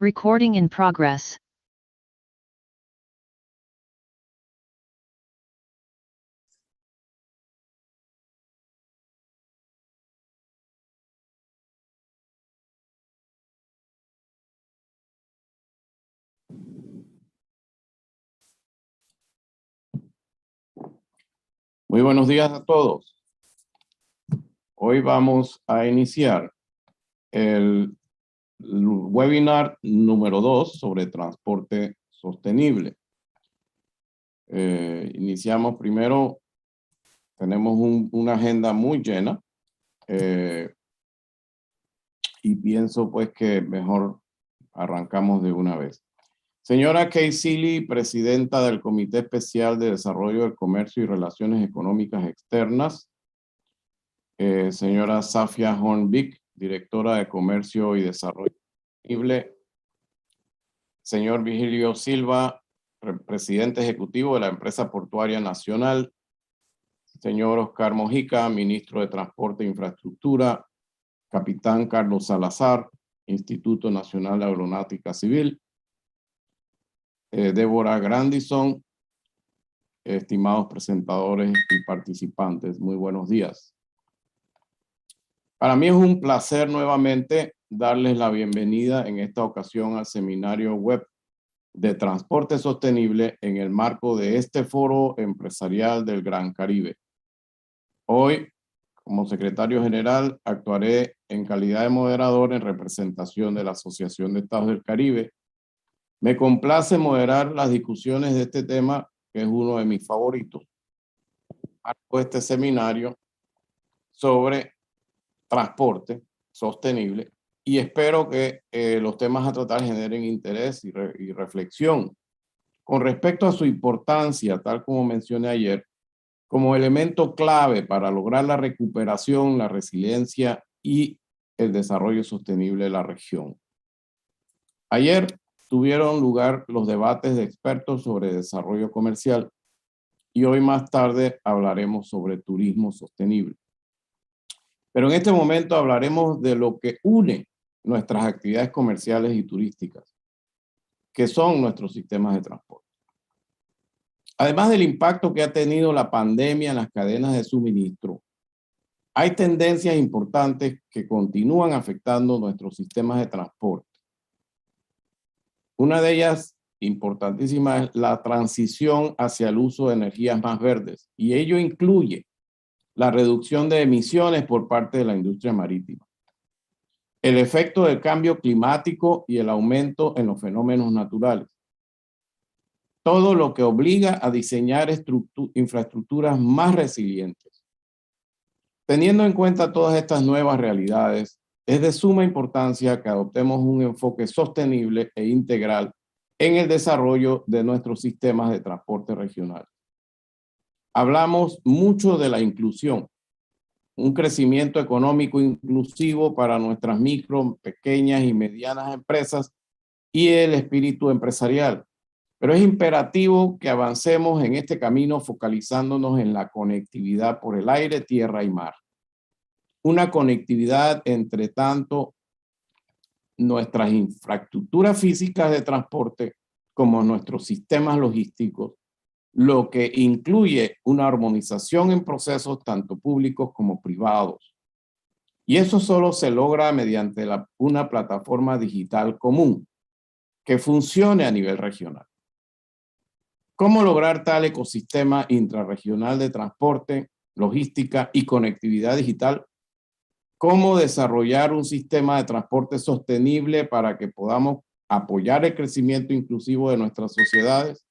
Recording in progress. Muy buenos días a todos. Hoy vamos a iniciar el webinar número 2 sobre transporte sostenible. Iniciamos primero, tenemos una agenda muy llena y pienso pues que mejor arrancamos de una vez. Señora Kay Seeley, presidenta del Comité Especial de Desarrollo del Comercio y Relaciones Económicas Externas. Señora Safia Hornbeck, directora de Comercio y Desarrollo Sostenible. Señor Vigilio Silva, presidente ejecutivo de la Empresa Portuaria Nacional. Señor Oscar Mojica, ministro de Transporte e Infraestructura. Capitán Carlos Salazar, Instituto Nacional de Aeronáutica Civil. Débora Grandison, estimados presentadores y participantes, muy buenos días. Para mí es un placer nuevamente darles la bienvenida en esta ocasión al seminario web de transporte sostenible en el marco de este foro empresarial del Gran Caribe. Hoy, como secretario general, actuaré en calidad de moderador en representación de la Asociación de Estados del Caribe. Me complace moderar las discusiones de este tema, que es uno de mis favoritos. Hago este seminario sobre transporte sostenible y espero que los temas a tratar generen interés y reflexión con respecto a su importancia, tal como mencioné ayer, como elemento clave para lograr la recuperación, la resiliencia y el desarrollo sostenible de la región. Ayer tuvieron lugar los debates de expertos sobre desarrollo comercial y hoy más tarde hablaremos sobre turismo sostenible. Pero en este momento hablaremos de lo que une nuestras actividades comerciales y turísticas, que son nuestros sistemas de transporte. Además del impacto que ha tenido la pandemia en las cadenas de suministro, hay tendencias importantes que continúan afectando nuestros sistemas de transporte. Una de ellas, importantísima, es la transición hacia el uso de energías más verdes, y ello incluye la reducción de emisiones por parte de la industria marítima, el efecto del cambio climático y el aumento en los fenómenos naturales. Todo lo que obliga a diseñar infraestructuras más resilientes. Teniendo en cuenta todas estas nuevas realidades, es de suma importancia que adoptemos un enfoque sostenible e integral en el desarrollo de nuestros sistemas de transporte regional. Hablamos mucho de la inclusión, un crecimiento económico inclusivo para nuestras micro, pequeñas y medianas empresas y el espíritu empresarial. Pero es imperativo que avancemos en este camino focalizándonos en la conectividad por el aire, tierra y mar. Una conectividad entre tanto nuestras infraestructuras físicas de transporte como nuestros sistemas logísticos, lo que incluye una armonización en procesos tanto públicos como privados. Y eso solo se logra mediante una plataforma digital común que funcione a nivel regional. ¿Cómo lograr tal ecosistema intrarregional de transporte, logística y conectividad digital? ¿Cómo desarrollar un sistema de transporte sostenible para que podamos apoyar el crecimiento inclusivo de nuestras sociedades?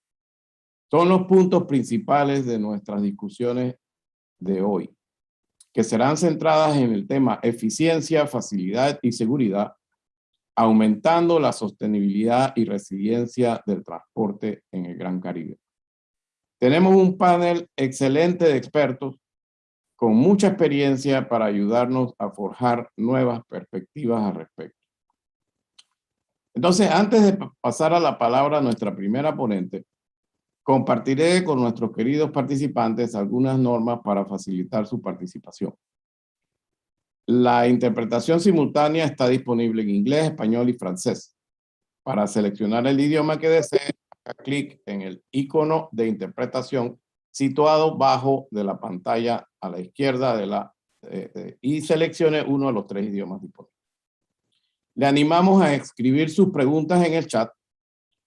Son los puntos principales de nuestras discusiones de hoy, que serán centradas en el tema eficiencia, facilidad y seguridad, aumentando la sostenibilidad y resiliencia del transporte en el Gran Caribe. Tenemos un panel excelente de expertos con mucha experiencia para ayudarnos a forjar nuevas perspectivas al respecto. Entonces, antes de pasar a la palabra a nuestra primera ponente, compartiré con nuestros queridos participantes algunas normas para facilitar su participación. La interpretación simultánea está disponible en inglés, español y francés. Para seleccionar el idioma que desee, haga clic en el icono de interpretación situado bajo de la pantalla a la izquierda y seleccione uno de los 3 idiomas disponibles. Le animamos a escribir sus preguntas en el chat.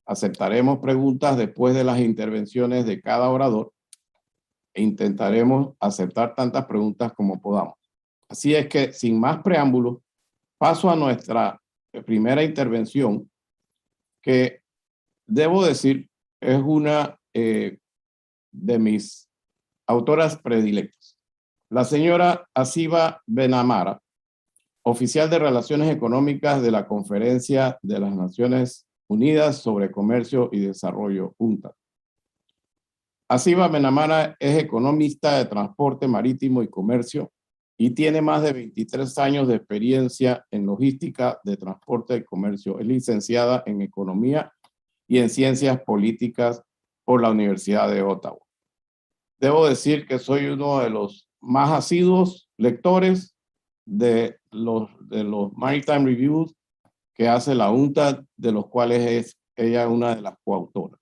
Aceptaremos preguntas después de las intervenciones de cada orador e intentaremos aceptar tantas preguntas como podamos. Así es que, sin más preámbulos, paso a nuestra primera intervención, que debo decir es una de mis autoras predilectas. La señora Asiba Benamara, oficial de Relaciones Económicas de la Conferencia de las Naciones Unidas sobre Comercio y Desarrollo, UNCTAD. Asiba Benamara es economista de transporte marítimo y comercio y tiene más de 23 años de experiencia en logística de transporte y comercio. Es licenciada en Economía y en Ciencias Políticas por la Universidad de Ottawa. Debo decir que soy uno de los más asiduos lectores de los Maritime Reviews que hace la UNCTAD, de los cuales es ella una de las coautoras.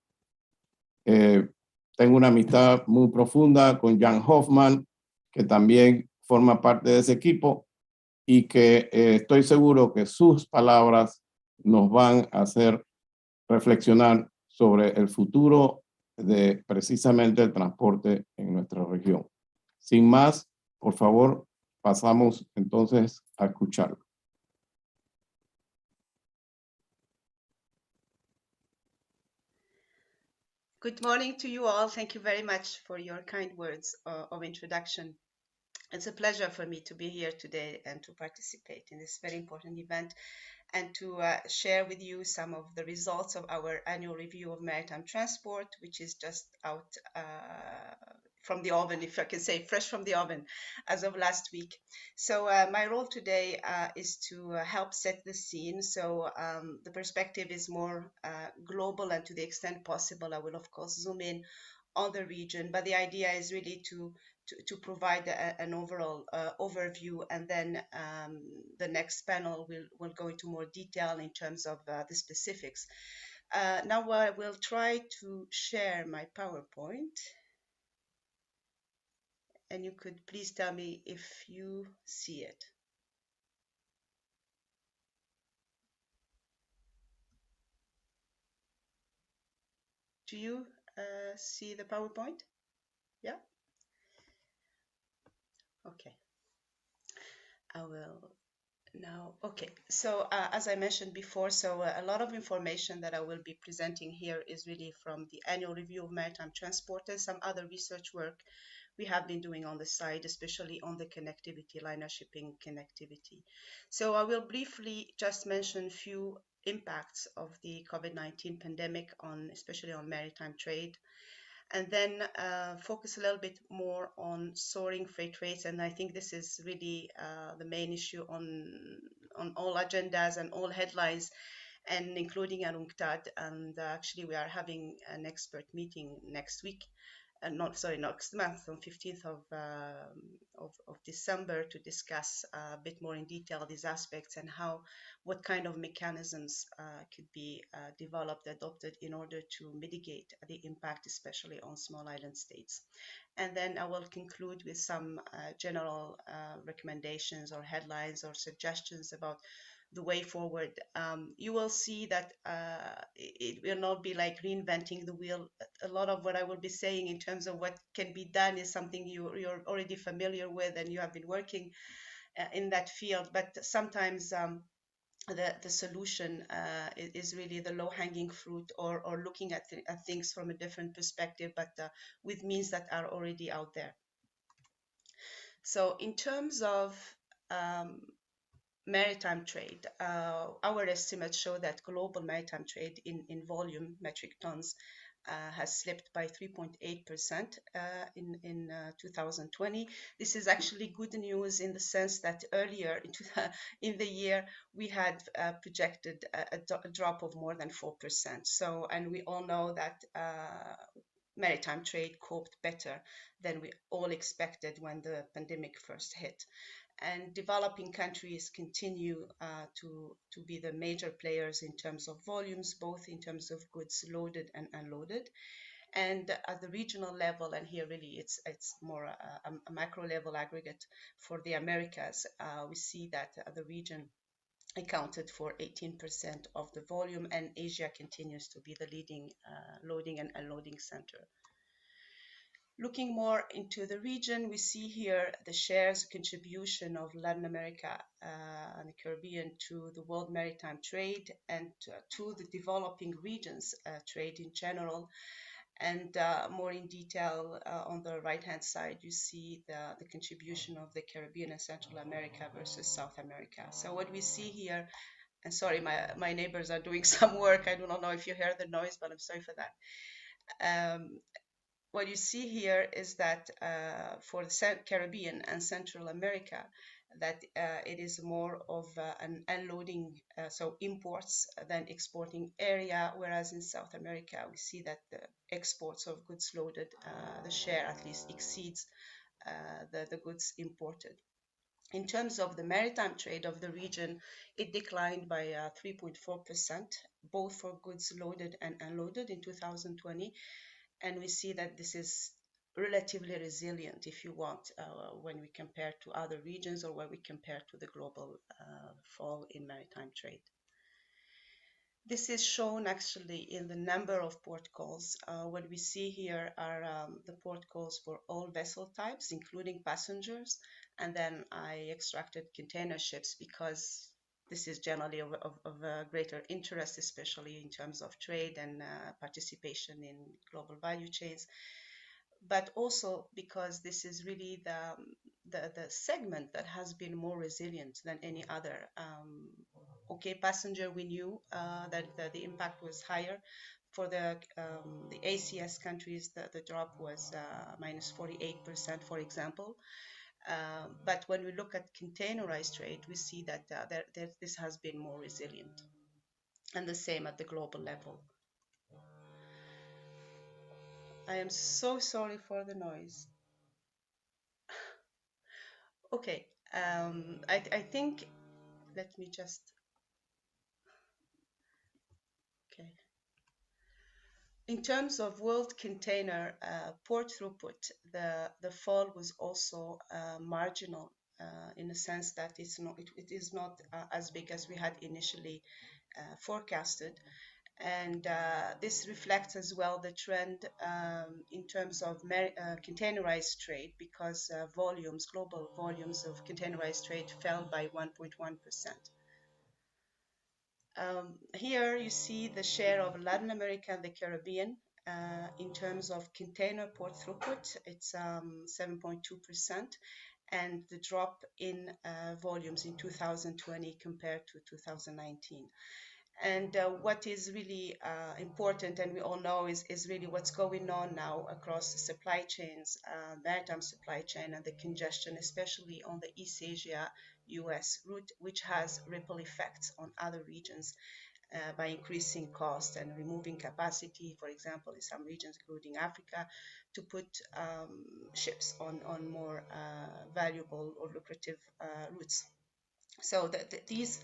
Tengo una amistad muy profunda con Jan Hoffman, que también forma parte de ese equipo, y que estoy seguro que sus palabras nos van a hacer reflexionar sobre el futuro de precisamente el transporte en nuestra región. Sin más, por favor, pasamos entonces a escucharlo. Good morning to you all. Thank you very much for your kind words of introduction. It's a pleasure for me to be here today and to participate in this very important event and to share with you some of the results of our annual review of maritime transport, which is just out from the oven, if I can say, fresh from the oven as of last week. So my role today is to help set the scene. So the perspective is more global, and to the extent possible, I will of course zoom in on the region, but the idea is really to provide an overall overview, and then the next panel will go into more detail in terms of the specifics. Now I will try to share my PowerPoint, and you could please tell me if you see it. Do you see the PowerPoint? Yeah? Okay. I will now. Okay, so as I mentioned before, so a lot of information that I will be presenting here is really from the annual review of maritime transport and some other research work we have been doing on the side, especially on the connectivity, liner shipping connectivity. So I will briefly just mention a few impacts of the COVID-19 pandemic on, especially on maritime trade, and then focus a little bit more on soaring freight rates. And I think this is really the main issue on all agendas and all headlines, and including at UNCTAD. And actually, we are having an expert meeting next week. Next month on 15th of December, to discuss a bit more in detail these aspects and what kind of mechanisms could be developed, adopted in order to mitigate the impact, especially on small island states. And then I will conclude with some general recommendations or headlines or suggestions about the way forward. You will see that it will not be like reinventing the wheel. A lot of what I will be saying in terms of what can be done is something you're already familiar with and you have been working in that field. But sometimes the solution is really the low-hanging fruit, or looking at things from a different perspective, but with means that are already out there. So in terms of maritime trade, our estimates show that global maritime trade in volume, metric tons, has slipped by 3.8% in 2020. This is actually good news in the sense that earlier in the year we had projected a drop of more than 4%. So, and we all know that maritime trade coped better than we all expected when the pandemic first hit. and developing countries continue to be the major players in terms of volumes, both in terms of goods loaded and unloaded. And at the regional level, and here really it's more a macro level aggregate for the Americas, we see that the region accounted for 18% of the volume, and Asia continues to be the leading loading and unloading center. Looking more into the region, we see here the shares contribution of Latin America and the Caribbean to the world maritime trade and to the developing regions trade in general. And more in detail, on the right-hand side, you see the contribution of the Caribbean and Central America versus South America. So what we see here, and sorry, my neighbors are doing some work. I do not know if you hear the noise, but I'm sorry for that. What you see here is that for the Caribbean and Central America, that it is more of an unloading, so imports than exporting area, whereas in South America, we see that the exports of goods loaded, the share at least exceeds the goods imported. In terms of the maritime trade of the region, it declined by 3.4%, both for goods loaded and unloaded in 2020. And we see that this is relatively resilient, if you want, when we compare to other regions or when we compare to the global fall in maritime trade. This is shown actually in the number of port calls. What we see here are the port calls for all vessel types, including passengers. And then I extracted container ships because this is generally of greater interest, especially in terms of trade and participation in global value chains. But also because this is really the segment that has been more resilient than any other. Okay, passenger, we knew that the impact was higher. For the ACS countries, the drop was minus 48%, for example. But when we look at containerized trade, we see that this has been more resilient, and the same at the global level. I am so sorry for the noise. Okay, I think, let me just, okay. In terms of world container port throughput, the fall was also marginal in the sense that it is not as big as we had initially forecasted. And this reflects as well the trend in terms of containerized trade, because global volumes of containerized trade fell by 1.1%. Here you see the share of Latin America and the Caribbean in terms of container port throughput. It's 7.2%, and the drop in volumes in 2020 compared to 2019. And what is really important, and we all know, is really what's going on now across the supply chains, maritime supply chain, and the congestion, especially on the East Asia US route, which has ripple effects on other regions by increasing cost and removing capacity, for example, in some regions, including Africa, to put ships on more valuable or lucrative routes. So these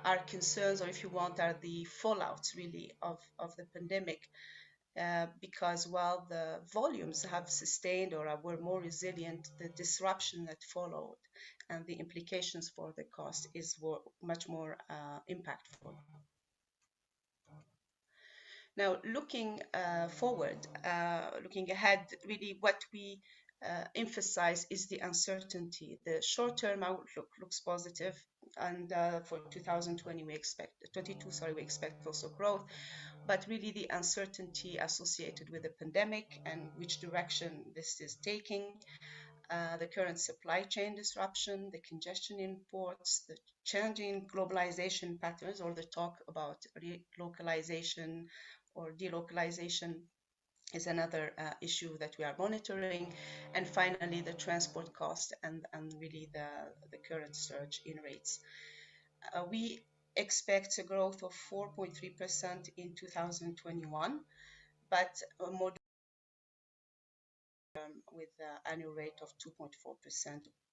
are concerns, or if you want, are the fallouts really of the pandemic, because while the volumes have sustained or were more resilient, the disruption that followed and the implications for the cost is much more impactful. Now, looking forward, looking ahead, really what we emphasize is the uncertainty. The short-term outlook looks positive, and for 2020 we expect 22, we expect also growth, but really the uncertainty associated with the pandemic and which direction this is taking, the current supply chain disruption, the congestion in ports, the changing globalization patterns, or the talk about relocalization or delocalization is another issue that we are monitoring. And finally, the transport cost and really the current surge in rates. We expect a growth of 4.3% in 2021, but more with an annual rate of 2.4%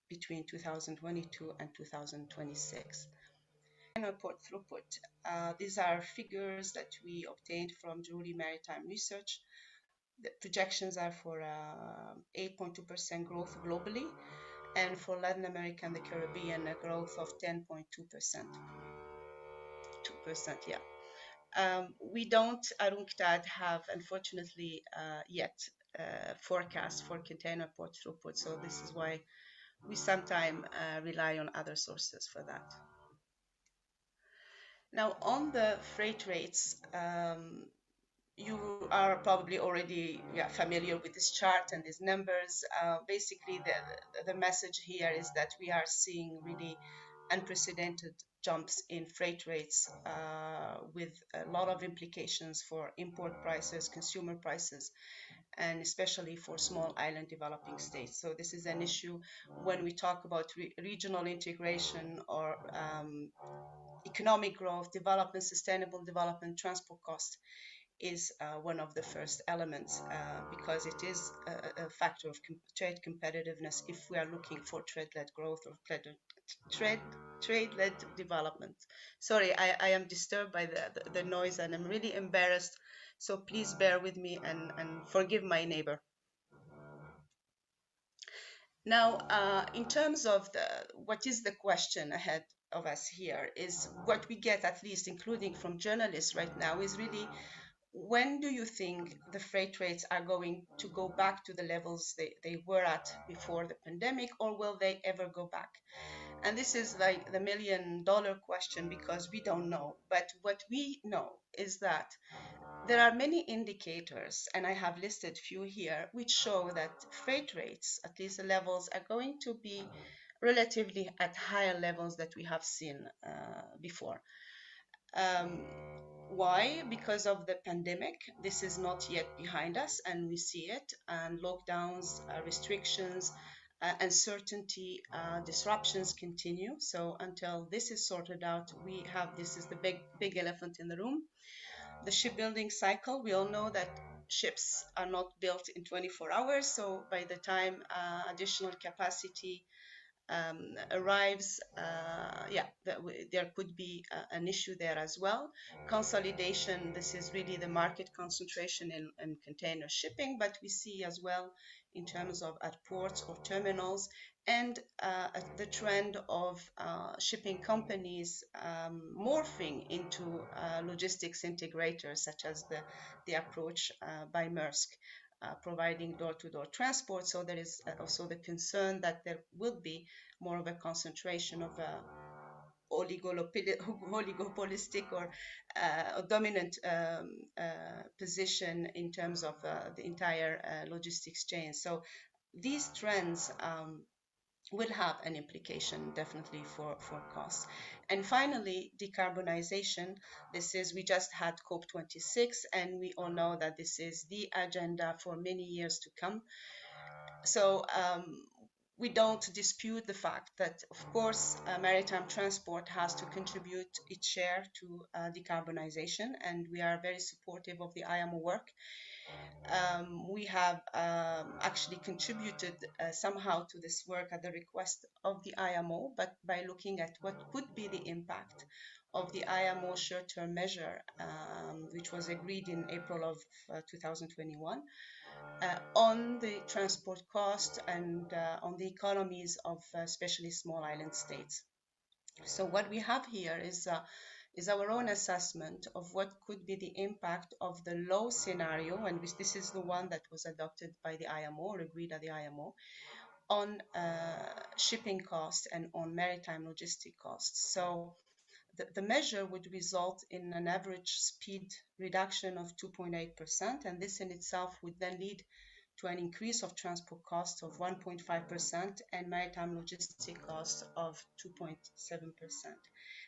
between 2022 and 2026. Port throughput. These are figures that we obtained from Drury Maritime Research. The projections are for 8.2% growth globally, and for Latin America and the Caribbean, a growth of 10.2%. 2%, yeah. We don't, at UNCTAD, have, unfortunately, yet forecast for container port throughput, so this is why we sometimes rely on other sources for that. Now, on the freight rates, you are probably already familiar with this chart and these numbers. Basically, the message here is that we are seeing really unprecedented jumps in freight rates with a lot of implications for import prices, consumer prices, and especially for small island developing states. So this is an issue when we talk about regional integration or economic growth, development, sustainable development, transport cost is one of the first elements because it is a factor of trade competitiveness if we are looking for trade-led growth or trade-led development. Sorry, I am disturbed by the noise and I'm really embarrassed, so please bear with me and forgive my neighbor. Now, in terms of what is the question ahead of us here is what we get, at least including from journalists right now, is really when do you think the freight rates are going to go back to the levels they were at before the pandemic, or will they ever go back? And this is like the million-dollar question because we don't know. But what we know is that there are many indicators, and I have listed few here, which show that freight rates, at least the levels, are going to be relatively at higher levels that we have seen before. Why? Because of the pandemic. This is not yet behind us, and we see it. And lockdowns, restrictions, uncertainty, disruptions continue. So until this is sorted out, this is the big elephant in the room. The shipbuilding cycle. We all know that ships are not built in 24 hours. So by the time additional capacity arrives, there could be an issue there as well. Consolidation, this is really the market concentration in container shipping, but we see as well in terms of at ports or terminals, and the trend of shipping companies morphing into logistics integrators, such as the approach by Maersk. Providing door-to-door transport. So there is also the concern that there will be more of a concentration of oligopolistic or dominant position in terms of the entire logistics chain. So these trends will have an implication definitely for costs. And finally, decarbonization. We just had COP26, and we all know that this is the agenda for many years to come. So we don't dispute the fact that, of course, maritime transport has to contribute its share to decarbonization, and we are very supportive of the IMO work. We have actually contributed somehow to this work at the request of the IMO, but by looking at what could be the impact of the IMO short-term measure, which was agreed in April of 2021, on the transport cost and on the economies of especially small island states. So what we have here is our own assessment of what could be the impact of the low scenario, and this is the one that was adopted by the IMO or agreed at the IMO, on shipping costs and on maritime logistic costs. So the measure would result in an average speed reduction of 2.8%, and this in itself would then lead to an increase of transport costs of 1.5% and maritime logistic costs of 2.7%.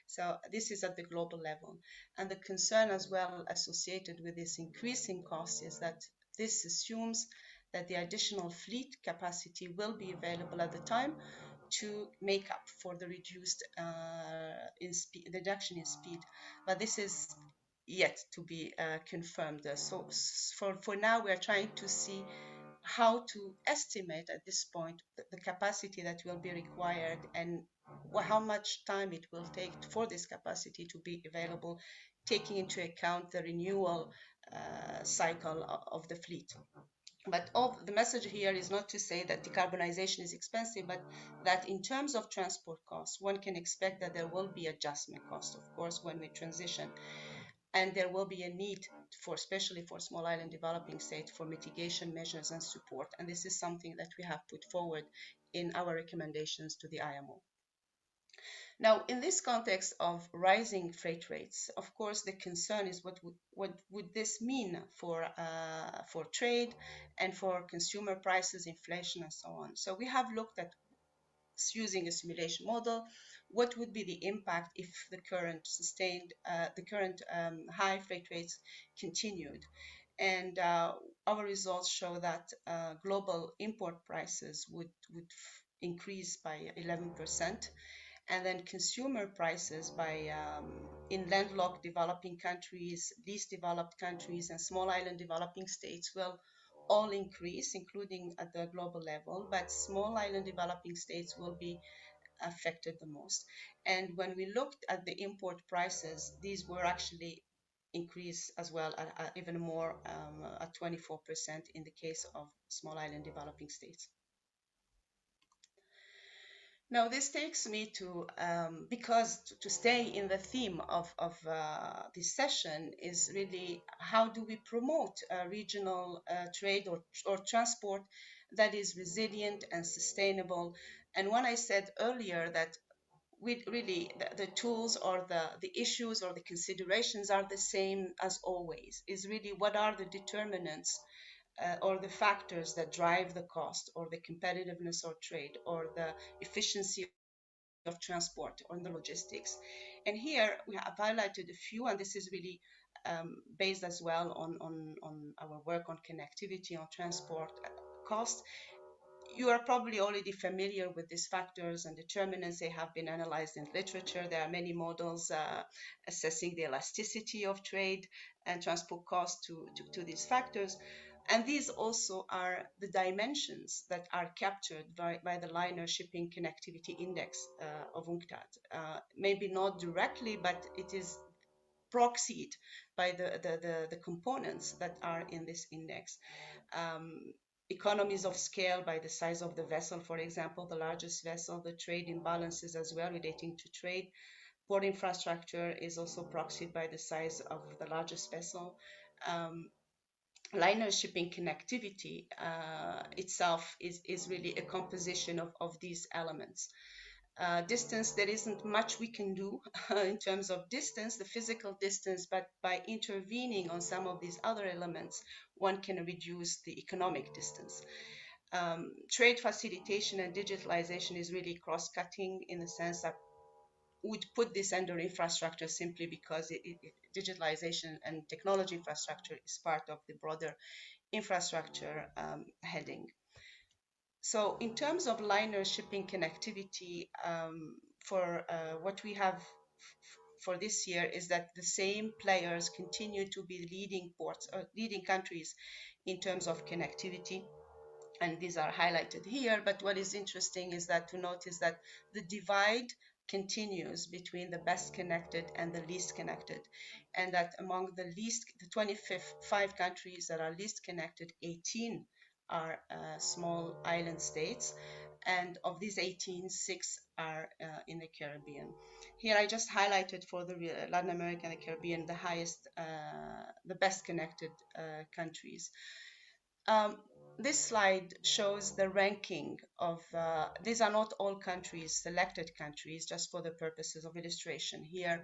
So this is at the global level. And the concern as well associated with this increasing cost is that this assumes that the additional fleet capacity will be available at the time to make up for the reduction in speed. But this is yet to be confirmed. So for now, we are trying to see how to estimate at this point the capacity that will be required and how much time it will take for this capacity to be available, taking into account the renewal cycle of the fleet. But all the message here is not to say that decarbonization is expensive, but that in terms of transport costs, one can expect that there will be adjustment costs, of course, when we transition. And there will be a need for, especially for small island developing states, for mitigation measures and support. And this is something that we have put forward in our recommendations to the IMO. Now, in this context of rising freight rates, of course, the concern is what would this mean for trade and for consumer prices, inflation, and so on. So we have looked at, using a simulation model, what would be the impact if the current high freight rates continued. And our results show that global import prices would increase by 11%, and then consumer prices by in landlocked developing countries, least developed countries, and small island developing states will all increase, including at the global level, but small island developing states will be affected the most. And when we looked at the import prices, these were actually increased as well, even more, at 24% in the case of small island developing states. Now, this takes me to, because to stay in the theme of this session is really how do we promote regional trade or transport that is resilient and sustainable. And when I said earlier that we really, the tools or the issues or the considerations are the same as always, is really what are the determinants or the factors that drive the cost or the competitiveness of trade or the efficiency of transport or the logistics. And here we have highlighted a few, and this is really based as well on our work on connectivity, on transport cost. You are probably already familiar with these factors and determinants. They have been analyzed in literature. There are many models assessing the elasticity of trade and transport costs to these factors. And these also are the dimensions that are captured by the Liner Shipping Connectivity Index of UNCTAD. Maybe not directly, but it is proxied by the components that are in this index. Economies of scale by the size of the vessel, for example, the largest vessel, the trade imbalances as well relating to trade. Port infrastructure is also proxied by the size of the largest vessel. Liner shipping connectivity itself is really a composition of these elements. Distance, there isn't much we can do in terms of distance, the physical distance, but by intervening on some of these other elements, one can reduce the economic distance. Trade facilitation and digitalization is really cross-cutting in the sense that would put this under infrastructure simply because digitalization and technology infrastructure is part of the broader infrastructure heading. So in terms of liner shipping connectivity, for what we have for this year is that the same players continue to be leading ports or leading countries in terms of connectivity. And these are highlighted here. But what is interesting is that to notice that the divide continues between the best connected and the least connected, and that among the 25 countries that are least connected, 18 are small island states, and of these 18, 6 are in the Caribbean. Here I just highlighted for the Latin America and the Caribbean the highest, the best connected countries. This slide shows the ranking of, these are not all countries, selected countries, just for the purposes of illustration. Here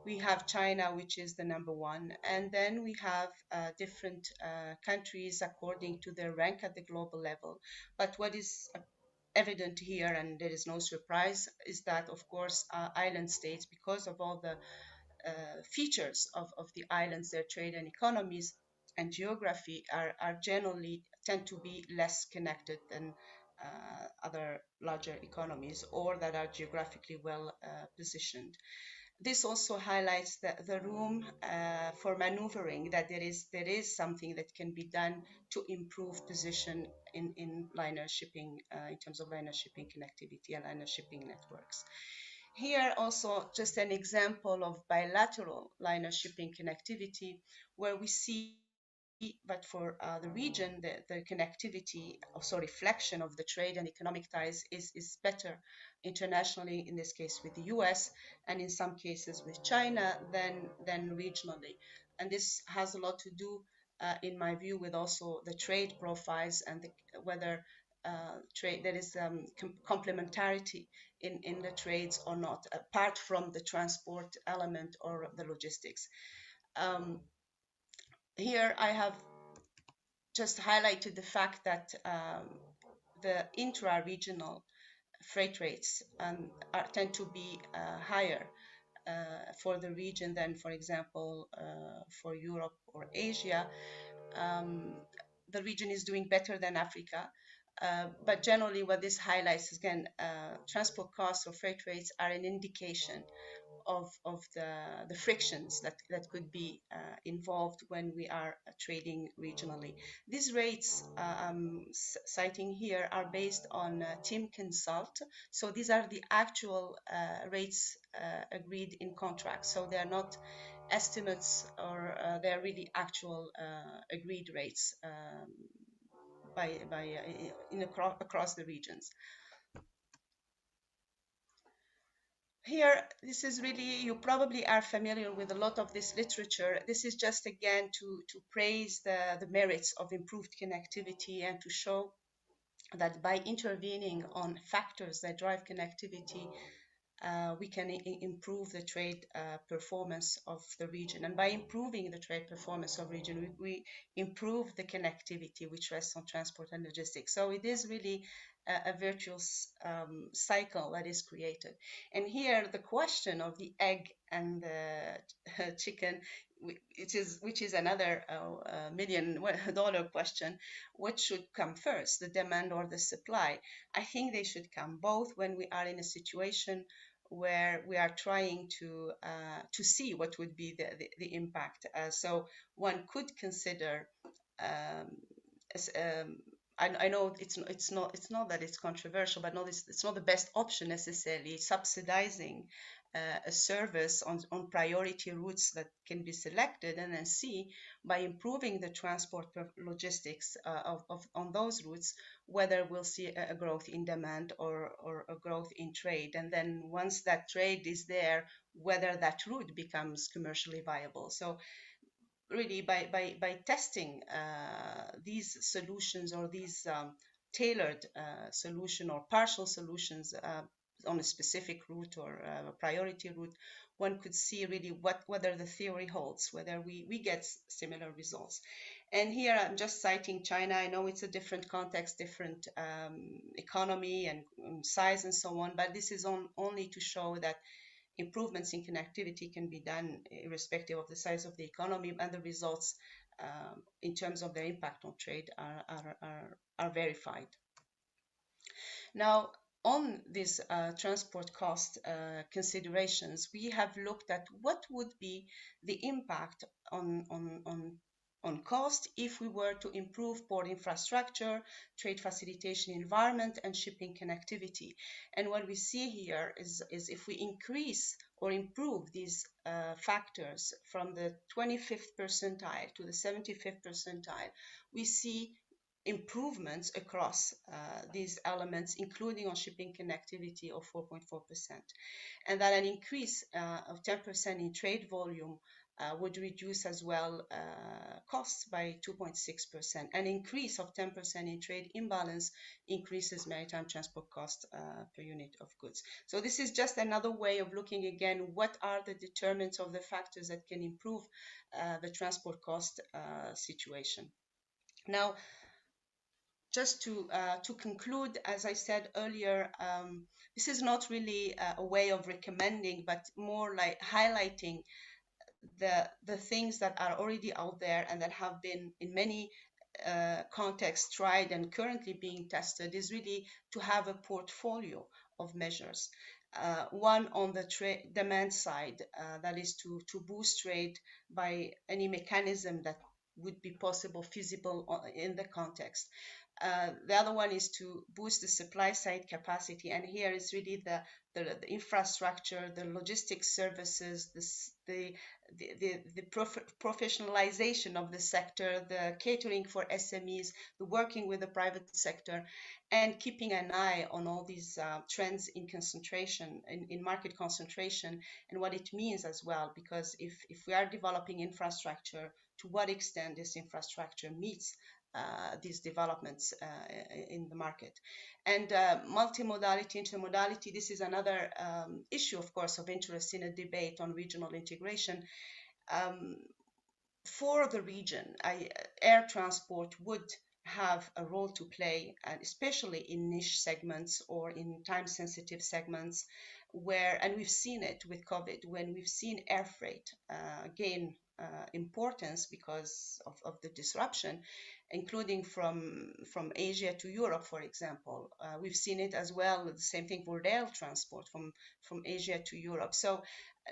we have China, which is the #1, and then we have different countries according to their rank at the global level. But what is evident here, and there is no surprise, is that, of course, island states, because of all the features of the islands, their trade and economies, and geography are generally tend to be less connected than other larger economies or that are geographically well positioned. This also highlights the room for maneuvering, that there is something that can be done to improve position in liner shipping, in terms of liner shipping connectivity and liner shipping networks. Here also just an example of bilateral liner shipping connectivity, where we see but for the region, the connectivity, also reflection of the trade and economic ties is better internationally, in this case with the US, and in some cases with China than regionally. And this has a lot to do, in my view, with also the trade profiles and whether trade there is complementarity in the trades or not, apart from the transport element or the logistics. Here I have just highlighted the fact that the intra-regional freight rates tend to be higher for the region than, for example, for Europe or Asia. The region is doing better than Africa. But generally what this highlights, again, transport costs or freight rates are an indication of the frictions that could be involved when we are trading regionally. These rates I'm citing here are based on Team Consult. So these are the actual rates agreed in contracts. So they are not estimates, or they are really actual agreed rates across the regions. Here, this is really, you probably are familiar with a lot of this literature. This is just again to praise the merits of improved connectivity and to show that by intervening on factors that drive connectivity, we can improve the trade performance of the region. And by improving the trade performance of region, we improve the connectivity, which rests on transport and logistics. So it is really a virtuous cycle that is created. And here, the question of the egg and the chicken, which is another $1 million question. What should come first, the demand or the supply? I think they should come both when we are in a situation where we are trying to see what would be the impact. So one could consider, I know it's not that it's controversial, but it's not the best option necessarily, subsidizing a service on priority routes that can be selected, and then see by improving the transport logistics on those routes whether we'll see a growth in demand or a growth in trade. And then once that trade is there, whether that route becomes commercially viable. So really by testing these solutions, or these tailored solution or partial solutions on a specific route or a priority route, one could see really whether the theory holds, whether we get similar results. And here I'm just citing China. I know it's a different context, different economy and size and so on, but this is only to show that improvements in connectivity can be done irrespective of the size of the economy, and the results in terms of their impact on trade are verified. Now, on these transport cost considerations, we have looked at what would be the impact on cost if we were to improve port infrastructure, trade facilitation environment, and shipping connectivity. And what we see here is if we increase or improve these factors from the 25th percentile to the 75th percentile, we see improvements across these elements, including on shipping connectivity of 4.4%. And that an increase of 10% in trade volume would reduce as well costs by 2.6%. An increase of 10% in trade imbalance increases maritime transport cost per unit of goods. So this is just another way of looking again, what are the determinants of the factors that can improve the transport cost situation. Now, just to conclude, as I said earlier, this is not really a way of recommending, but more like highlighting the things that are already out there and that have been in many contexts tried and currently being tested, is really to have a portfolio of measures. One on the demand side, that is to boost trade by any mechanism that would be possible, feasible in the context. The other one is to boost the supply side capacity, and here is really the infrastructure, the logistics services, the professionalization of the sector, the catering for SMEs, the working with the private sector, and keeping an eye on all these trends in concentration, in market concentration, and what it means as well. Because if we are developing infrastructure, to what extent this infrastructure meets these developments in the market. And multimodality, intermodality, this is another issue, of course, of interest in a debate on regional integration. For the region, air transport would have a role to play, especially in niche segments or in time-sensitive segments, and we've seen it with COVID, when we've seen air freight gain importance because of the disruption, including from Asia to Europe, for example. We've seen it as well, the same thing for rail transport from Asia to Europe. So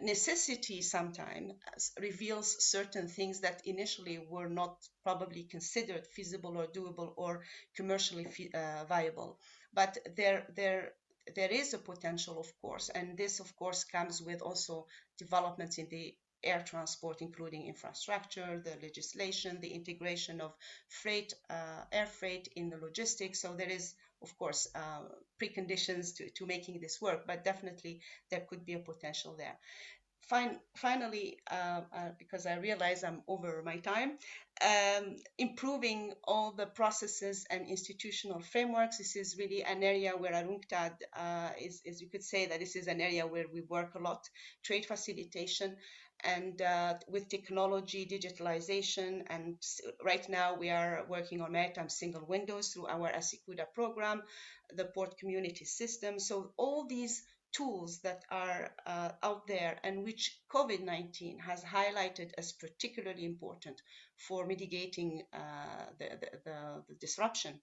necessity sometimes reveals certain things that initially were not probably considered feasible or doable or commercially viable. But there is a potential, of course, and this, of course, comes with also developments in the air transport, including infrastructure, the legislation, the integration of air freight in the logistics. So there is, of course, preconditions to making this work, but definitely there could be a potential there. Finally, because I realize I'm over my time, improving all the processes and institutional frameworks. This is really an area where UNCTAD is, you could say that this is an area where we work a lot, trade facilitation, and with technology, digitalization, and right now we are working on maritime single windows through our Asikuda program, the port community system. So all these tools that are out there, and which COVID-19 has highlighted as particularly important for mitigating the disruption,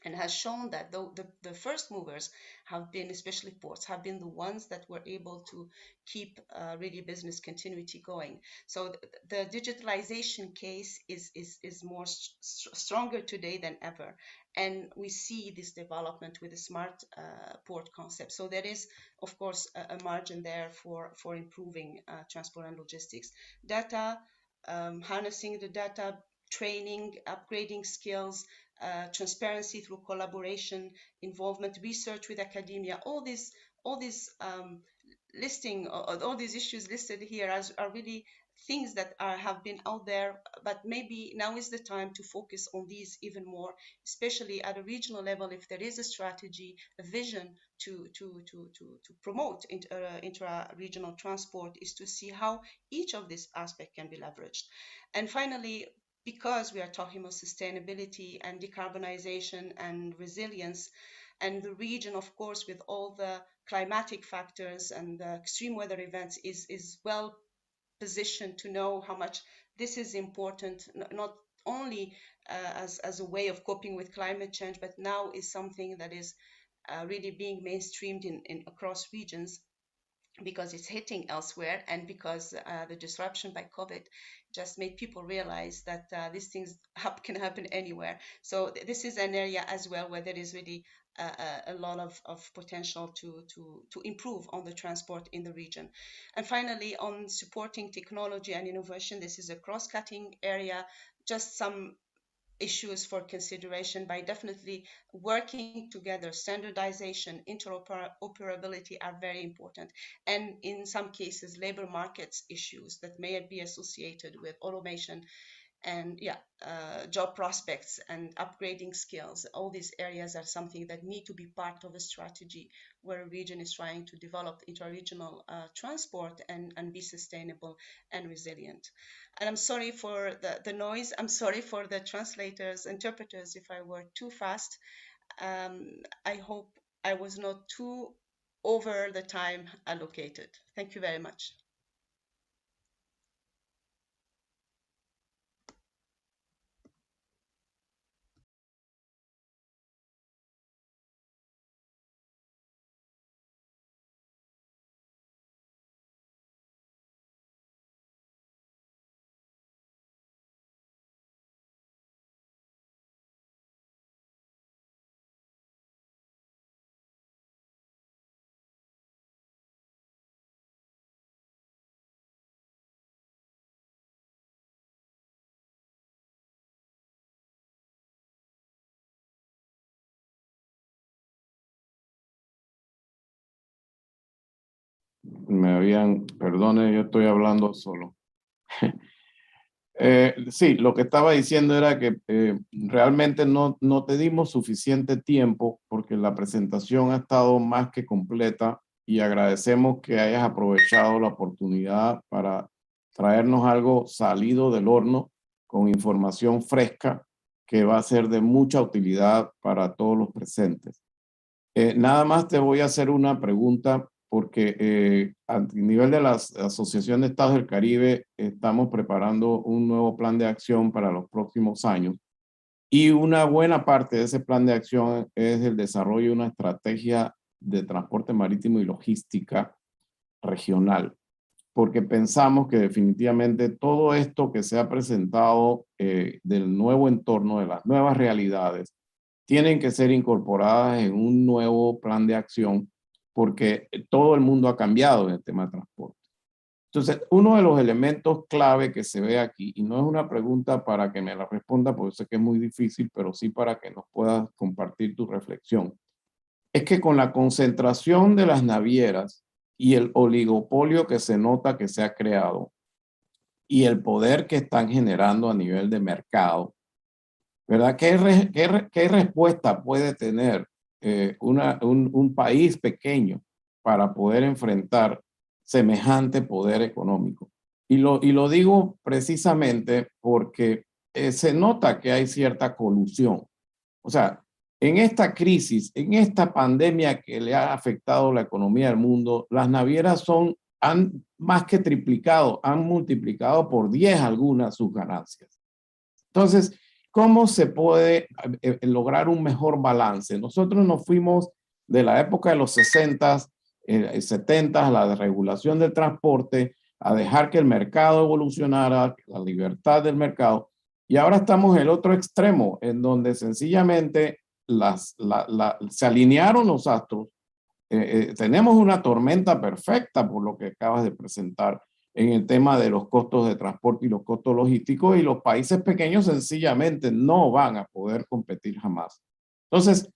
and has shown that the first movers have been, especially ports, have been the ones that were able to keep really business continuity going. So the digitalization case is more stronger today than ever. And we see this development with the smart port concept. So there is, of course, a margin there for improving transport and logistics. Data, harnessing the data, training, upgrading skills, transparency through collaboration, involvement, research with academia, all these listing, all these issues listed here are really things that have been out there, but maybe now is the time to focus on these even more, especially at a regional level. If there is a strategy, a vision to promote intra-regional transport, is to see how each of these aspects can be leveraged. And finally, because we are talking about sustainability and decarbonization and resilience, and the region, of course, with all the climatic factors and the extreme weather events, is well positioned to know how much this is important, not only as a way of coping with climate change, but now is something that is really being mainstreamed in across regions, because it's hitting elsewhere, and because the disruption by COVID just made people realize that these things can happen anywhere. So this is an area as well where there is really a lot of potential to improve on the transport in the region. And finally, on supporting technology and innovation, this is a cross-cutting area. Just some issues for consideration by definitely working together. Standardization, interoperability are very important. And in some cases, labor markets issues that may be associated with automation and job prospects and upgrading skills. All these areas are something that need to be part of a strategy where a region is trying to develop interregional transport and be sustainable and resilient. And I'm sorry for the noise. I'm sorry for the translators, interpreters, if I were too fast. I hope I was not too over the time allocated. Thank you very much. Perdone, yo estoy hablando solo. Sí, lo que estaba diciendo era que realmente no te dimos suficiente tiempo porque la presentación ha estado más que completa y agradecemos que hayas aprovechado la oportunidad para traernos algo salido del horno con información fresca que va a ser de mucha utilidad para todos los presentes. Nada más te voy a hacer una pregunta porque a nivel de la Asociación de Estados del Caribe estamos preparando un nuevo plan de acción para los próximos años y una buena parte de ese plan de acción es el desarrollo de una estrategia de transporte marítimo y logística regional, porque pensamos que definitivamente todo esto que se ha presentado del nuevo entorno, de las nuevas realidades, tienen que ser incorporadas en un nuevo plan de acción porque todo el mundo ha cambiado en el tema de transporte. Entonces, uno de los elementos clave que se ve aquí, y no es una pregunta para que me la responda porque sé que es muy difícil, pero sí para que nos puedas compartir tu reflexión, es que con la concentración de las navieras y el oligopolio que se nota que se ha creado y el poder que están generando a nivel de mercado, ¿verdad? ¿Qué respuesta puede tener un país pequeño para poder enfrentar semejante poder económico? Y lo digo precisamente porque se nota que hay cierta colusión. O sea, en esta crisis, en esta pandemia que le ha afectado la economía del mundo, las navieras han más que triplicado, han multiplicado por 10 algunas sus ganancias. Entonces, ¿cómo se puede lograr un mejor balance? Nosotros nos fuimos de la época de los 60, 70, la desregulación del transporte, a dejar que el mercado evolucionara, la libertad del mercado, y ahora estamos en el otro extremo, en donde sencillamente se alinearon los astros. Tenemos una tormenta perfecta por lo que acabas de presentar en el tema de los costos de transporte y los costos logísticos, y los países pequeños sencillamente no van a poder competir jamás. Entonces,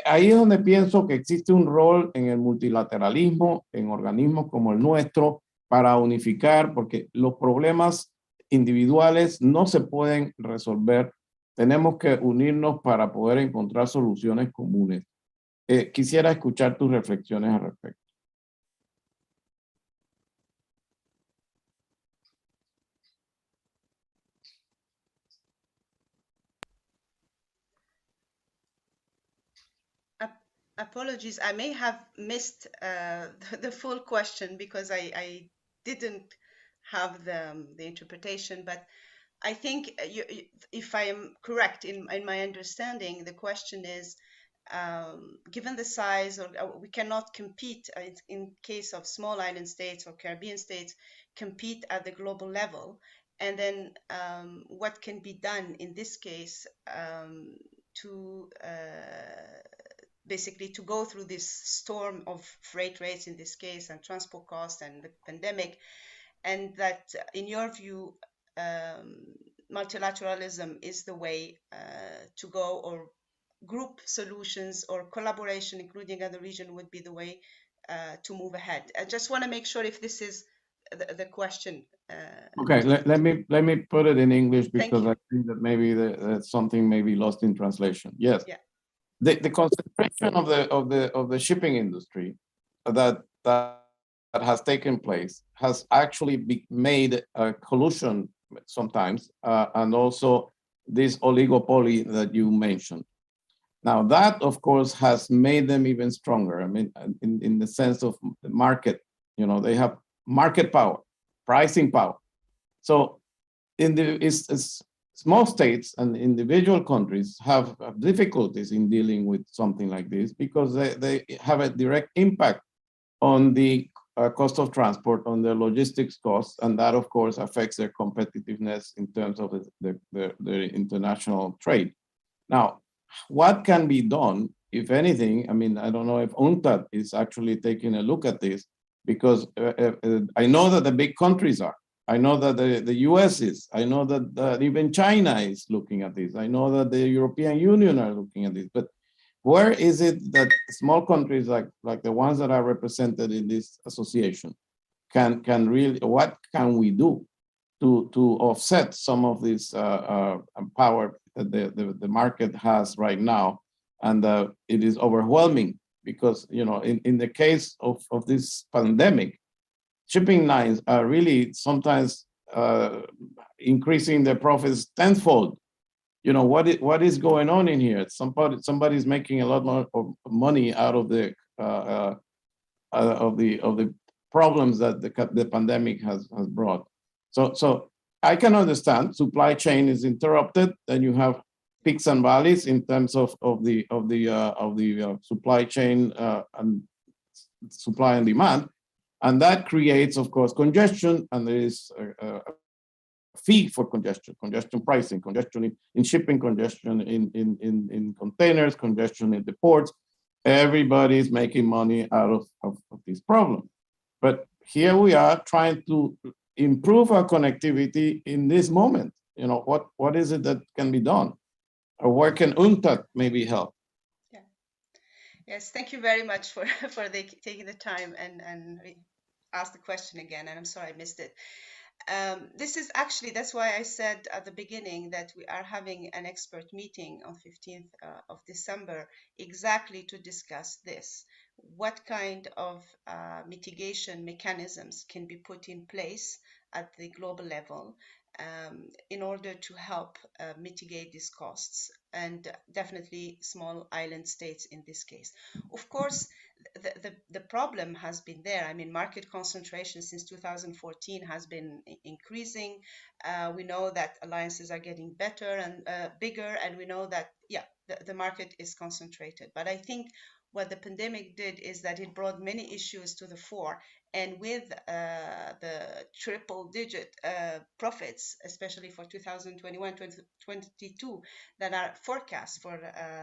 ahí es donde pienso que existe un rol en el multilateralismo, en organismos como el nuestro, para unificar, porque los problemas individuales no se pueden resolver. Tenemos que unirnos para poder encontrar soluciones comunes. Quisiera escuchar tus reflexiones al respecto. Apologies, I may have missed the full question because I didn't have the interpretation, but I think if I am correct in my understanding, the question is, given the size, or we cannot compete in case of small island states or Caribbean states, compete at the global level. And then what can be done in this case to basically to go through this storm of freight rates in this case and transport costs and the pandemic, and that in your view multilateralism is the way to go, or group solutions or collaboration including other region would be the way to move ahead. I just want to make sure if this is the question. Okay, let me put it in English because I think that maybe that's something maybe lost in translation. Yes. Yeah. The concentration of the shipping industry that has taken place has actually made a collusion sometimes, and also this oligopoly that you mentioned. Now that, of course, has made them even stronger. I mean, in the sense of the market, you know, they have market power, pricing power. So small states and individual countries have difficulties in dealing with something like this because they have a direct impact on the cost of transport, on the logistics costs, and that, of course, affects their competitiveness in terms of the international trade. Now, what can be done, if anything? I mean, I don't know if UNCTAD is actually taking a look at this, because I know that the big countries are. I know that the US is. I know that even China is looking at this. I know that the European Union are looking at this. But Where is it that small countries like the ones that are represented in this association can really, what can we do to offset some of this power that the market has right now? And it is overwhelming because, you know, in the case of this pandemic, shipping lines are really sometimes increasing their profits tenfold. You know, what is going on in here? Somebody's making a lot more of money out of the problems that the pandemic has brought. So I can understand supply chain is interrupted, then you have peaks and valleys in terms of the supply chain and supply and demand, and that creates, of course, congestion, and there is a fee for congestion pricing, congestion in shipping, congestion in containers, congestion in the ports. Everybody's making money out of this problem. But here we are trying to improve our connectivity in this moment. You know, what is it that can be done? Or where can UNCTAD maybe help? Yeah. Yes, thank you very much for taking the time and ask the question again. And I'm sorry I missed it. This is actually, that's why I said at the beginning that we are having an expert meeting on 15th of December exactly to discuss this. What kind of mitigation mechanisms can be put in place at the global level in order to help mitigate these costs, and definitely small island states in this case. Of course, the problem has been there. I mean, market concentration since 2014 has been increasing. We know that alliances are getting better and bigger, and we know that, yeah, the market is concentrated. But I think what the pandemic did is that it brought many issues to the fore. And with the triple digit profits, especially for 2021, 2022, that are forecast for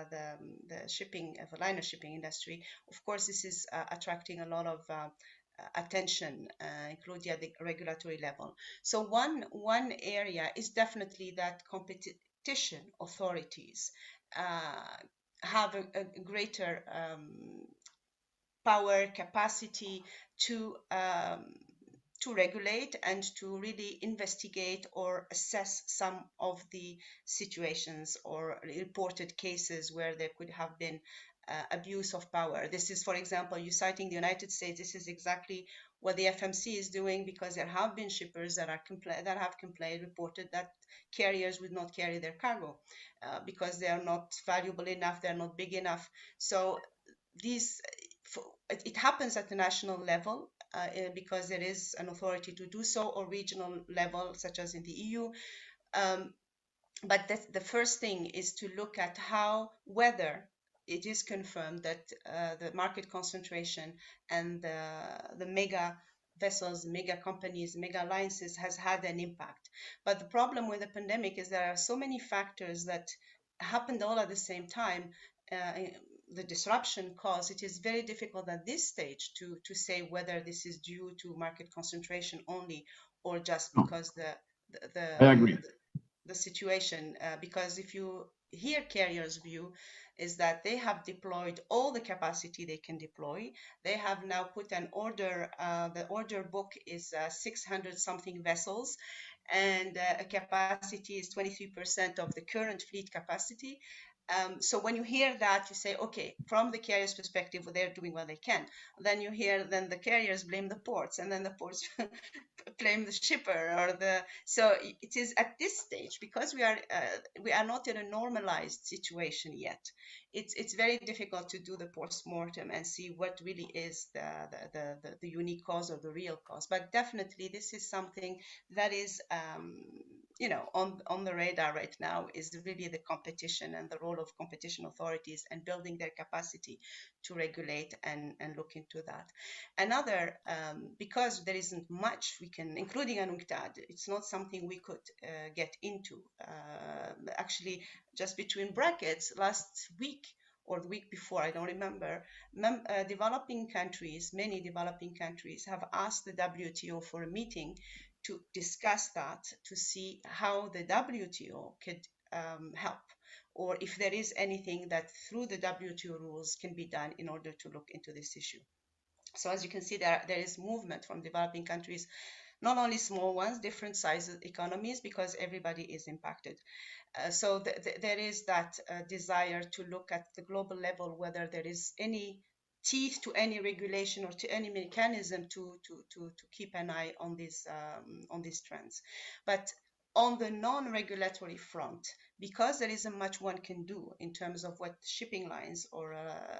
the shipping, the liner shipping industry, of course, this is attracting a lot of attention, including at the regulatory level. So one area is definitely that competition authorities have a greater power, capacity to regulate and to really investigate or assess some of the situations or reported cases where there could have been abuse of power. This is, for example, you citing the United States. This is exactly what the FMC is doing, because there have been shippers that have complained, reported that carriers would not carry their cargo because they are not valuable enough, they are not big enough. So these it happens at the national level because there is an authority to do so, or regional level, such as in the EU. But the first thing is to look at whether it is confirmed that the market concentration and the mega vessels, mega companies, mega alliances has had an impact. But the problem with the pandemic is there are so many factors that happened all at the same time. The disruption caused, it is very difficult at this stage to say whether this is due to market concentration only, or just because I agree. the situation, because if you hear carriers' view is that they have deployed all the capacity they can deploy. They have now put an order, the order book is 600 something vessels, and a capacity is 23% of the current fleet capacity. So when you hear that, you say, okay, from the carrier's perspective, they're doing what they can. Then you hear, then the carriers blame the ports, and then the ports blame the shipper, or so it is at this stage, because we are not in a normalized situation yet. It's very difficult to do the post-mortem and see what really is the unique cause or the real cause. But definitely this is something that is on the radar right now, is really the competition and the role of competition authorities and building their capacity to regulate and look into that. Another, because there isn't much we can, including an UNCTAD, it's not something we could get into. Actually, just between brackets, last week or the week before, I don't remember, developing countries, many developing countries have asked the WTO for a meeting to discuss that, to see how the WTO could help or if there is anything that through the WTO rules can be done in order to look into this issue. So as you can see, there is movement from developing countries, not only small ones, different sizes economies, because everybody is impacted. So there is that desire to look at the global level, whether there is any teeth to any regulation or to any mechanism to keep an eye on these trends. But on the non-regulatory front, because there isn't much one can do in terms of what shipping lines or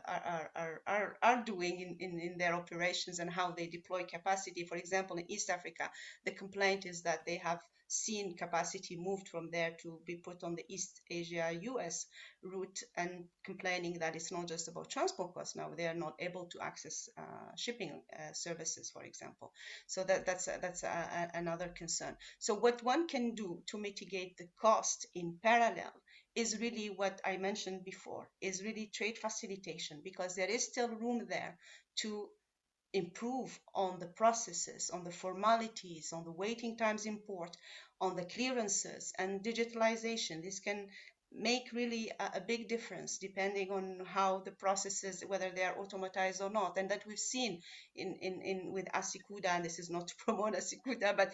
are doing in their operations and how they deploy capacity. For example, in East Africa, the complaint is that they have seen capacity moved from there to be put on the East Asia US route, and complaining that it's not just about transport costs now, they are not able to access shipping services, for example. So that's another concern. So what one can do to mitigate the cost in parallel is really what I mentioned before, is really trade facilitation, because there is still room there to improve on the processes, on the formalities, on the waiting times in port, on the clearances and digitalization. This can make really a big difference depending on how the processes, whether they are automatized or not. And that we've seen in with Asikuda, and this is not to promote Asikuda, but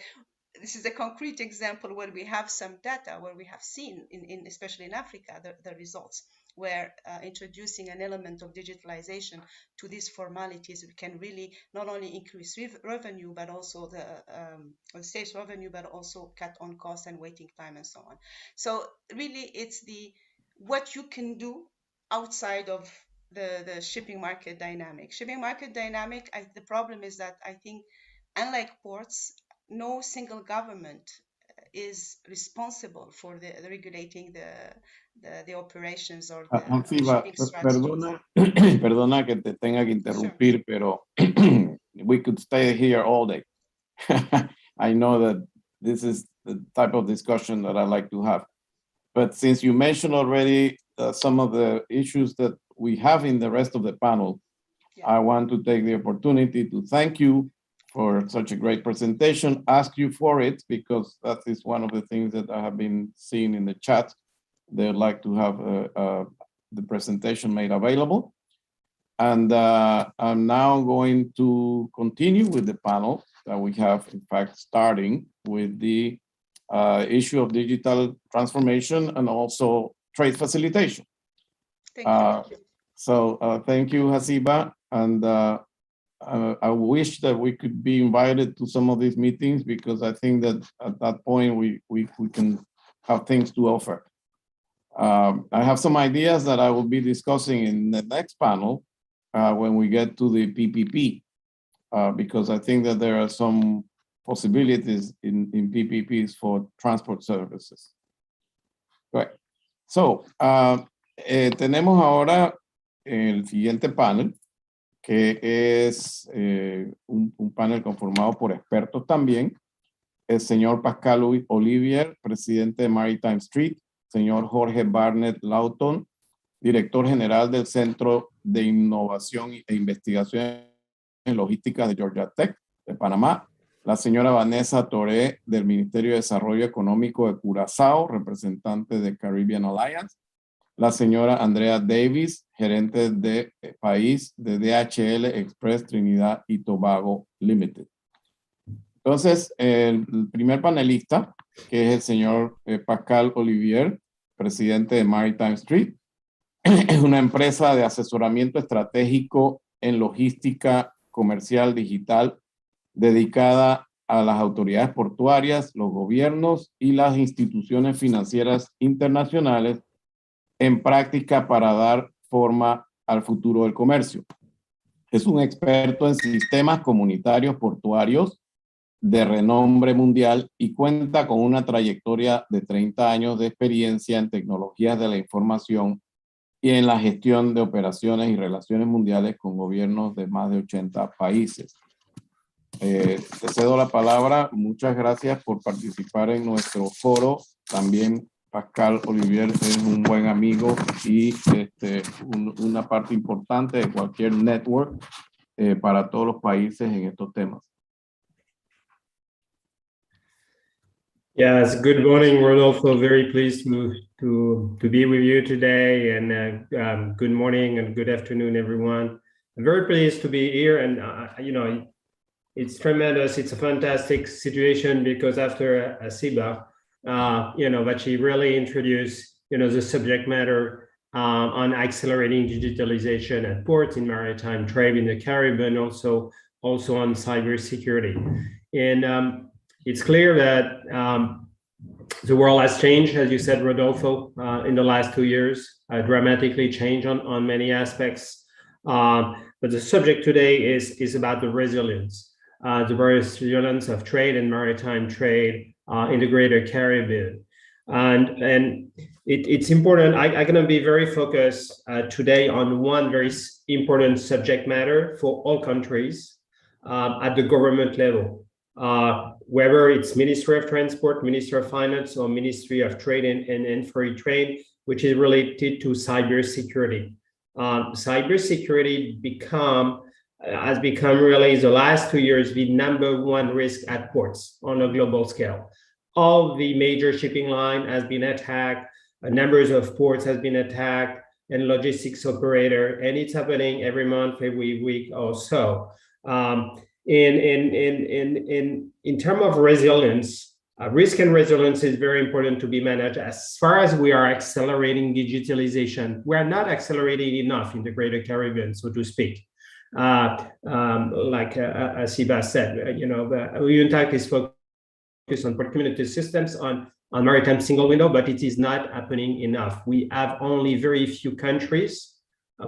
this is a concrete example where we have some data where we have seen especially in Africa, the results where introducing an element of digitalization to these formalities, we can really not only increase revenue, but also the state's revenue, but also cut on cost and waiting time and so on. So really it's what you can do outside of the shipping market dynamic. Shipping market dynamic, the problem is that I think, unlike ports, no single government is responsible for regulating the operations or the Alciba, shipping strategies. perdona que te tenga que interrumpir, sure. Pero we could stay here all day. I know that this is the type of discussion that I like to have. But since you mentioned already some of the issues that we have in the rest of the panel, yeah. I want to take the opportunity to thank you for such a great presentation, ask you for it, because that is one of the things that I have been seeing in the chat. They'd like to have the presentation made available. And I'm now going to continue with the panel that we have, in fact, starting with the issue of digital transformation and also trade facilitation. Thank you. So thank you, Hasiba. And I wish that we could be invited to some of these meetings, because I think that at that point we can have things to offer. I have some ideas that I will be discussing in the next panel when we get to the PPP, because I think that there are some possibilities in PPPs for transport services. Right. So, tenemos ahora el siguiente panel, que es un panel conformado por expertos también. El señor Pascal Olivier, presidente de Maritime Street, señor Jorge Barnett Lawton, director general del Centro de Innovación e Investigación en Logística de Georgia Tech, de Panamá, la señora Vanessa Toré, del Ministerio de Desarrollo Económico de Curazao, representante de Caribbean Alliance, la señora Andrea Davis, gerente de país de DHL Express Trinidad y Tobago Limited. Entonces, el primer panelista, que es el señor Pascal Olivier, presidente de Maritime Street, es una empresa de asesoramiento estratégico en logística comercial digital dedicada a las autoridades portuarias, los gobiernos y las instituciones financieras internacionales en práctica para dar forma al futuro del comercio. Es un experto en sistemas comunitarios portuarios de renombre mundial y cuenta con una trayectoria de 30 años de experiencia en tecnologías de la información y en la gestión de operaciones y relaciones mundiales con gobiernos de más de 80 países. Te cedo la palabra. Muchas gracias por participar en nuestro foro. También Pascal Olivier es un buen amigo y una parte importante de cualquier network para todos los países en estos temas. Yes, good morning, Rodolfo. Very pleased to be with you today, and good morning and good afternoon, everyone. I'm very pleased to be here, and it's tremendous. It's a fantastic situation because after Asiba, that she really introduced, the subject matter on accelerating digitalization at ports in maritime trade in the Caribbean, also on cybersecurity, and it's clear that the world has changed, as you said, Rodolfo, in the last 2 years, dramatically changed on many aspects. But the subject today is about the resilience of trade and maritime trade in the Greater Caribbean. And it's important. I'm going to be very focused today on one very important subject matter for all countries at the government level. Whether it's Ministry of Transport, Ministry of Finance, or Ministry of Trade and Free Trade, which is related to cybersecurity. Cybersecurity has become really the last 2 years the #1 risk at ports on a global scale. All the major shipping line has been attacked, numbers of ports has been attacked, and logistics operator, and it's happening every month, every week or so. In terms of resilience, risk and resilience is very important to be managed. As far as we are accelerating digitalization, we are not accelerating enough in the Greater Caribbean, so to speak. Like Asiba said, the UNTAC is focused on port community systems, on maritime single window, but it is not happening enough. We have only very few countries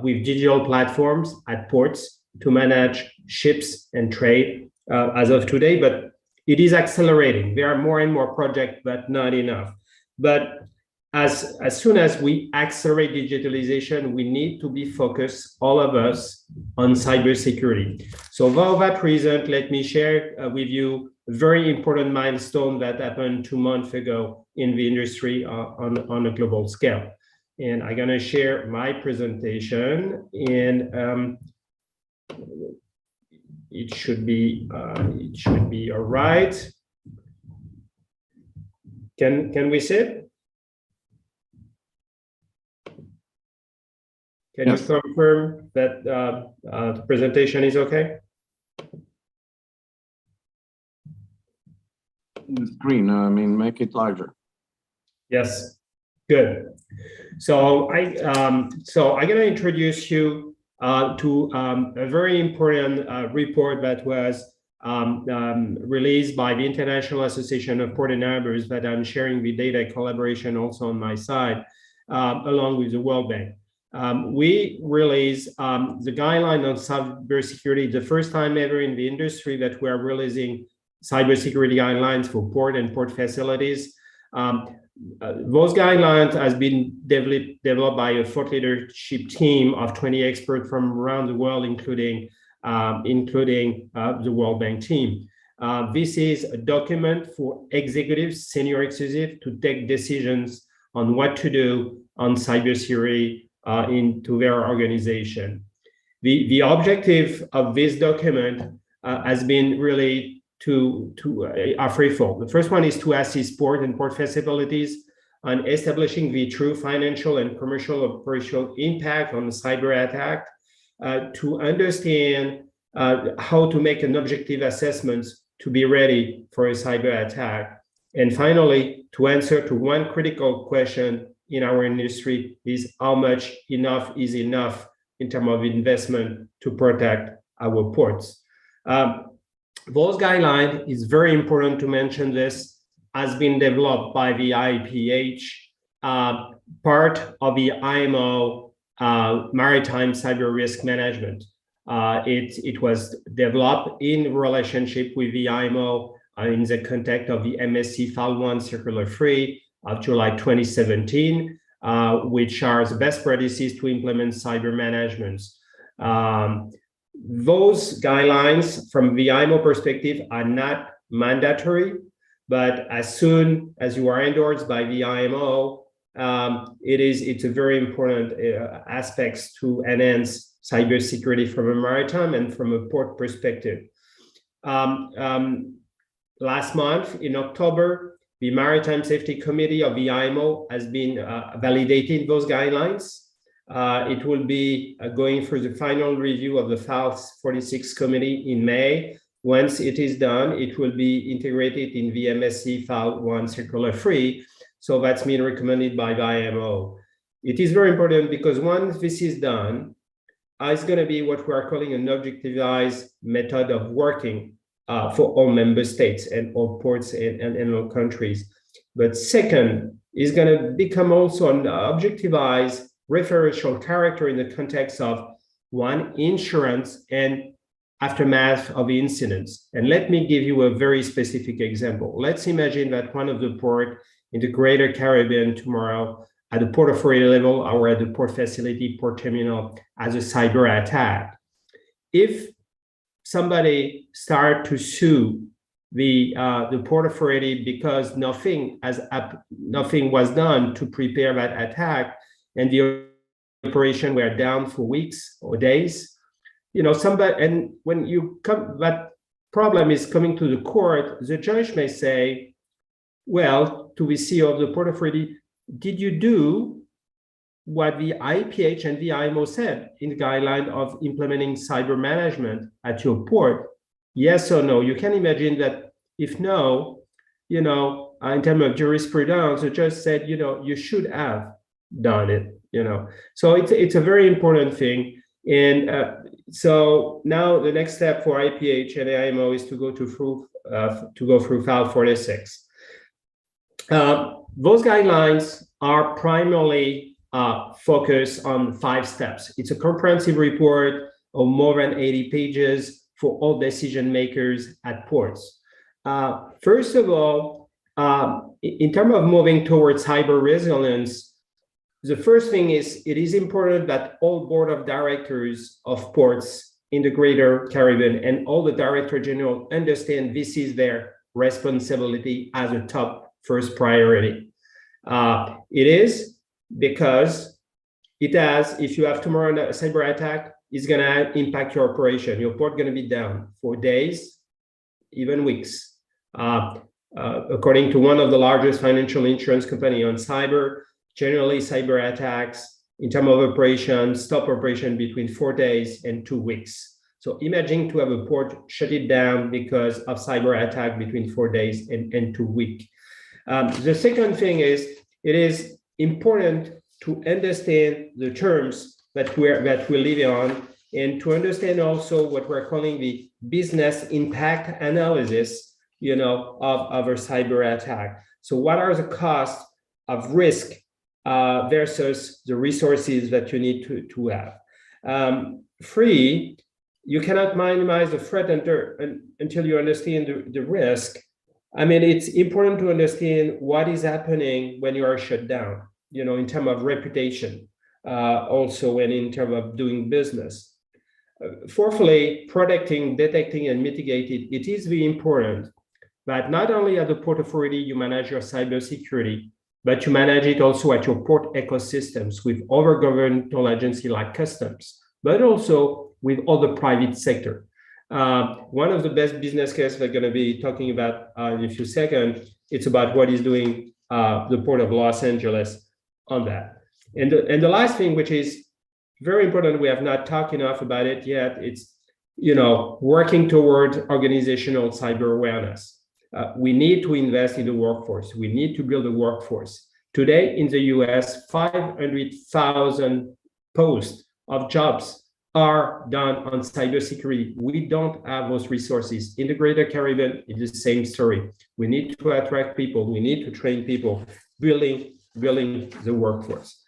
with digital platforms at ports to manage ships and trade as of today, but it is accelerating. There are more and more projects, but not enough. But as soon as we accelerate digitalization, we need to be focused, all of us, on cybersecurity. So for that reason, let me share with you a very important milestone that happened 2 months ago in the industry on a global scale. And I'm going to share my presentation, and it should be all right. Can we see it? Can Yes. you confirm that the presentation is okay? The screen, make it larger. Yes, good. So I'm going to introduce you to a very important report that was released by the International Association of Port and Harbors, that I'm sharing the data collaboration also on my side, along with the World Bank. We released the guideline on cybersecurity, the first time ever in the industry that we're releasing cybersecurity guidelines for port and port facilities. Those guidelines has been developed by a thought leadership team of 20 experts from around the world, including the World Bank team. This is a document for executives, senior executives, to take decisions on what to do on cybersecurity into their organization. The objective of this document has been really are threefold. The first one is to assist port and port facilities on establishing the true financial and commercial operational impact on the cyber attack, to understand how to make an objective assessment to be ready for a cyber attack, and finally, to answer to one critical question in our industry is how much enough is enough in terms of investment to protect our ports. Those guidelines, is very important to mention this, has been developed by the IPH, part of the IMO Maritime Cyber Risk Management. It was developed in relationship with the IMO in the context of the MSC File 1 Circular 3 of July 2017, which are the best practices to implement cyber management. Those guidelines from the IMO perspective are not mandatory, but as soon as you are endorsed by the IMO, it's a very important aspects to enhance cybersecurity from a maritime and from a port perspective. Last month in October, the Maritime Safety Committee of the IMO has been validating those guidelines. It will be going through the final review of the FAL 46 committee in May. Once it is done, it will be integrated in the MSC FAL 1 Circular 3. So that's been recommended by the IMO. It is very important because once this is done, it's going to be what we are calling an objectivized method of working for all member states and all ports and all countries. But second, is going to become also an objectivized referential character in the context of one, insurance and aftermath of incidents. And let me give you a very specific example. Let's imagine that one of the port in the Greater Caribbean tomorrow at the Port Authority level or at the port facility, port terminal, as a cyber attack. If somebody start to sue the Port Authority because nothing was done to prepare that attack, and the operation were down for weeks or days, and when you come, that problem is coming to the court, the judge may say, well, to the CEO of the Port Authority, did you do what the IPH and the IMO said in the guideline of implementing cyber management at your port? Yes or no? You can imagine that if no, in terms of jurisprudence, the judge said, you should have done it, So it's a very important thing. And so now the next step for IPH and IMO is to go through FAL 46. Those guidelines are primarily focused on 5 steps. It's a comprehensive report of more than 80 pages for all decision makers at ports. First of all, in terms of moving towards cyber resilience, the first thing is it is important that all board of directors of ports in the Greater Caribbean and all the director general understand this is their responsibility as a top first priority. It is because if you have tomorrow a cyber attack, it's going to impact your operation. Your port going to be down for days, even weeks. According to one of the largest financial insurance company on cyber, generally cyber attacks in terms of operation, stop operation between 4 days and 2 weeks. So imagine to have a port shut it down because of cyber attack between 4 days and 2 weeks. The second thing is, it is important to understand the terms that we live on, and to understand also what we're calling the business impact analysis, of a cyber attack. So what are the costs of risk versus the resources that you need to have? 3, you cannot minimize the threat until you understand the risk. I mean, it's important to understand what is happening when you are shut down, in terms of reputation, also, and in terms of doing business. Fourthly, protecting, detecting, and mitigating. It is very important that not only at the Port Authority you manage your cybersecurity, but you manage it also at your port ecosystems with other governmental agencies like customs, but also with other private sector. One of the best business cases we're going to be talking about in a few seconds, it's about what is doing the Port of Los Angeles on that. And the last thing, which is very important, we have not talked enough about it yet, it's working towards organizational cyber awareness. We need to invest in the workforce. We need to build a workforce. Today in the US, 500,000 posts of jobs are done on cybersecurity. We don't have those resources. In the Greater Caribbean, it's the same story. We need to attract people. We need to train people, building the workforce.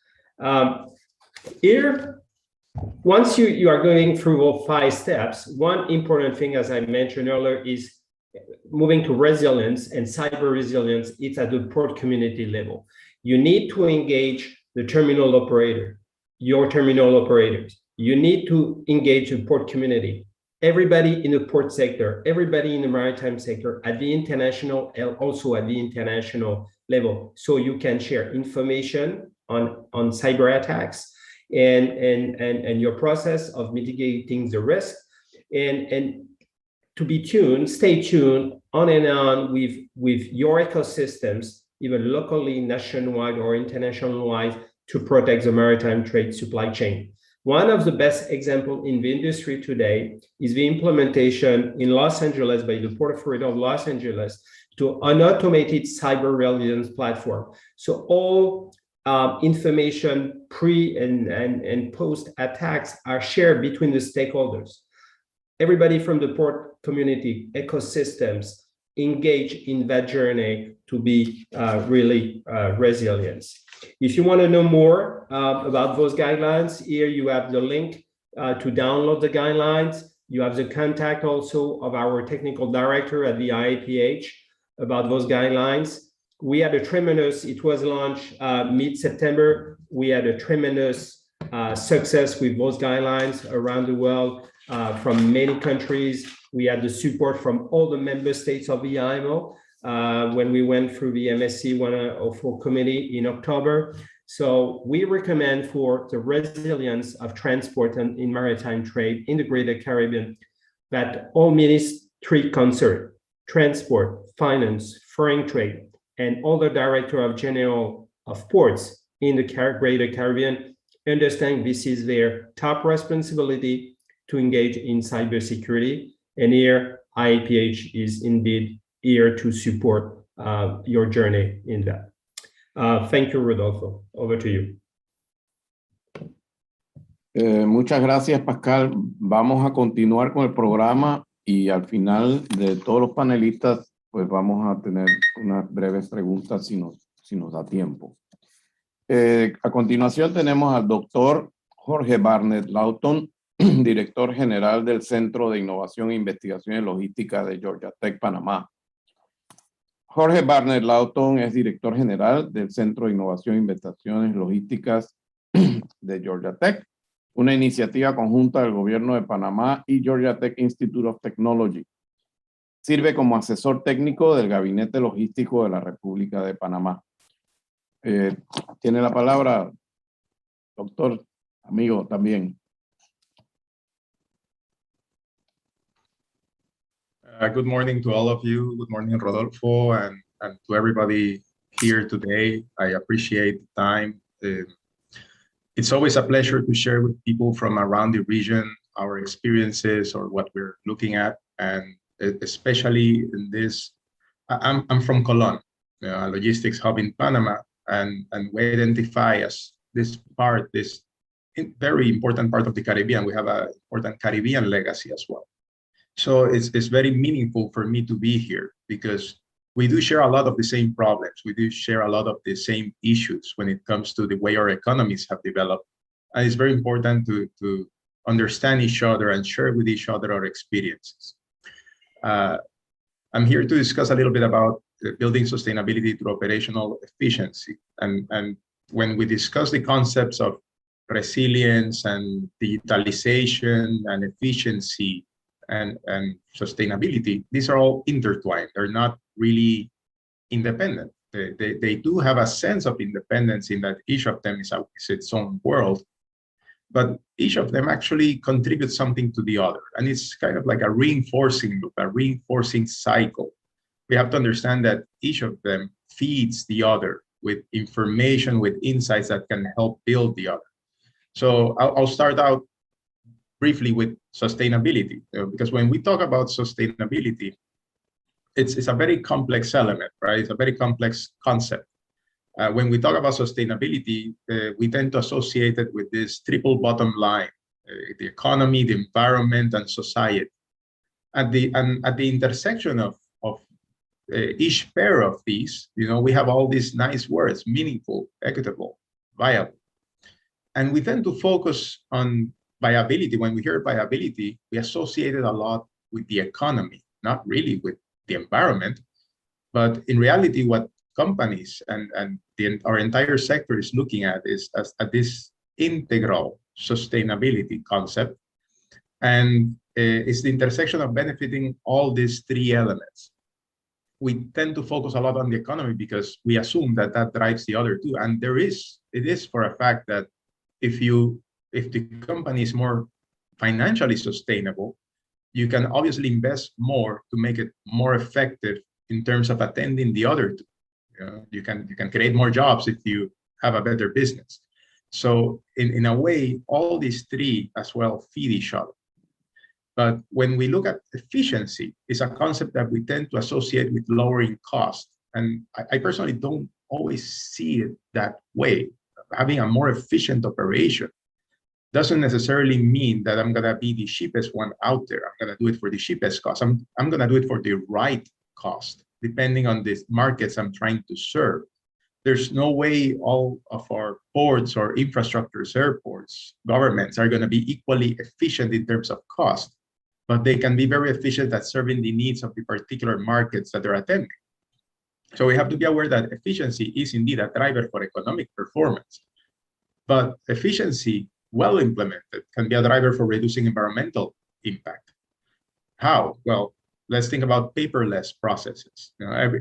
Here, once you are going through all 5 steps, one important thing, as I mentioned earlier, is moving to resilience and cyber resilience. It's at the port community level. You need to engage the terminal operator, your terminal operators. You need to engage the port community, everybody in the port sector, everybody in the maritime sector, at the international and also at the international level, so you can share information on cyber attacks and your process of mitigating the risk, and to be tuned, stay tuned on and on with your ecosystems, even locally, nationwide, or international-wide, to protect the maritime trade supply chain. One of the best examples in the industry today is the implementation in Los Angeles by the Port Authority of Los Angeles to an automated cyber resilience platform. So all information pre and post attacks are shared between the stakeholders. Everybody from the port community ecosystems engage in that journey to be really resilient. If you want to know more about those guidelines, here you have the link to download the guidelines. You have the contact also of our technical director at the IAPH about those guidelines. We had a tremendous, it was launched mid-September. We had a tremendous success with those guidelines around the world from many countries. We had the support from all the member states of the IMO when we went through the MSC 104 committee in October. So we recommend for the resilience of transport and in maritime trade in the Greater Caribbean that all ministry concerned, transport, finance, foreign trade, and all the director of general of ports in the Greater Caribbean understand this is their top responsibility to engage in cybersecurity. And here, IAPH is indeed here to support your journey in that. Thank you, Rodolfo. Over to you. Muchas gracias, Pascal. Vamos a continuar con el programa y al final de todos los panelistas, pues vamos a tener unas breves preguntas si nos da tiempo. A continuación tenemos al doctor Jorge Barnett Lawton, director general del Centro de Innovación e Investigación en Logística de Georgia Tech, Panamá. Jorge Barnett Lawton es director general del Centro de Innovación e Investigaciones Logísticas de Georgia Tech, una iniciativa conjunta del gobierno de Panamá y Georgia Tech Institute of Technology. Sirve como asesor técnico del Gabinete Logístico de la República de Panamá. Tiene la palabra, doctor, amigo también. Good morning to all of you. Good morning, Rodolfo, and to everybody here today. I appreciate the time. It's always a pleasure to share with people from around the region our experiences or what we're looking at, and especially in this. I'm from Colón, a logistics hub in Panama, and we identify as this very important part of the Caribbean. We have an important Caribbean legacy as well. So it's very meaningful for me to be here because we do share a lot of the same problems. We do share a lot of the same issues when it comes to the way our economies have developed. And it's very important to understand each other and share with each other our experiences. I'm here to discuss a little bit about building sustainability through operational efficiency. And when we discuss the concepts of resilience and digitalization and efficiency and sustainability, these are all intertwined. They're not really independent. They do have a sense of independence in that each of them is its own world, but each of them actually contributes something to the other. And it's kind of like a reinforcing loop, a reinforcing cycle. We have to understand that each of them feeds the other with information, with insights that can help build the other. So I'll start out briefly with sustainability, because when we talk about sustainability, it's a very complex element, right? It's a very complex concept. When we talk about sustainability, we tend to associate it with this triple bottom line, the economy, the environment, and society. At the intersection of each pair of these, we have all these nice words: meaningful, equitable, viable. And we tend to focus on viability. When we hear viability, we associate it a lot with the economy, not really with the environment. But in reality, what companies and our entire sector is looking at is at this integral sustainability concept. And it's the intersection of benefiting all these three elements. We tend to focus a lot on the economy because we assume that drives the other two. And it is for a fact that if the company is more financially sustainable, you can obviously invest more to make it more effective in terms of attending the other two. You can create more jobs if you have a better business. So in a way, all these three as well feed each other. But when we look at efficiency, it's a concept that we tend to associate with lowering cost. And I personally don't always see it that way. Having a more efficient operation doesn't necessarily mean that I'm gonna be the cheapest one out there. I'm gonna do it for the cheapest cost. I'm gonna do it for the right cost, depending on the markets I'm trying to serve. There's no way all of our ports or infrastructures, airports, governments are gonna be equally efficient in terms of cost, but they can be very efficient at serving the needs of the particular markets that they're attending. So we have to be aware that efficiency is indeed a driver for economic performance, but efficiency, well implemented, can be a driver for reducing environmental impact. How? Well, let's think about paperless processes.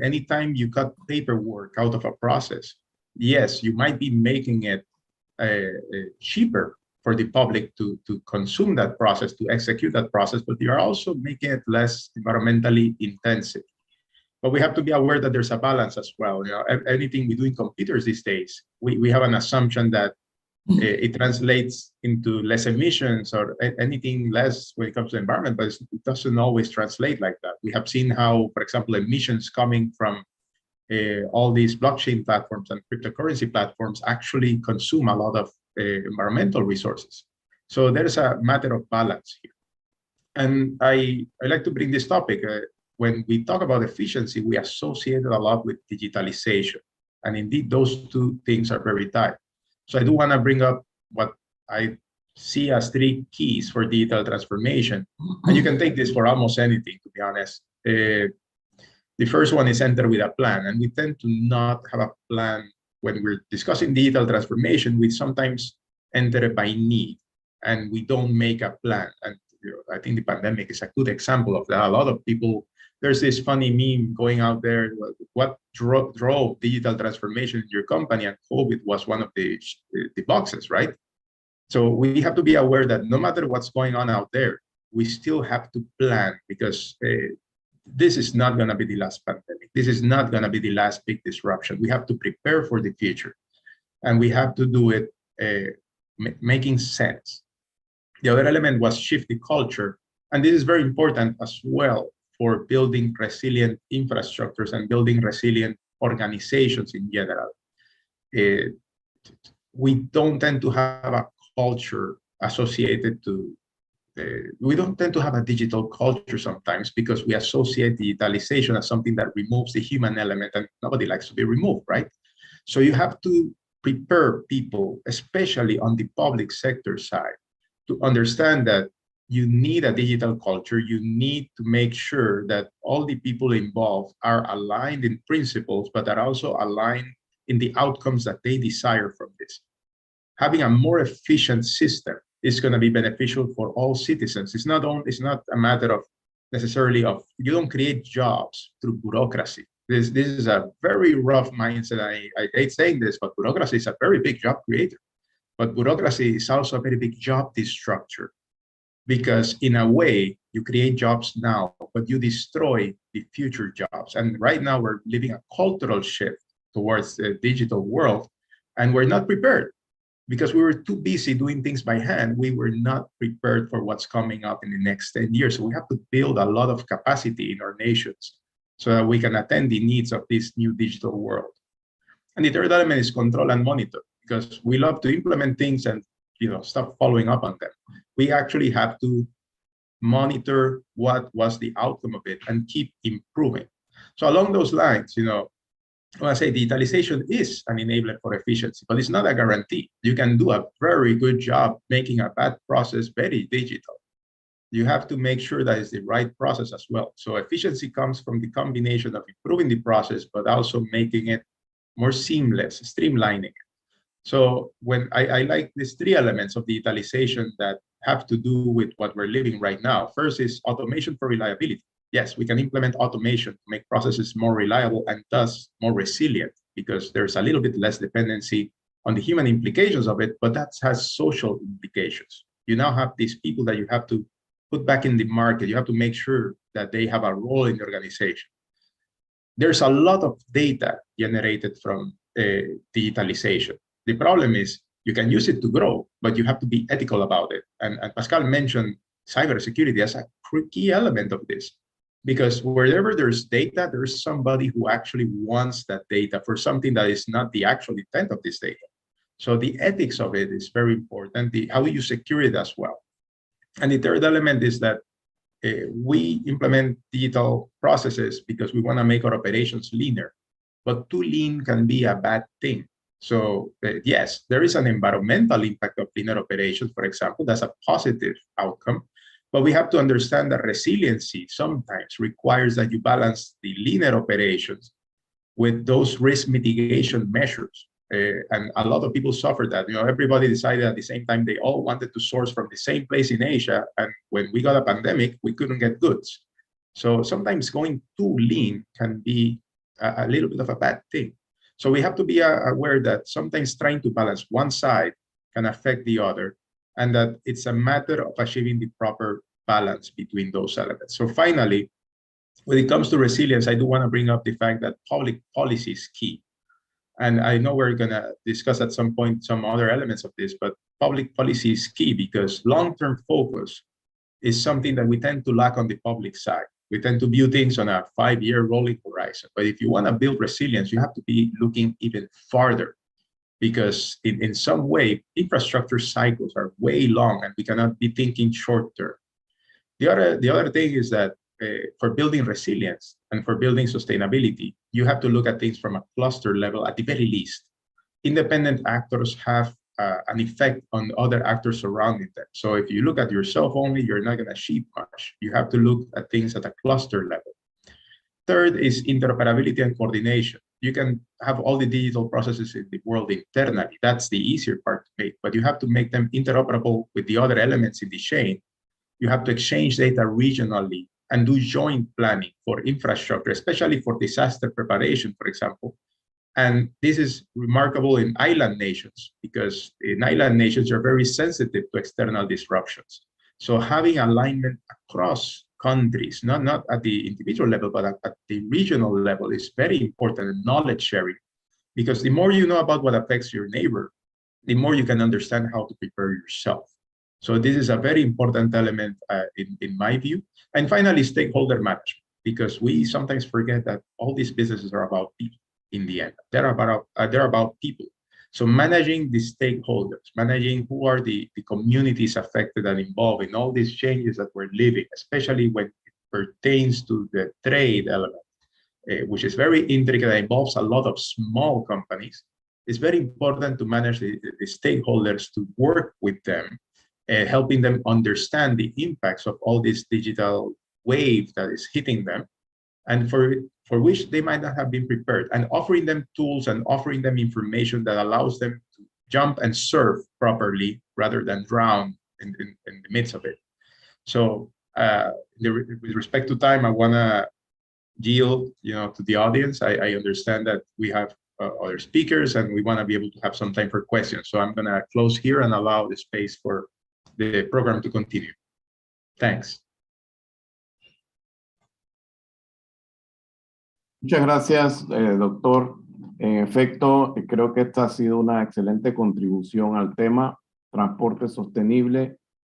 Anytime you cut paperwork out of a process, yes, you might be making it cheaper for the public to consume that process, to execute that process, but you are also making it less environmentally intensive. But we have to be aware that there's a balance as well. Anything we do in computers these days, we have an assumption that it translates into less emissions or anything less when it comes to the environment, but it doesn't always translate like that. We have seen how, for example, emissions coming from all these blockchain platforms and cryptocurrency platforms actually consume a lot of environmental resources. So there's a matter of balance here. And I like to bring this topic. When we talk about efficiency, we associate it a lot with digitalization. And indeed, those two things are very tied. So I do want to bring up what I see as three keys for digital transformation. And you can take this for almost anything, to be honest. The first one is enter with a plan. And we tend to not have a plan when we're discussing digital transformation. We sometimes enter it by need and we don't make a plan. And I think the pandemic is a good example of that. A lot of people, there's this funny meme going out there, what drove digital transformation in your company, and COVID was one of the boxes, right? So we have to be aware that no matter what's going on out there, we still have to plan, because this is not going to be the last pandemic. This is not going to be the last big disruption. We have to prepare for the future, and we have to do it making sense. The other element was shift the culture, and this is very important as well for building resilient infrastructures and building resilient organizations in general. We don't tend to have a culture associated to, we don't tend to have a digital culture sometimes, because we associate digitalization as something that removes the human element, and nobody likes to be removed, right? So you have to prepare people, especially on the public sector side, to understand that you need a digital culture. You need to make sure that all the people involved are aligned in principles, but are also aligned in the outcomes that they desire from this. Having a more efficient system is going to be beneficial for all citizens. It's not a matter of necessarily of, you don't create jobs through bureaucracy. This is a very rough mindset. I hate saying this, but bureaucracy is a very big job creator. But bureaucracy is also a very big job destructor, because in a way, you create jobs now, but you destroy the future jobs. And right now we're living a cultural shift towards the digital world, and we're not prepared because we were too busy doing things by hand. We were not prepared for what's coming up in the next 10 years. So we have to build a lot of capacity in our nations so that we can attend the needs of this new digital world. And the third element is control and monitor, because we love to implement things and stop following up on them. We actually have to monitor what was the outcome of it and keep improving. So along those lines, when I say digitalization is an enabler for efficiency, but it's not a guarantee. You can do a very good job making a bad process very digital. You have to make sure that it's the right process as well. So efficiency comes from the combination of improving the process, but also making it more seamless, streamlining it. So when I like these three elements of digitalization that have to do with what we're living right now. First is automation for reliability. Yes, we can implement automation to make processes more reliable and thus more resilient, because there's a little bit less dependency on the human implications of it, but that has social implications. You now have these people that you have to put back in the market. You have to make sure that they have a role in the organization. There's a lot of data generated from digitalization. The problem is you can use it to grow, but you have to be ethical about it. And Pascal mentioned cybersecurity as a key element of this, because wherever there's data, there's somebody who actually wants that data for something that is not the actual intent of this data. So the ethics of it is very important. How do you secure it as well? And the third element is that we implement digital processes because we want to make our operations leaner, but too lean can be a bad thing. So yes, there is an environmental impact of leaner operations, for example. That's a positive outcome, but we have to understand that resiliency sometimes requires that you balance the leaner operations with those risk mitigation measures. And a lot of people suffered that. Everybody decided at the same time they all wanted to source from the same place in Asia. And when we got a pandemic, we couldn't get goods. So sometimes going too lean can be a little bit of a bad thing. So we have to be aware that sometimes trying to balance one side can affect the other, and that it's a matter of achieving the proper balance between those elements. So finally, when it comes to resilience, I do want to bring up the fact that public policy is key. And I know we're going to discuss at some point some other elements of this, but public policy is key because long-term focus is something that we tend to lack on the public side. We tend to view things on a 5-year rolling horizon. But if you want to build resilience, you have to be looking even farther, because in some way, infrastructure cycles are way long and we cannot be thinking short term. The other thing is that for building resilience and for building sustainability, you have to look at things from a cluster level at the very least. Independent actors have an effect on other actors surrounding them. So if you look at yourself only, you're not going to achieve much. You have to look at things at a cluster level. Third is interoperability and coordination. You can have all the digital processes in the world internally. That's the easier part to make, but you have to make them interoperable with the other elements in the chain. You have to exchange data regionally and do joint planning for infrastructure, especially for disaster preparation, for example. And this is remarkable in island nations, because in island nations, you're very sensitive to external disruptions. So having alignment across countries, not at the individual level, but at the regional level is very important, and knowledge sharing, because the more you know about what affects your neighbor, the more you can understand how to prepare yourself. So this is a very important element in my view. And finally, stakeholder management, because we sometimes forget that all these businesses are about people in the end. They're about people. So managing the stakeholders, managing who are the communities affected and involved in all these changes that we're living, especially when it pertains to the trade element, which is very intricate and involves a lot of small companies. It's very important to manage the stakeholders, to work with them, helping them understand the impacts of all this digital wave that is hitting them, and for which they might not have been prepared, and offering them tools and offering them information that allows them to jump and surf properly rather than drown in the midst of it. So with respect to time, I want to yield to the audience. I understand that we have other speakers and we want to be able to have some time for questions. So I'm going to close here and allow the space for the program to continue. Thanks. Muchas gracias, doctor. En efecto, creo que esta ha sido una excelente contribución al tema transporte sostenible,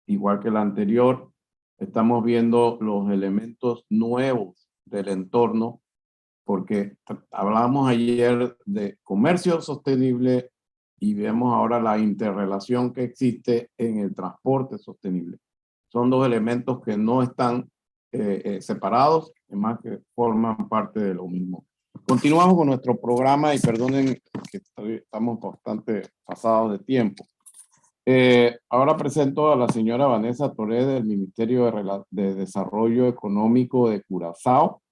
igual que la anterior. Estamos viendo los elementos nuevos del entorno, porque hablábamos ayer de comercio sostenible y vemos ahora la interrelación que existe en el transporte sostenible. Son dos elementos que no están separados, además que forman parte de lo mismo. Continuamos con nuestro programa y perdonen que estamos bastante pasados de tiempo. Ahora presento a la señora Vanessa Toré del Ministerio de Desarrollo Económico de Curazao.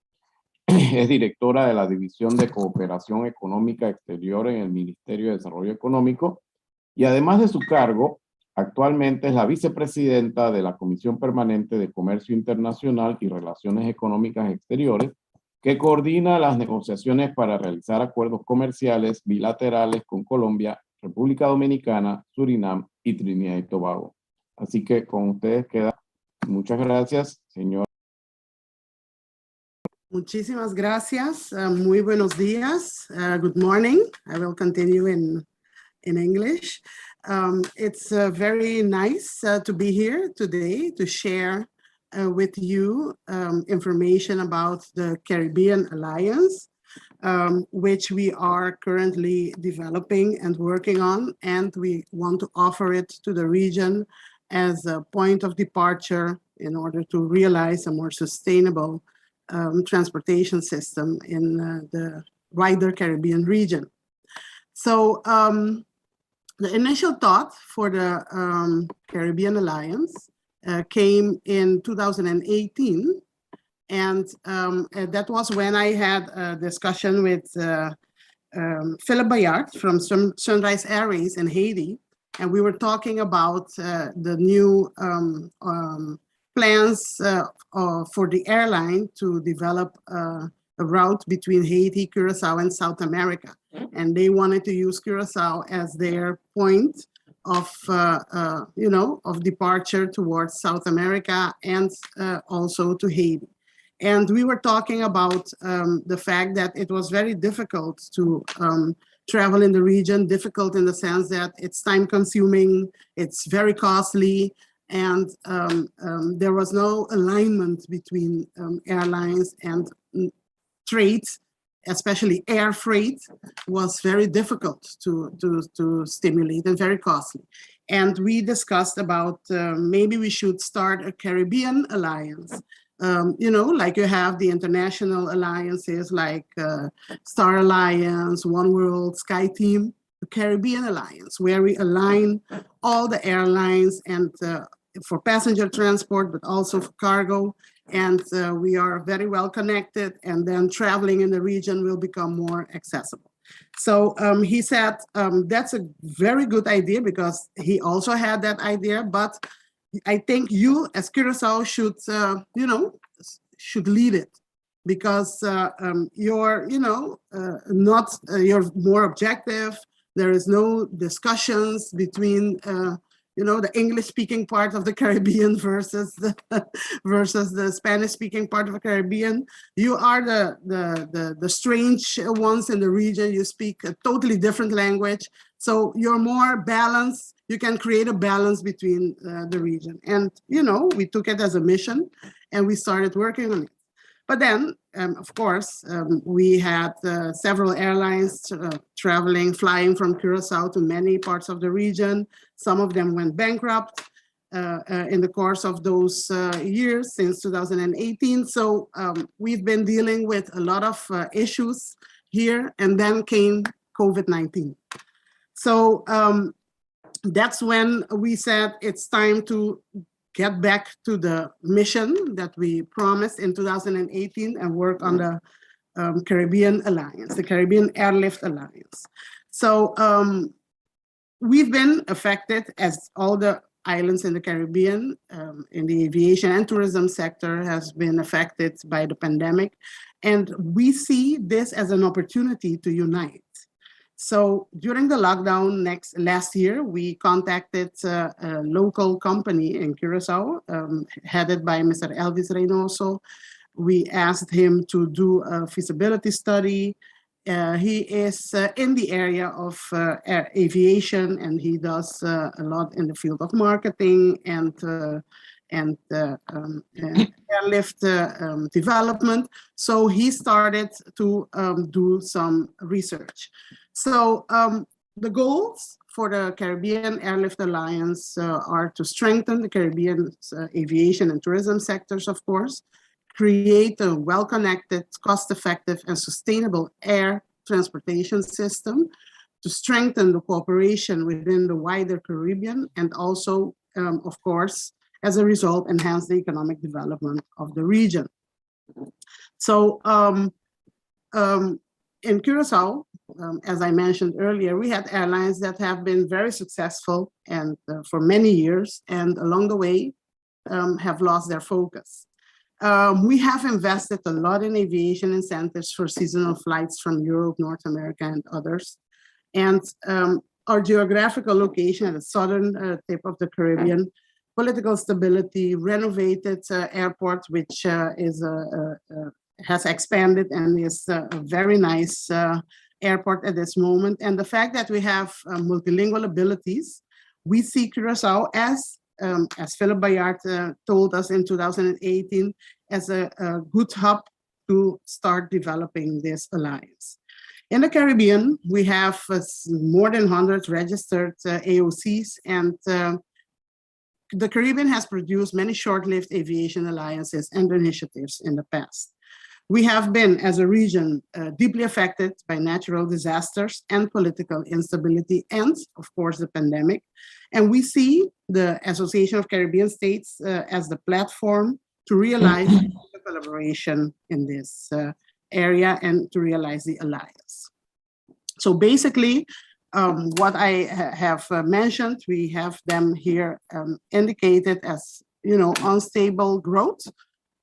Es directora de la División de Cooperación Económica Exterior en el Ministerio de Desarrollo Económico y además de su cargo, actualmente es la vicepresidenta de la Comisión Permanente de Comercio Internacional y Relaciones Económicas Exteriores, que coordina las negociaciones para realizar acuerdos comerciales bilaterales con Colombia, República Dominicana, Surinam y Trinidad y Tobago. Así que con ustedes queda Muchas gracias, señor. Muchísimas gracias. Muy buenos días. Good morning. I will continue in English. It's very nice to be here today to share with you information about the Caribbean Alliance, which we are currently developing and working on, and we want to offer it to the region as a point of departure in order to realize a more sustainable transportation system in the wider Caribbean region. So the initial thought for the Caribbean Alliance came in 2018. And that was when I had a discussion with Philip Bayard from Sunrise Airways in Haiti. And we were talking about the new plans for the airline to develop a route between Haiti, Curacao, and South America. And they wanted to use Curacao as their point of, of departure towards South America and also to Haiti. And we were talking about the fact that it was very difficult to travel in the region, difficult in the sense that it's time consuming, it's very costly, and there was no alignment between airlines and trades, especially air freight was very difficult to stimulate and very costly. And we discussed about maybe we should start a Caribbean alliance. Like you have the international alliances like Star Alliance, One World, Sky Team, the Caribbean Alliance, where we align all the airlines and for passenger transport, but also for cargo. And we are very well connected, and then traveling in the region will become more accessible. So he said that's a very good idea because he also had that idea, but I think you as Curacao should, should lead it because you're, you're more objective. There is no discussions between, the English-speaking part of the Caribbean versus the Spanish-speaking part of the Caribbean. You are the strange ones in the region. You speak a totally different language. So you're more balanced. You can create a balance between the region. And, we took it as a mission and we started working on it. But then, of course, we had several airlines flying from Curacao to many parts of the region. Some of them went bankrupt in the course of those years since 2018. So we've been dealing with a lot of issues here, and then came COVID-19. So that's when we said it's time to get back to the mission that we promised in 2018 and work on the Caribbean Alliance, the Caribbean Airlift Alliance. So we've been affected, as all the islands in the Caribbean, in the aviation and tourism sector has been affected by the pandemic. And we see this as an opportunity to unite. So during the lockdown last year, we contacted a local company in Curacao, headed by Mr. Elvis Reynoso. We asked him to do a feasibility study. He is in the area of aviation, and he does a lot in the field of marketing and airlift development. So he started to do some research. So the goals for the Caribbean Airlift Alliance are to strengthen the Caribbean's aviation and tourism sectors, of course, create a well-connected, cost-effective, and sustainable air transportation system, to strengthen the cooperation within the wider Caribbean, and also, of course, as a result, enhance the economic development of the region. So in Curacao, as I mentioned earlier, we had airlines that have been very successful and for many years, and along the way have lost their focus. We have invested a lot in aviation incentives for seasonal flights from Europe, North America, and others. And our geographical location at the southern tip of the Caribbean political stability, renovated airport, which has expanded and is a very nice airport at this moment. And the fact that we have multilingual abilities, we see Curaçao as Philip Bayard told us in 2018, as a good hub to start developing this alliance. In the Caribbean, we have more than 100 registered AOCs, and the Caribbean has produced many short-lived aviation alliances and initiatives in the past. We have been, as a region, deeply affected by natural disasters and political instability and, of course, the pandemic. And we see the Association of Caribbean States as the platform to realize the collaboration in this area and to realize the alliance. So basically, what I have mentioned, we have them here indicated as, unstable growth,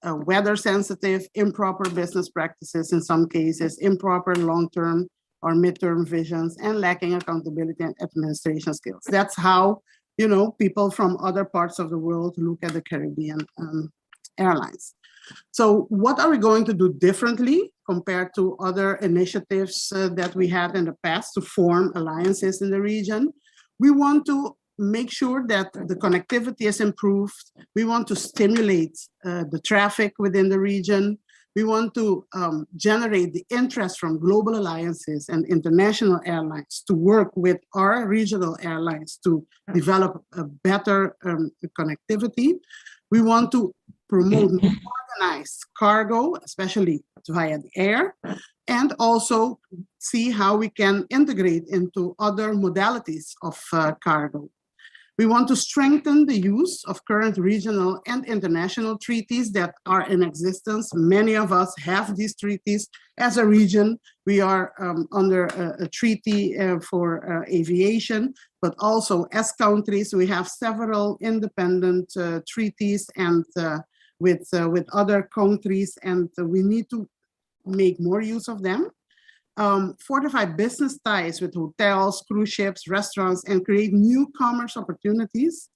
weather sensitive, improper business practices in some cases, improper long-term or mid-term visions, and lacking accountability and administration skills. That's how, people from other parts of the world look at the Caribbean airlines. So what are we going to do differently compared to other initiatives that we had in the past to form alliances in the region? We want to make sure that the connectivity is improved. We want to stimulate the traffic within the region. We want to generate the interest from global alliances and international airlines to work with our regional airlines to develop a better connectivity. We want to promote organized cargo, especially via the air, and also see how we can integrate into other modalities of cargo. We want to strengthen the use of current regional and international treaties that are in existence. Many of us have these treaties. As a region, we are under a treaty for aviation, but also as countries, we have several independent treaties and with other countries, and we need to make more use of them. Fortify business ties with hotels, cruise ships, restaurants, and create new commerce opportunities.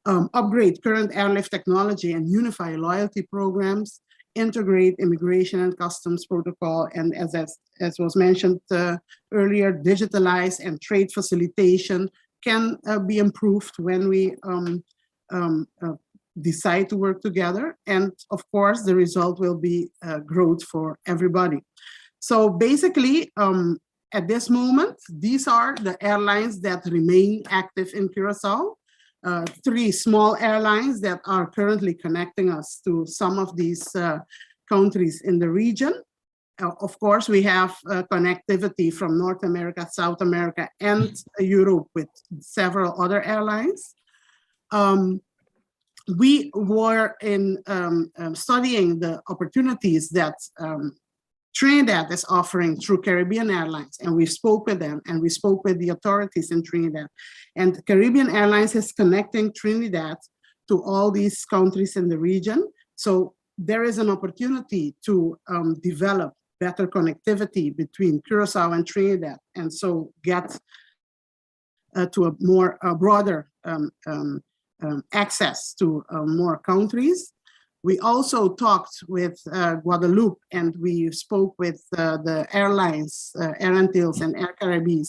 Upgrade current airlift technology and unify loyalty programs. Integrate immigration and customs protocol, and as was mentioned earlier, digitalize and trade facilitation can be improved when we decide to work together. And of course, the result will be growth for everybody. So basically, at this moment, these are the airlines that remain active in Curaçao. 3 small airlines that are currently connecting us to some of these countries in the region. Of course, we have connectivity from North America, South America, and Europe with several other airlines. We were in studying the opportunities that Trinidad is offering through Caribbean Airlines, and we spoke with them, and we spoke with the authorities in Trinidad. And Caribbean Airlines is connecting Trinidad to all these countries in the region. So there is an opportunity to develop better connectivity between Curaçao and Trinidad, and so get to a more broader access to more countries. We also talked with Guadeloupe, and we spoke with the airlines, Air Antilles and Air Caribbean,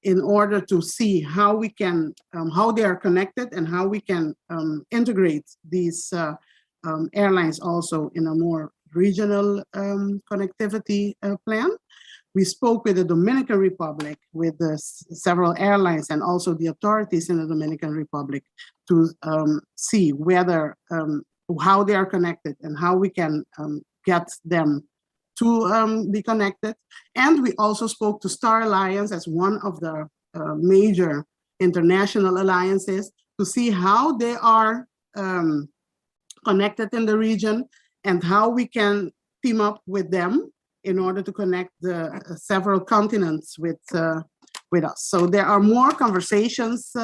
in order to see how we can, how they are connected and how we can integrate these airlines also in a more regional connectivity plan. We spoke with the Dominican Republic, with several airlines and also the authorities in the Dominican Republic to see whether how they are connected and how we can get them to be connected. And we also spoke to Star Alliance as one of the major international alliances to see how they are connected in the region and how we can team up with them in order to connect the several continents with us. So there are more conversations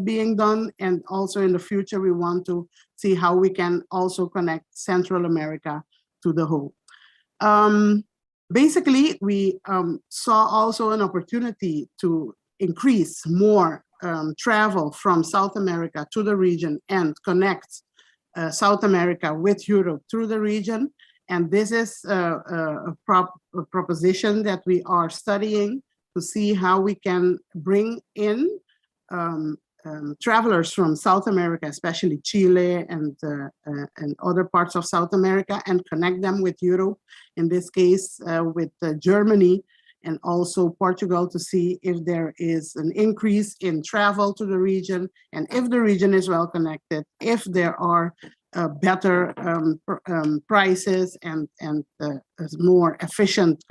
being done, and also in the future we want to see how we can also connect Central America to the whole. Basically, we saw also an opportunity to increase more travel from South America to the region and connect South America with Europe through the region. And this is a proposition that we are studying to see how we can bring in travelers from South America, especially Chile and other parts of South America, and connect them with Europe, in this case with Germany and also Portugal, to see if there is an increase in travel to the region, and if the region is well connected, if there are better prices and more efficient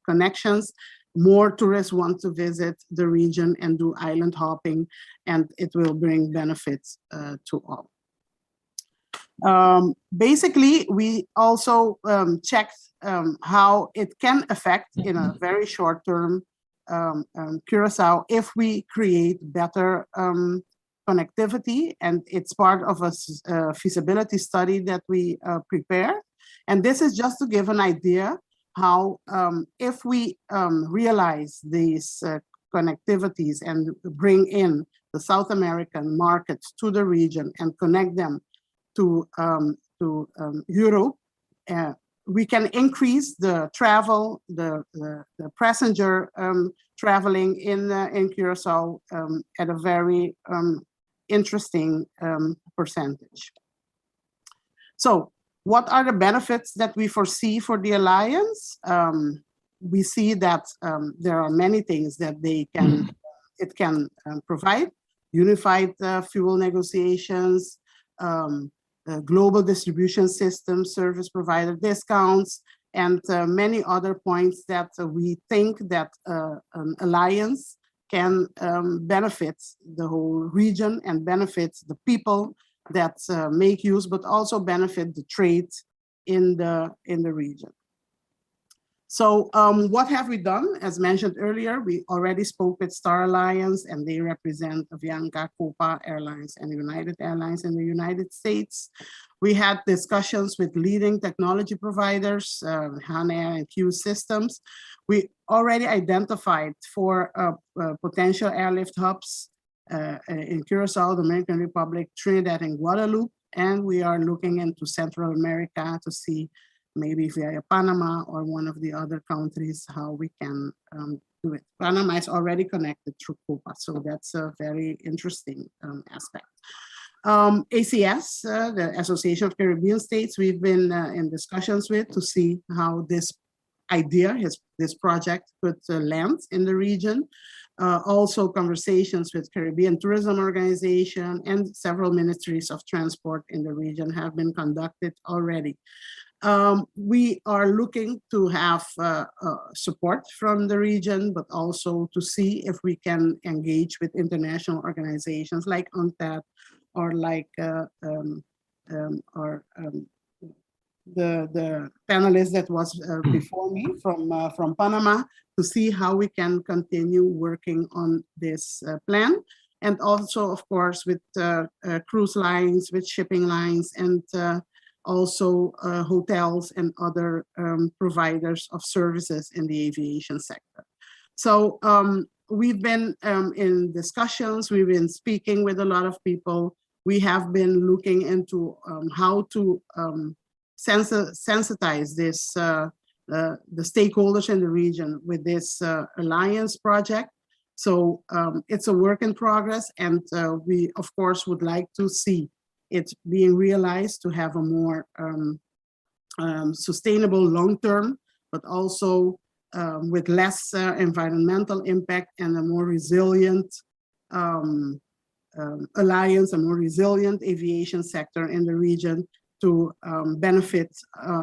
connections. More tourists want to visit the region and do island hopping, and it will bring benefits to all. Basically, we also checked how it can affect in a very short term Curacao if we create better connectivity, and it's part of a feasibility study that we prepare. And this is just to give an idea how if we realize these connectivities and bring in the South American markets to the region and connect them to Europe, we can increase the travel, the passenger traveling in Curacao at a very interesting percentage. So what are the benefits that we foresee for the alliance? We see that there are many things that it can provide: unified fuel negotiations, global distribution system, service provider discounts, and many other points that we think that an alliance can benefit the whole region and benefit the people that make use, but also benefit the trade in the region. So what have we done? As mentioned earlier, we already spoke with Star Alliance, and they represent Avianca, Copa Airlines, and United Airlines in the United States. We had discussions with leading technology providers, HANA and Q Systems. We already identified 4 potential airlift hubs in Curacao, Dominican Republic, Trinidad, and Guadeloupe. And we are looking into Central America to see maybe via Panama or one of the other countries how we can do it. Panama is already connected through Copa, so that's a very interesting aspect. ACS, the Association of Caribbean States, we've been in discussions with to see how this idea, this project could land in the region. Also conversations with Caribbean Tourism Organization and several ministries of transport in the region have been conducted already. We are looking to have support from the region, but also to see if we can engage with international organizations like UNCTAD or like the panelist that was before me from Panama, to see how we can continue working on this plan. And also, of course, with cruise lines, with shipping lines, and also hotels and other providers of services in the aviation sector. So we've been in discussions, we've been speaking with a lot of people. We have been looking into how to sensitize this, the stakeholders in the region with this alliance project. So it's a work in progress, and we of course would like to see it being realized to have a more sustainable long-term, but also with less environmental impact and a more resilient alliance, a more resilient aviation sector in the region to benefit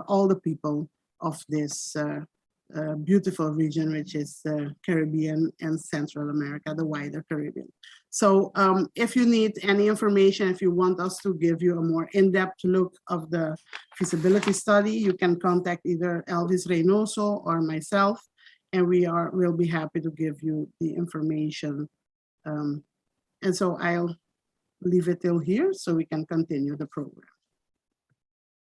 all the people of this beautiful region, which is the Caribbean and Central America, the wider Caribbean. So if you need any information, if you want us to give you a more in-depth look of the feasibility study, you can contact either Elvis Reynoso or myself, and we'll be happy to give you the information. And so I'll leave it till here so we can continue the program.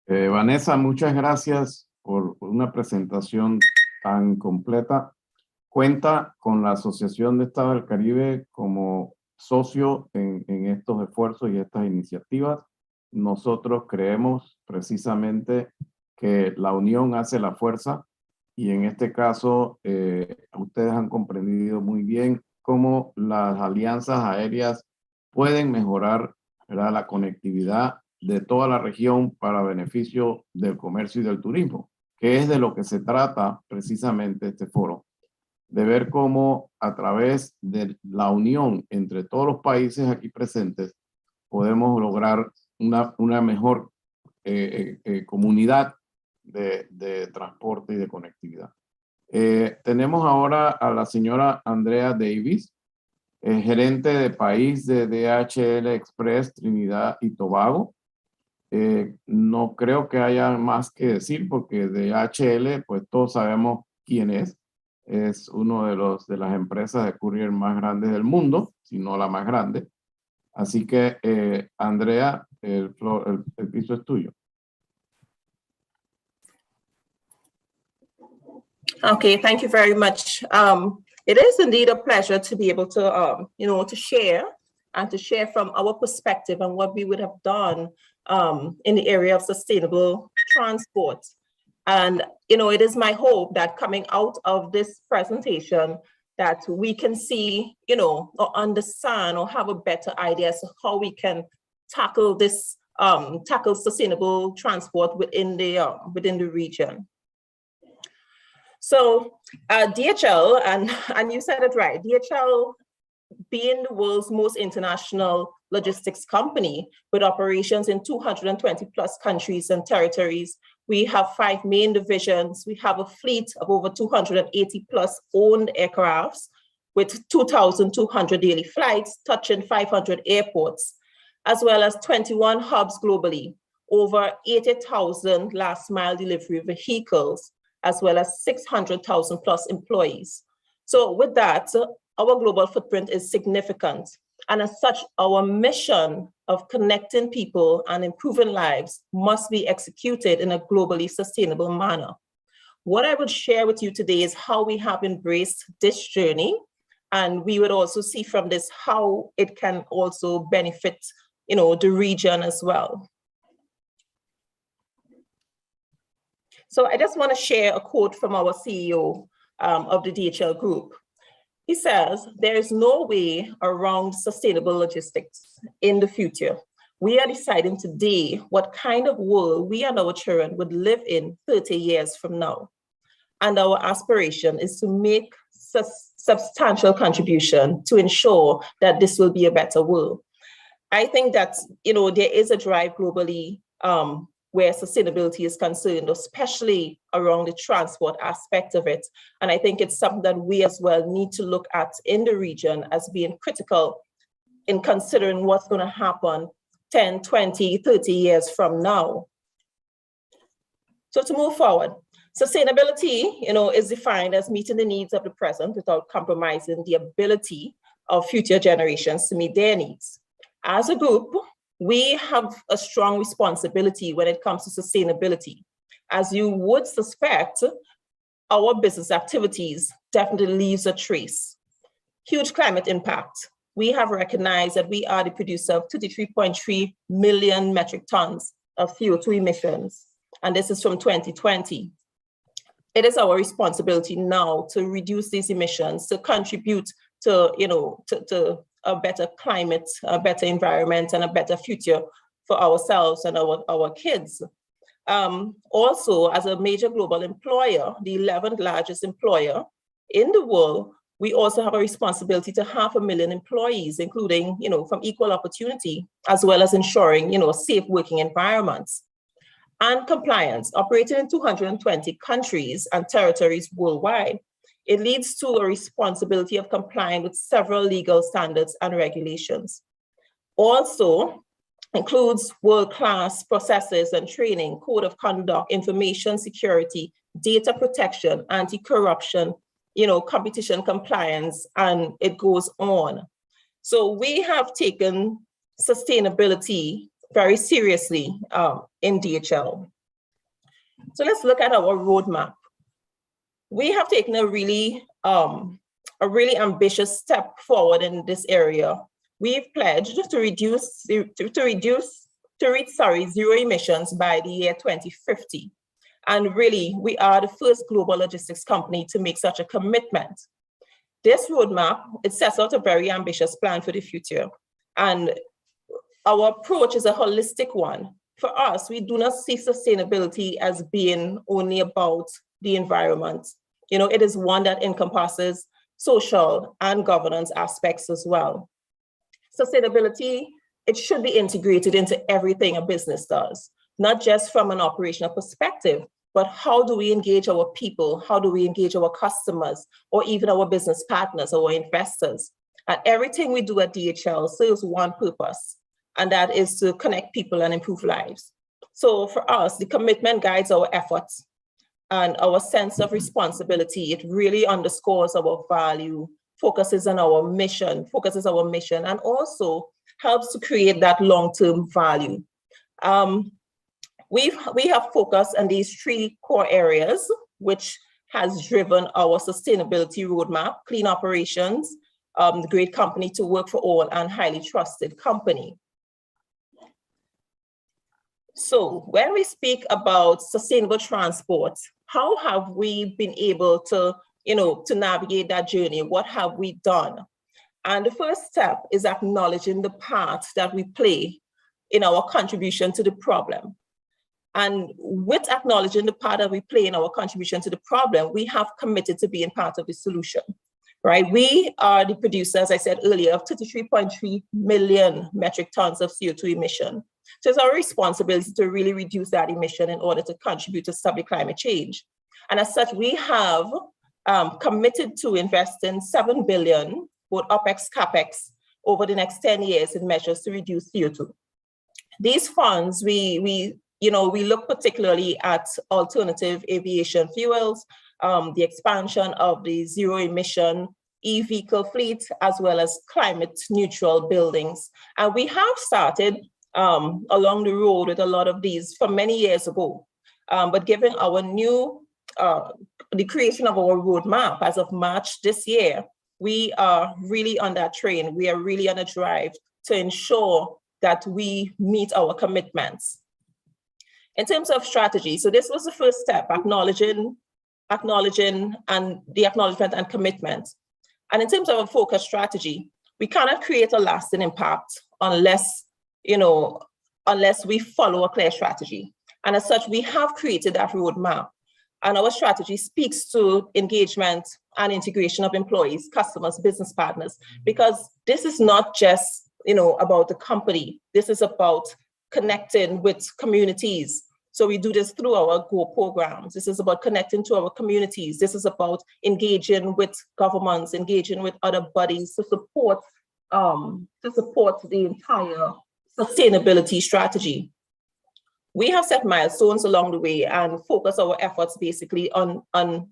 Vanessa, muchas gracias por una presentación tan completa. Cuenta con la Asociación de Estados del Caribe como socio en estos esfuerzos y estas iniciativas. Nosotros creemos precisamente que la unión hace la fuerza y en este caso ustedes han comprendido muy bien cómo las alianzas aéreas pueden mejorar, ¿verdad?, la conectividad de toda la región para beneficio del comercio y del turismo, que es de lo que se trata precisamente este foro, de ver cómo a través de la unión entre todos los países aquí presentes podemos lograr una mejor comunidad de transporte y de conectividad. Tenemos ahora a la señora Andrea Davis, gerente de país de DHL Express Trinidad y Tobago. No creo que haya más que decir porque DHL, pues todos sabemos quién es. Es uno de las empresas de courier más grandes del mundo, si no la más grande. Así que, Andrea, el piso es tuyo. Okay, thank you very much. It is indeed a pleasure to be able to, to share from our perspective and what we would have done in the area of sustainable transport. And, it is my hope that coming out of this presentation that we can see, or understand or have a better idea as to how we can tackle this, tackle sustainable transport within the region. So DHL, and you said it right, DHL being the world's most international logistics company with operations in 220 plus countries and territories, we have 5 main divisions. We have a fleet of over 280 plus owned aircrafts with 2,200 daily flights touching 500 airports, as well as 21 hubs globally, over 80,000 last mile delivery vehicles, as well as 600,000 plus employees. So with that, our global footprint is significant. And as such, our mission of connecting people and improving lives must be executed in a globally sustainable manner. What I would share with you today is how we have embraced this journey. And we would also see from this how it can also benefit, the region as well. So I just want to share a quote from our CEO of the DHL Group. He says, there is no way around sustainable logistics in the future. We are deciding today what kind of world we and our children would live in 30 years from now. And our aspiration is to make substantial contribution to ensure that this will be a better world. I think that, there is a drive globally where sustainability is concerned, especially around the transport aspect of it. And I think it's something that we as well need to look at in the region as being critical in considering what's going to happen 10, 20, 30 years from now. So to move forward, sustainability, is defined as meeting the needs of the present without compromising the ability of future generations to meet their needs. As a group, we have a strong responsibility when it comes to sustainability. As you would suspect, our business activities definitely leaves a trace. Huge climate impact. We have recognized that we are the producer of 23.3 million metric tons of CO2 emissions, and this is from 2020. It is our responsibility now to reduce these emissions, to contribute to, to a better climate, a better environment, and a better future for ourselves and our kids. Also, as a major global employer, the 11th largest employer in the world, we also have a responsibility to 500,000 employees, including, from equal opportunity, as well as ensuring, safe working environments. And compliance, operating in 220 countries and territories worldwide. It leads to a responsibility of complying with several legal standards and regulations. Also includes world-class processes and training, code of conduct, information security, data protection, anti-corruption, competition compliance, and it goes on. So we have taken sustainability very seriously in DHL. So let's look at our roadmap. We have taken a really ambitious step forward in this area we've pledged to reach zero emissions by the year 2050. And really, we are the first global logistics company to make such a commitment. This roadmap, it sets out a very ambitious plan for the future. And our approach is a holistic one. For us, we do not see sustainability as being only about the environment. You know, it is one that encompasses social and governance aspects as well. Sustainability, it should be integrated into everything a business does, not just from an operational perspective, but how do we engage our people? How do we engage our customers or even our business partners, our investors? And everything we do at DHL serves one purpose, and that is to connect people and improve lives. So for us, the commitment guides our efforts and our sense of responsibility. It really underscores our value, focuses our mission, and also helps to create that long-term value. We have focused on these three core areas, which has driven our sustainability roadmap: clean operations, great company to work for all, and highly trusted company. So when we speak about sustainable transport, how have we been able to, to navigate that journey? What have we done? And the first step is acknowledging the part that we play in our contribution to the problem. And with acknowledging the part that we play in our contribution to the problem, we have committed to being part of the solution, right? We are the producer, as I said earlier, of 33.3 million metric tons of CO2 emission. So it's our responsibility to really reduce that emission in order to contribute to stop climate change. And as such, we have committed to invest in 7 billion, both OPEX, CAPEX, over the next 10 years in measures to reduce CO2. These funds, we look particularly at alternative aviation fuels, the expansion of the zero emission e-vehicle fleet, as well as climate neutral buildings. And we have started along the road with a lot of these from many years ago. But given our new, the creation of our roadmap as of March this year, we are really on that train. We are really on a drive to ensure that we meet our commitments. In terms of strategy, so this was the first step, acknowledging and the acknowledgement and commitment. And in terms of a focused strategy, we cannot create a lasting impact unless we follow a clear strategy. And as such, we have created that roadmap. And our strategy speaks to engagement and integration of employees, customers, business partners, because this is not just, about the company. This is about connecting with communities. So we do this through our GO programs. This is about connecting to our communities. This is about engaging with governments, engaging with other bodies to support the entire sustainability strategy. We have set milestones along the way and focus our efforts basically on and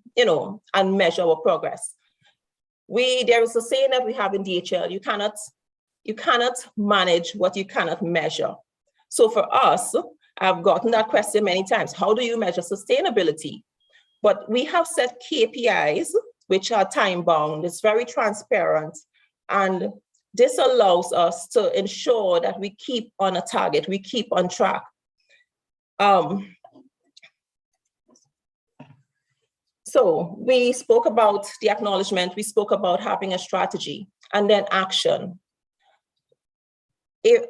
measure our progress. There is a saying that we have in DHL: you cannot manage what you cannot measure. So for us, I've gotten that question many times: how do you measure sustainability? But we have set KPIs which are time bound. It's very transparent, and this allows us to ensure that we keep on a target, we keep on track. So we spoke about the acknowledgement, we spoke about having a strategy, and then action.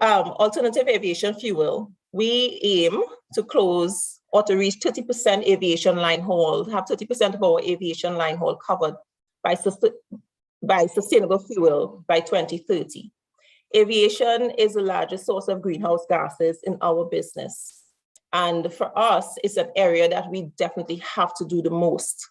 Alternative aviation fuel, we aim to close or to reach 30% aviation line haul, have 30% of our aviation line haul covered by sustainable fuel by 2030. Aviation is the largest source of greenhouse gases in our business. And for us, it's an area that we definitely have to do the most.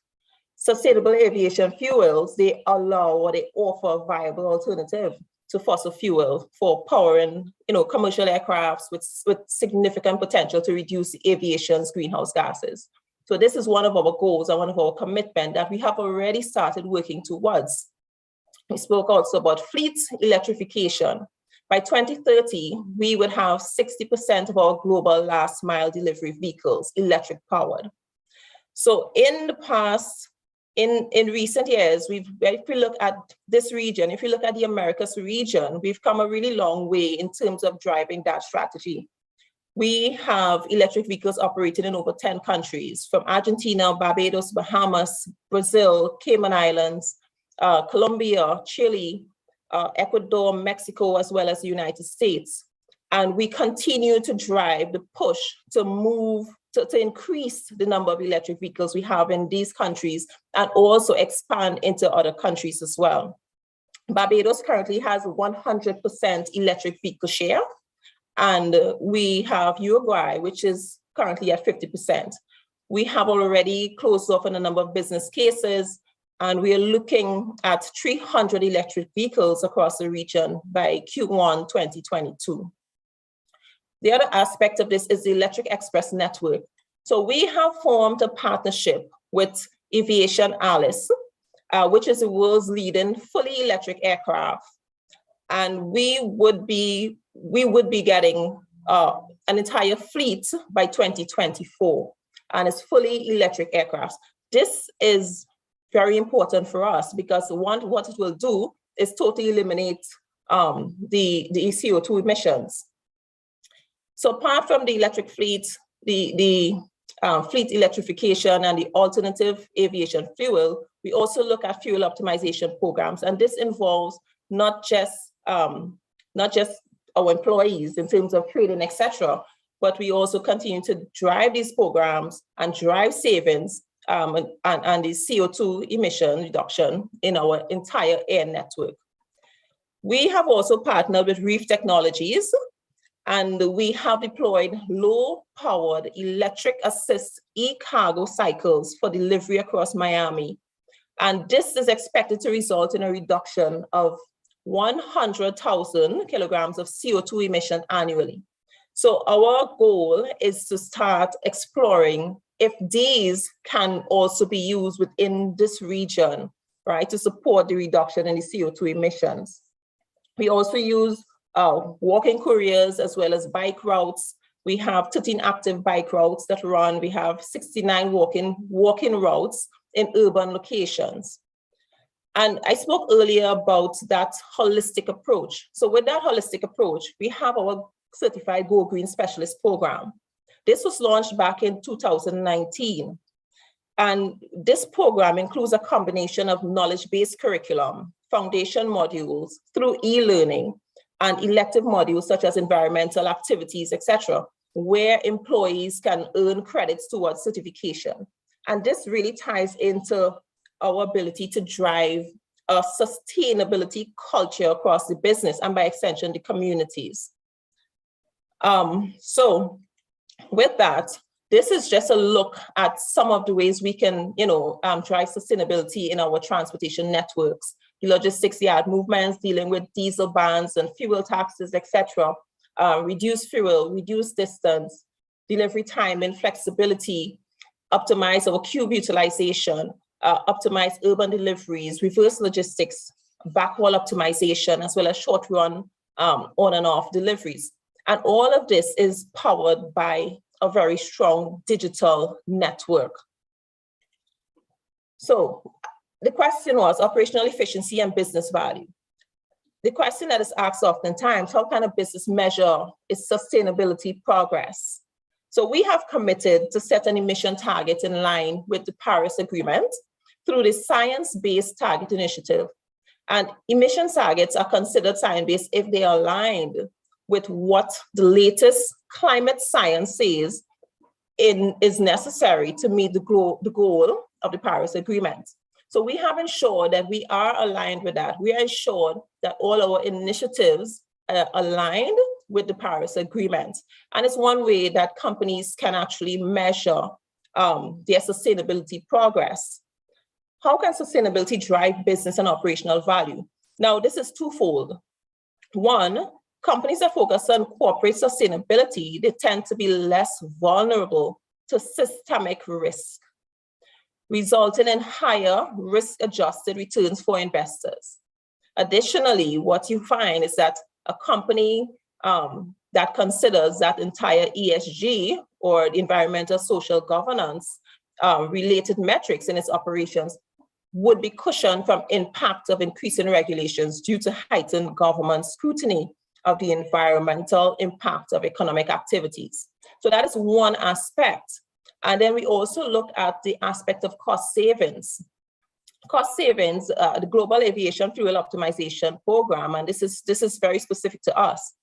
Sustainable aviation fuels, they allow or they offer a viable alternative to fossil fuel for powering, commercial aircrafts with significant potential to reduce aviation's greenhouse gases. So this is one of our goals and one of our commitments that we have already started working towards. We spoke also about fleet electrification. By 2030, we would have 60% of our global last mile delivery vehicles electric powered. So in the past in recent years, if we look at this region, if you look at the Americas region, we've come a really long way in terms of driving that strategy. We have electric vehicles operating in over 10 countries, from Argentina, Barbados, Bahamas, Brazil, Cayman Islands, Colombia, Chile, Ecuador, Mexico, as well as the United States. And we continue to drive the push to move, to increase the number of electric vehicles we have in these countries and also expand into other countries as well. Barbados currently has 100% electric vehicle share. And we have Uruguay, which is currently at 50%. We have already closed off on a number of business cases, and we are looking at 300 electric vehicles across the region by Q1 2022. The other aspect of this is the Electric Express Network. So we have formed a partnership with Aviation Alice, which is the world's leading fully electric aircraft. And we would be getting an entire fleet by 2024, and it's fully electric aircraft. This is very important for us because what it will do is totally eliminate the CO2 emissions. So apart from the electric fleet, the fleet electrification and the alternative aviation fuel, we also look at fuel optimization programs, and this involves not just our employees in terms of training, etc., but we also continue to drive these programs and drive savings and the CO2 emission reduction in our entire air network. We have also partnered with Reef Technologies, and we have deployed low-powered electric assist e-cargo cycles for delivery across Miami. And this is expected to result in a reduction of 100,000 kilograms of CO2 emission annually. So our goal is to start exploring if these can also be used within this region, right, to support the reduction in the CO2 emissions. We also use walking couriers as well as bike routes. We have 13 active bike routes that run. We have 69 walking routes in urban locations. And I spoke earlier about that holistic approach. So with that holistic approach, we have our Certified Go Green Specialist program. This was launched back in 2019. And this program includes a combination of knowledge-based curriculum, foundation modules through e-learning, and elective modules such as environmental activities, etc., where employees can earn credits towards certification. And this really ties into our ability to drive a sustainability culture across the business and by extension, the communities. So with that, this is just a look at some of the ways we can, drive sustainability in our transportation networks, the logistics yard movements, dealing with diesel bans and fuel taxes, etc., reduce fuel, reduce distance, delivery time and flexibility, optimize our cube utilization, optimize urban deliveries, reverse logistics, backwall optimization, as well as short run on and off deliveries. And all of this is powered by a very strong digital network. So the question was operational efficiency and business value. The question that is asked oftentimes, how can a business measure its sustainability progress? So we have committed to set an emission target in line with the Paris Agreement through the Science-Based Target Initiative. And emission targets are considered science-based if they are aligned with what the latest climate science says is necessary to meet the goal of the Paris Agreement. So we have ensured that we are aligned with that. We are ensured that all our initiatives are aligned with the Paris Agreement. And it's one way that companies can actually measure their sustainability progress. How can sustainability drive business and operational value? Now, this is twofold. One, companies that focus on corporate sustainability, they tend to be less vulnerable to systemic risk, resulting in higher risk-adjusted returns for investors. Additionally, what you find is that a company that considers that entire ESG or environmental social governance related metrics in its operations would be cushioned from impact of increasing regulations due to heightened government scrutiny of the environmental impact of economic activities. So that is one aspect. And then we also look at the aspect of cost savings. Cost savings, the Global Aviation Fuel Optimization Program, and this is very specific to us,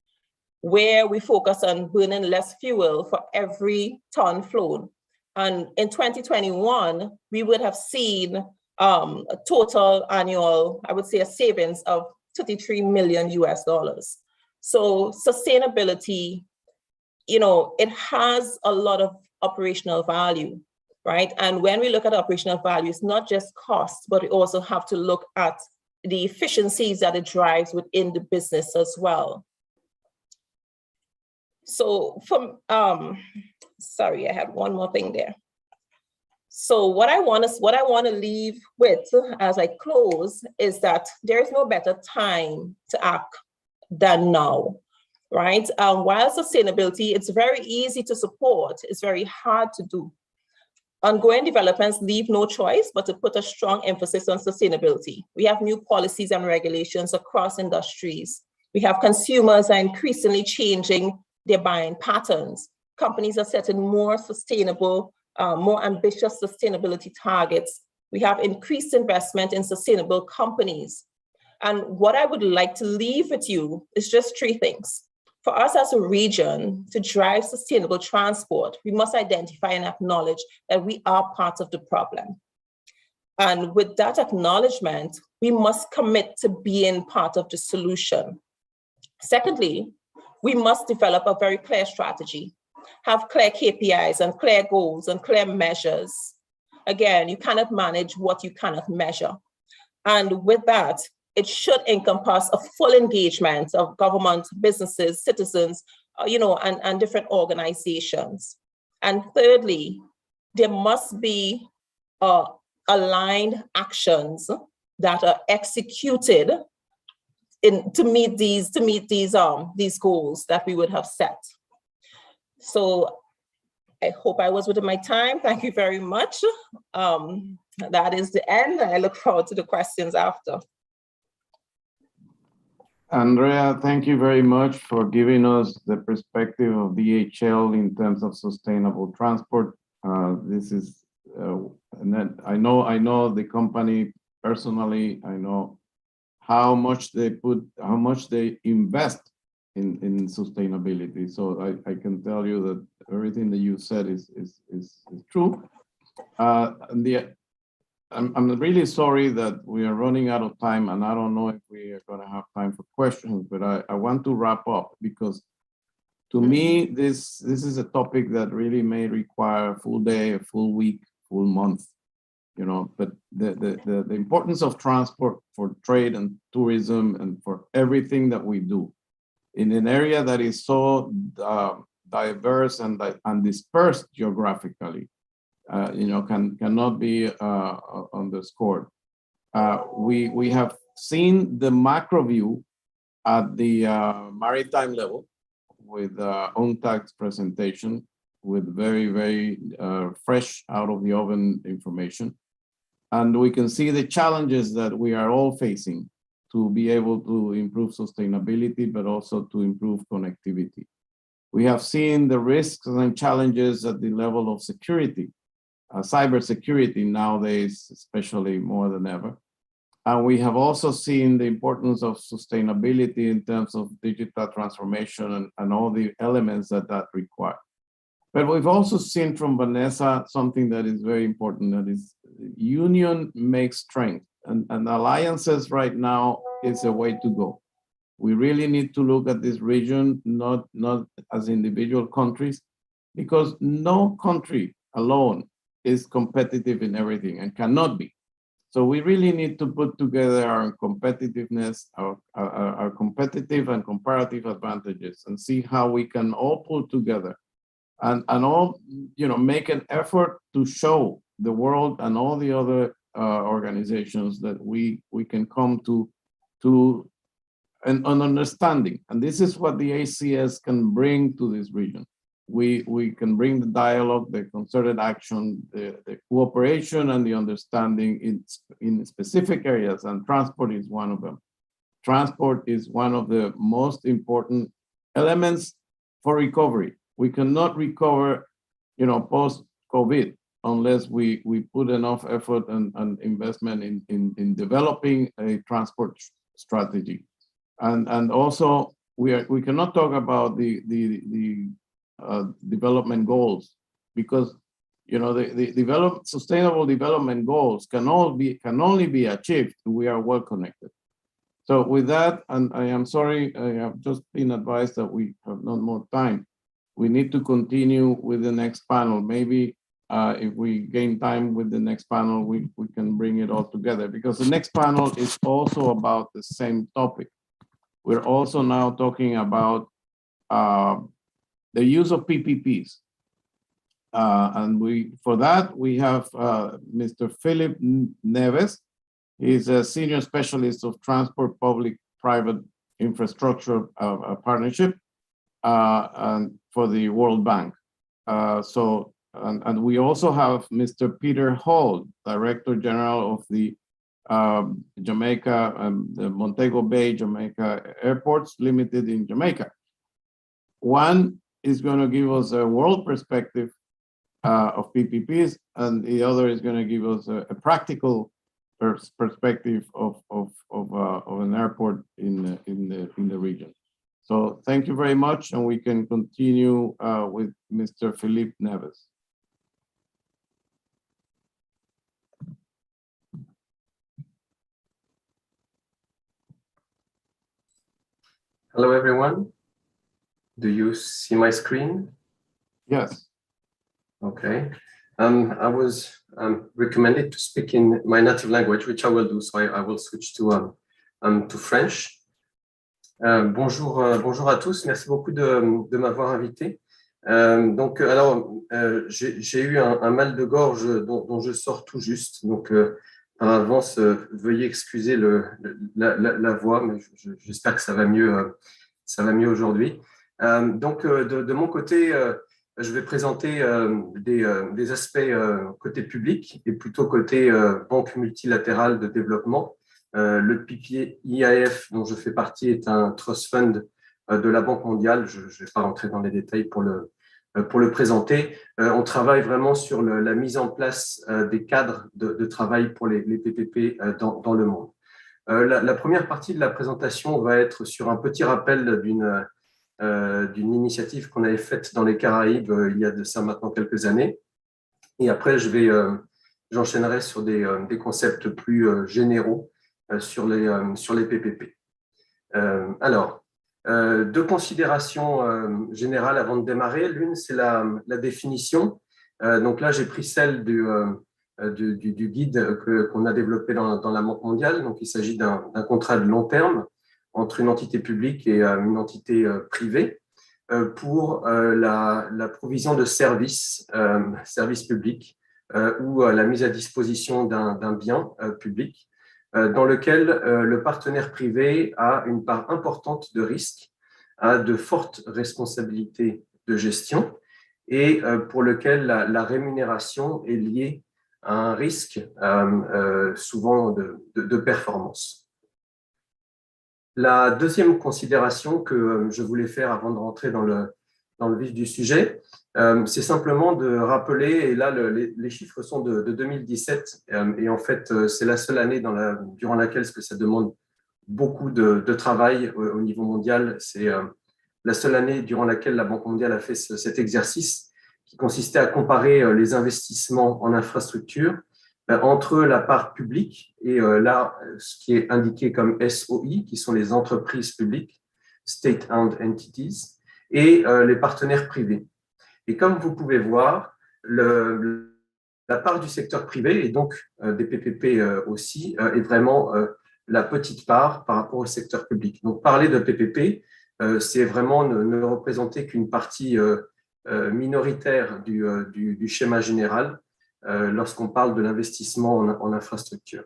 where we focus on burning less fuel for every ton flown. And in 2021, we would have seen a total annual, I would say, a savings of $33 million US. So sustainability, you know, it has a lot of operational value, right? And when we look at operational value, it's not just cost, but we also have to look at the efficiencies that it drives within the business as well. So from, sorry, I had one more thing there. So what I want to leave with as I close is that there is no better time to act than now, right? While sustainability, it's very easy to support, it's very hard to do. Ongoing developments leave no choice but to put a strong emphasis on sustainability. We have new policies and regulations across industries. We have consumers are increasingly changing their buying patterns. Companies are setting more sustainable, more ambitious sustainability targets. We have increased investment in sustainable companies. And what I would like to leave with you is just three things. For us as a region to drive sustainable transport, we must identify and acknowledge that we are part of the problem. And with that acknowledgement, we must commit to being part of the solution. Secondly, we must develop a very clear strategy, have clear KPIs and clear goals and clear measures. Again, you cannot manage what you cannot measure. And with that, it should encompass a full engagement of government, businesses, citizens, you know, and different organizations. And thirdly, there must be aligned actions that are executed to meet these goals that we would have set. So I hope I was within my time. Thank you very much. That is the end. I look forward to the questions after. Andrea, thank you very much for giving us the perspective of DHL in terms of sustainable transport. This is, and then I know the company personally. I know how much they invest in sustainability. So I can tell you that everything that you said is true. I'm really sorry that we are running out of time, and I don't know if we are going to have time for questions, but I want to wrap up because to me, this is a topic that really may require a full day, a full week, full month, you know, but the importance of transport for trade and tourism and for everything that we do in an area that is so diverse and dispersed geographically, you know, cannot be underscored. We have seen the macro view at the maritime level with UNTAC's presentation with very, very fresh out of the oven information. And we can see the challenges that we are all facing to be able to improve sustainability, but also to improve connectivity. We have seen the risks and challenges at the level of security, cybersecurity nowadays, especially more than ever. And we have also seen the importance of sustainability in terms of digital transformation and all the elements that require. But we've also seen from Vanessa something that is very important, that is union makes strength. And alliances right now is a way to go. We really need to look at this region, not as individual countries, because no country alone is competitive in everything and cannot be. So we really need to put together our competitiveness, our competitive and comparative advantages, and see how we can all pull together and all, you know, make an effort to show the world and all the other organizations that we can come to an understanding. And this is what the ACS can bring to this region. we can bring the dialogue, the concerted action, the cooperation, and the understanding in specific areas, and transport is one of them. Transport is one of the most important elements for recovery. We cannot recover, post-COVID unless we put enough effort and investment in developing a transport strategy. And also we cannot talk about the development goals, because the sustainable development goals can only be achieved if we are well connected. So with that, and I am sorry, I have just been advised that we have not more time. We need to continue with the next panel. Maybe if we gain time with the next panel, we can bring it all together, because the next panel is also about the same topic. We're also now talking about the use of PPPs. And for that, we have Mr. Philip Neves. He's a senior specialist of transport public-private infrastructure partnership and for the World Bank. And we also have Mr. Peter Hall, Director General of the Jamaica and the Montego Bay Jamaica Airports Limited in Jamaica. One is going to give us a world perspective of PPPs, and the other is going to give us a practical perspective of an airport in the region. So thank you very much, and we can continue with Mr. Philippe Neves. Hello, everyone. Do you see my screen? Yes. Okay. I was recommended to speak in my native language, which I will do. So I will switch to French. Bonjour à tous. Merci beaucoup de m'avoir invité. Donc, alors, j'ai eu un mal de gorge dont je sors tout juste. Donc, par avance, veuillez excuser la voix, mais j'espère que ça va mieux aujourd'hui. Donc, de mon côté, je vais présenter des aspects côté public et plutôt côté banque multilatérale de développement. Le PPIAF dont je fais partie est un trust fund de la Banque mondiale. Je ne vais pas rentrer dans les détails pour le présenter. On travaille vraiment sur la mise en place des cadres de travail pour les PPP dans le monde. La première partie de la présentation va être sur un petit rappel d'une initiative qu'on avait faite dans les Caraïbes il y a de ça maintenant quelques années. Et après, j'enchaînerai sur des concepts plus généraux sur les PPP. Alors, deux considérations générales avant de démarrer. L'une, c'est la définition. Donc là, j'ai pris celle du guide qu'on a développé dans la Banque mondiale. Donc, il s'agit d'un contrat de long terme entre une entité publique et une entité privée pour la provision de services publics ou la mise à disposition d'un bien public dans lequel le partenaire privé a une part importante de risque, a de fortes responsabilités de gestion et pour lequel la rémunération est liée à un risque souvent de performance. La deuxième considération que je voulais faire avant de rentrer dans le vif du sujet, c'est simplement de rappeler, et là les chiffres sont de 2017, et en fait c'est la seule année durant laquelle ça demande beaucoup de travail au niveau mondial. C'est la seule année durant laquelle la Banque mondiale a fait cet exercice qui consistait à comparer les investissements en infrastructure entre la part publique et là, ce qui est indiqué comme SOI, qui sont les entreprises publiques, State-Owned Entities, et les partenaires privés. Et comme vous pouvez voir, la part du secteur privé, et donc des PPP aussi, est vraiment la petite part par rapport au secteur public. Donc, parler de PPP, c'est vraiment ne représenter qu'une partie minoritaire du schéma général lorsqu'on parle de l'investissement en infrastructure.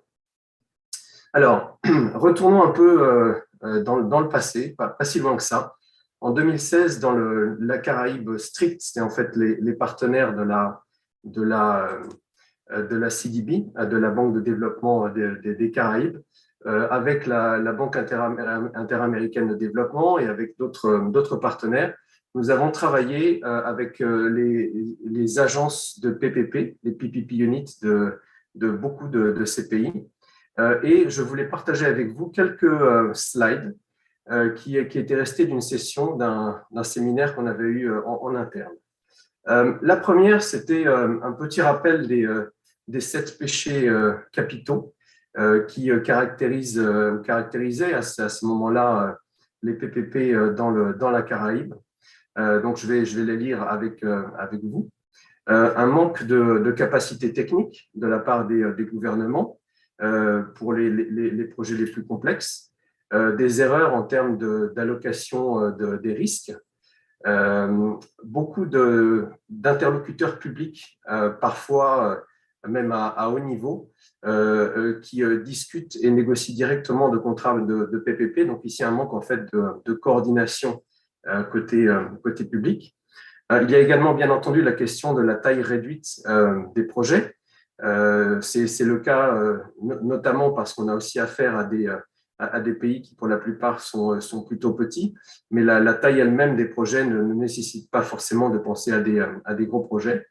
Alors, retournons un peu dans le passé, pas si loin que ça. En 2016, dans la Caraïbe stricte, c'était en fait les partenaires de la CDB, de la Banque de développement des Caraïbes, avec la Banque interaméricaine de développement et avec d'autres partenaires. Nous avons travaillé avec les agences de PPP, les PPP units de beaucoup de ces pays. Et je voulais partager avec vous quelques slides qui étaient restés d'une session d'un séminaire qu'on avait eu en interne. La première, c'était un petit rappel des 7 péchés capitaux qui caractérisaient à ce moment-là les PPP dans la Caraïbe. Donc, je vais les lire avec vous. Un manque de capacité technique de la part des gouvernements pour les projets les plus complexes, des erreurs en termes d'allocation des risques, beaucoup d'interlocuteurs publics, parfois même à haut niveau, qui discutent et négocient directement de contrats de PPP. Donc ici, un manque en fait de coordination côté public. Il y a également, bien entendu, la question de la taille réduite des projets. C'est le cas notamment parce qu'on a aussi affaire à des pays qui, pour la plupart, sont plutôt petits, mais la taille elle-même des projets ne nécessite pas forcément de penser à des gros projets.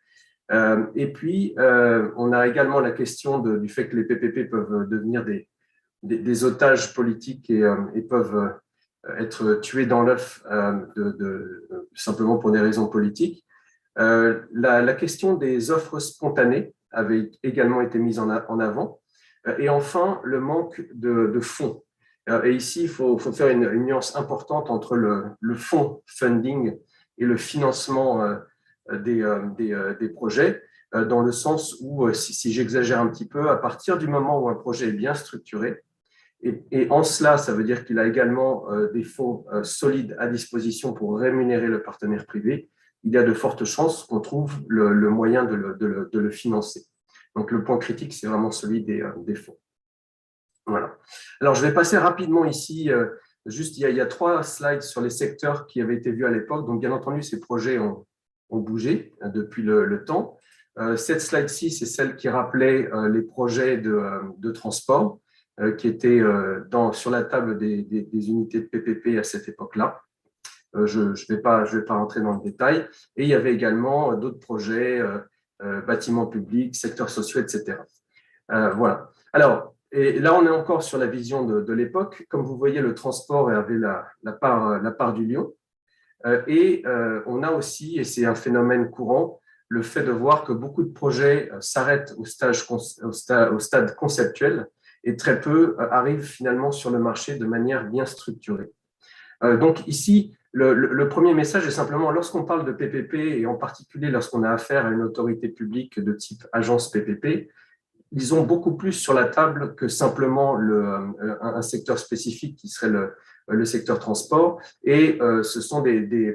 Et puis, on a également la question du fait que les PPP peuvent devenir des otages politiques et peuvent être tués dans l'œuf simplement pour des raisons politiques. La question des offres spontanées avait également été mise en avant. Et enfin, le manque de fonds. Et ici, il faut faire une nuance importante entre le fonds funding et le financement des projets, dans le sens où, si j'exagère un petit peu, à partir du moment où un projet est bien structuré, et en cela, ça veut dire qu'il a également des fonds solides à disposition pour rémunérer le partenaire privé, il y a de fortes chances qu'on trouve le moyen de le financer. Donc, le point critique, c'est vraiment celui des fonds. Voilà. Alors, je vais passer rapidement ici. Juste, il y a 3 slides sur les secteurs qui avaient été vus à l'époque. Donc, bien entendu, ces projets ont bougé depuis le temps. Cette slide-ci, c'est celle qui rappelait les projets de transport qui étaient sur la table des unités de PPP à cette époque-là. Je ne vais pas rentrer dans le détail. Et il y avait également d'autres projets, bâtiments publics, secteurs sociaux, etc. Voilà. Alors, et là, on est encore sur la vision de l'époque. Comme vous voyez, le transport avait la part du lion. Et on a aussi, et c'est un phénomène courant, le fait de voir que beaucoup de projets s'arrêtent au stade conceptuel et très peu arrivent finalement sur le marché de manière bien structurée. Donc ici, le premier message est simplement, lorsqu'on parle de PPP, et en particulier lorsqu'on a affaire à une autorité publique de type agence PPP, ils ont beaucoup plus sur la table que simplement un secteur spécifique qui serait le secteur transport. Et ce sont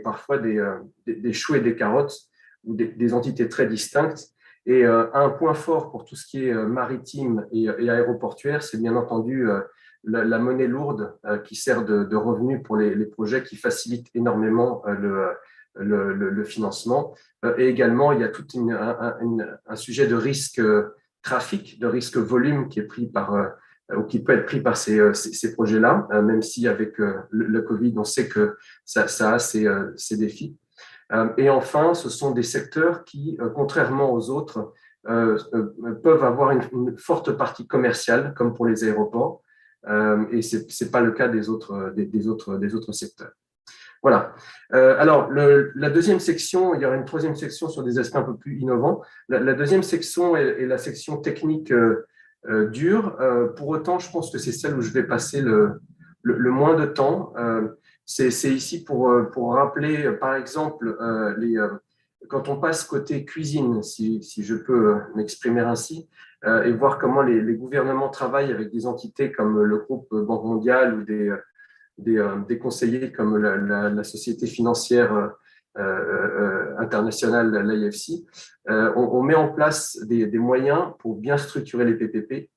parfois des choux et des carottes, ou des entités très distinctes. Et un point fort pour tout ce qui est maritime et aéroportuaire, c'est bien entendu la monnaie lourde qui sert de revenu pour les projets, qui facilite énormément le financement. Et également, il y a tout un sujet de risque trafic, de risque volume qui est pris ou qui peut être pris par ces projets-là, même si avec le Covid, on sait que ça a ses défis. Et enfin, ce sont des secteurs qui, contrairement aux autres, peuvent avoir une forte partie commerciale, comme pour les aéroports, et ce n'est pas le cas des autres secteurs. Voilà. Alors, la deuxième section, il y aura une troisième section sur des aspects un peu plus innovants. La deuxième section est la section technique dure. Pour autant, je pense que c'est celle où je vais passer le moins de temps. C'est ici pour rappeler, par exemple, quand on passe côté cuisine, si je peux m'exprimer ainsi, et voir comment les gouvernements travaillent avec des entités comme le groupe Banque mondiale ou des conseillers comme la société financière internationale, l'IFC, on met en place des moyens pour bien structurer les PPP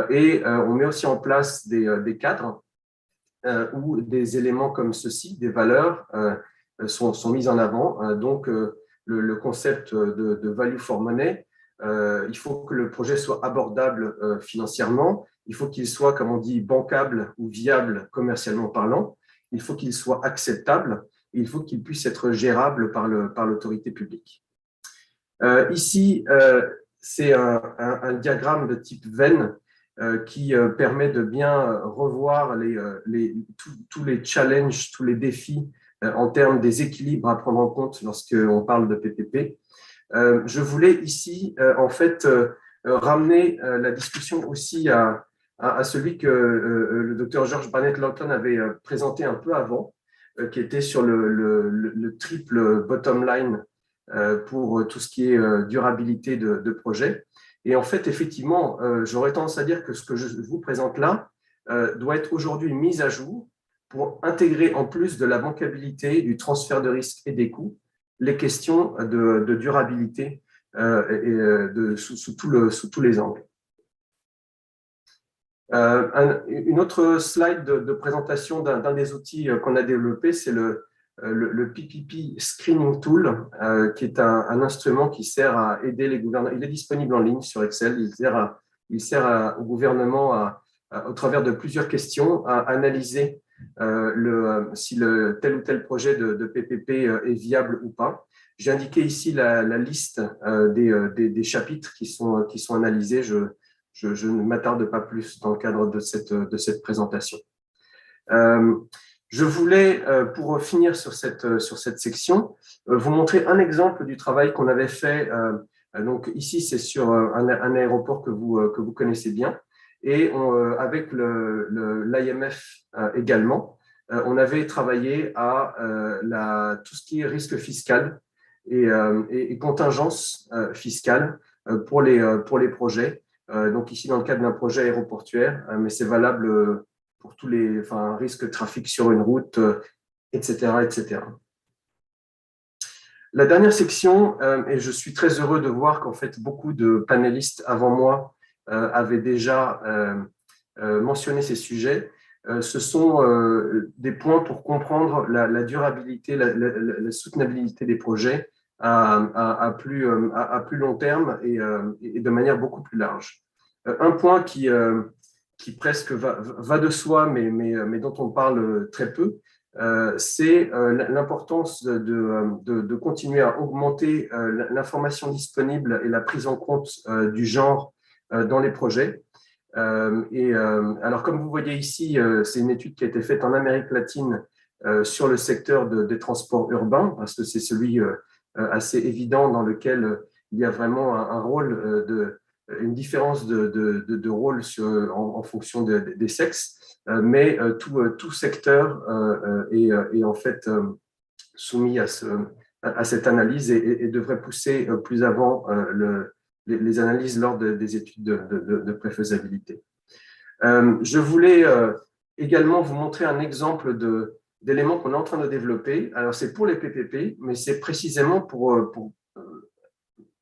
et on met aussi en place des cadres où des éléments comme ceci, des valeurs, sont mis en avant. Donc, le concept de value for money, il faut que le projet soit abordable financièrement, il faut qu'il soit, comme on dit, bancable ou viable commercialement parlant, il faut qu'il soit acceptable, et il faut qu'il puisse être gérable par l'autorité publique. Ici, c'est un diagramme de type Venn qui permet de bien revoir tous les challenges, tous les défis en termes des équilibres à prendre en compte lorsqu'on parle de PPP. Je voulais ici, en fait, ramener la discussion aussi à celui que le docteur George Barnett-Lawton avait présenté un peu avant, qui était sur le triple bottom line pour tout ce qui est durabilité de projet. Et en fait, effectivement, j'aurais tendance à dire que ce que je vous présente là doit être aujourd'hui mis à jour pour intégrer, en plus de la bancabilité, du transfert de risque et des coûts, les questions de durabilité sous tous les angles. Une autre slide de présentation d'un des outils qu'on a développé, c'est le PPP Screening Tool, qui est un instrument qui sert à aider les gouvernements. Il est disponible en ligne sur Excel. Il sert au gouvernement, au travers de plusieurs questions, à analyser si tel ou tel projet de PPP est viable ou pas. J'ai indiqué ici la liste des chapitres qui sont analysés. Je ne m'attarde pas plus dans le cadre de cette présentation. Je voulais, pour finir sur cette section, vous montrer un exemple du travail qu'on avait fait. Donc ici, c'est sur un aéroport que vous connaissez bien. Et avec l'IMF également, on avait travaillé à tout ce qui est risque fiscal et contingence fiscale pour les projets. Donc ici, dans le cadre d'un projet aéroportuaire, mais c'est valable pour tous les risques de trafic sur une route, etc., etc. La dernière section, et je suis très heureux de voir qu'en fait, beaucoup de panélistes avant moi avaient déjà mentionné ces sujets. Ce sont des points pour comprendre la durabilité, la soutenabilité des projets à plus long terme et de manière beaucoup plus large. Un point qui presque va de soi, mais dont on parle très peu, c'est l'importance de continuer à augmenter l'information disponible et la prise en compte du genre dans les projets. Alors, comme vous voyez ici, c'est une étude qui a été faite en Amérique latine sur le secteur des transports urbains, parce que c'est celui assez évident dans lequel il y a vraiment un rôle une différence de rôle en fonction des sexes, mais tout secteur est en fait soumis à cette analyse et devrait pousser plus avant les analyses lors des études de préfaisabilité. Je voulais également vous montrer un exemple d'éléments qu'on est en train de développer. Alors, c'est pour les PPP, mais c'est précisément pour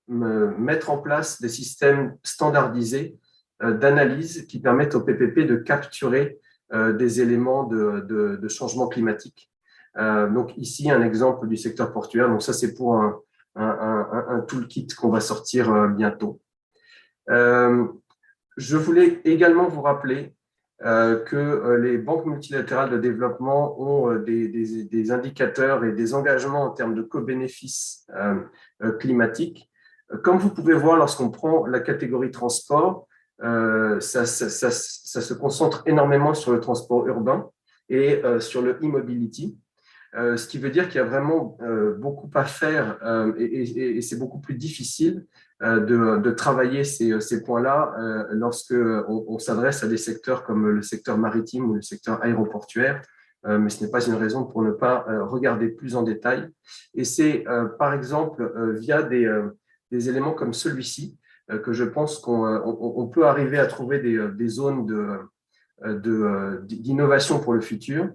mettre en place des systèmes standardisés d'analyse qui permettent au PPP de capturer des éléments de changement climatique. Donc ici, un exemple du secteur portuaire. Donc ça, c'est pour un toolkit qu'on va sortir bientôt. Je voulais également vous rappeler que les banques multilatérales de développement ont des indicateurs et des engagements en termes de co-bénéfices climatiques. Comme vous pouvez voir, lorsqu'on prend la catégorie transport, ça se concentre énormément sur le transport urbain et sur le e-mobility, ce qui veut dire qu'il y a vraiment beaucoup à faire et c'est beaucoup plus difficile de travailler ces points-là lorsque on s'adresse à des secteurs comme le secteur maritime ou le secteur aéroportuaire, mais ce n'est pas une raison pour ne pas regarder plus en détail. Et c'est par exemple via des éléments comme celui-ci que je pense qu'on peut arriver à trouver des zones d'innovation pour le futur.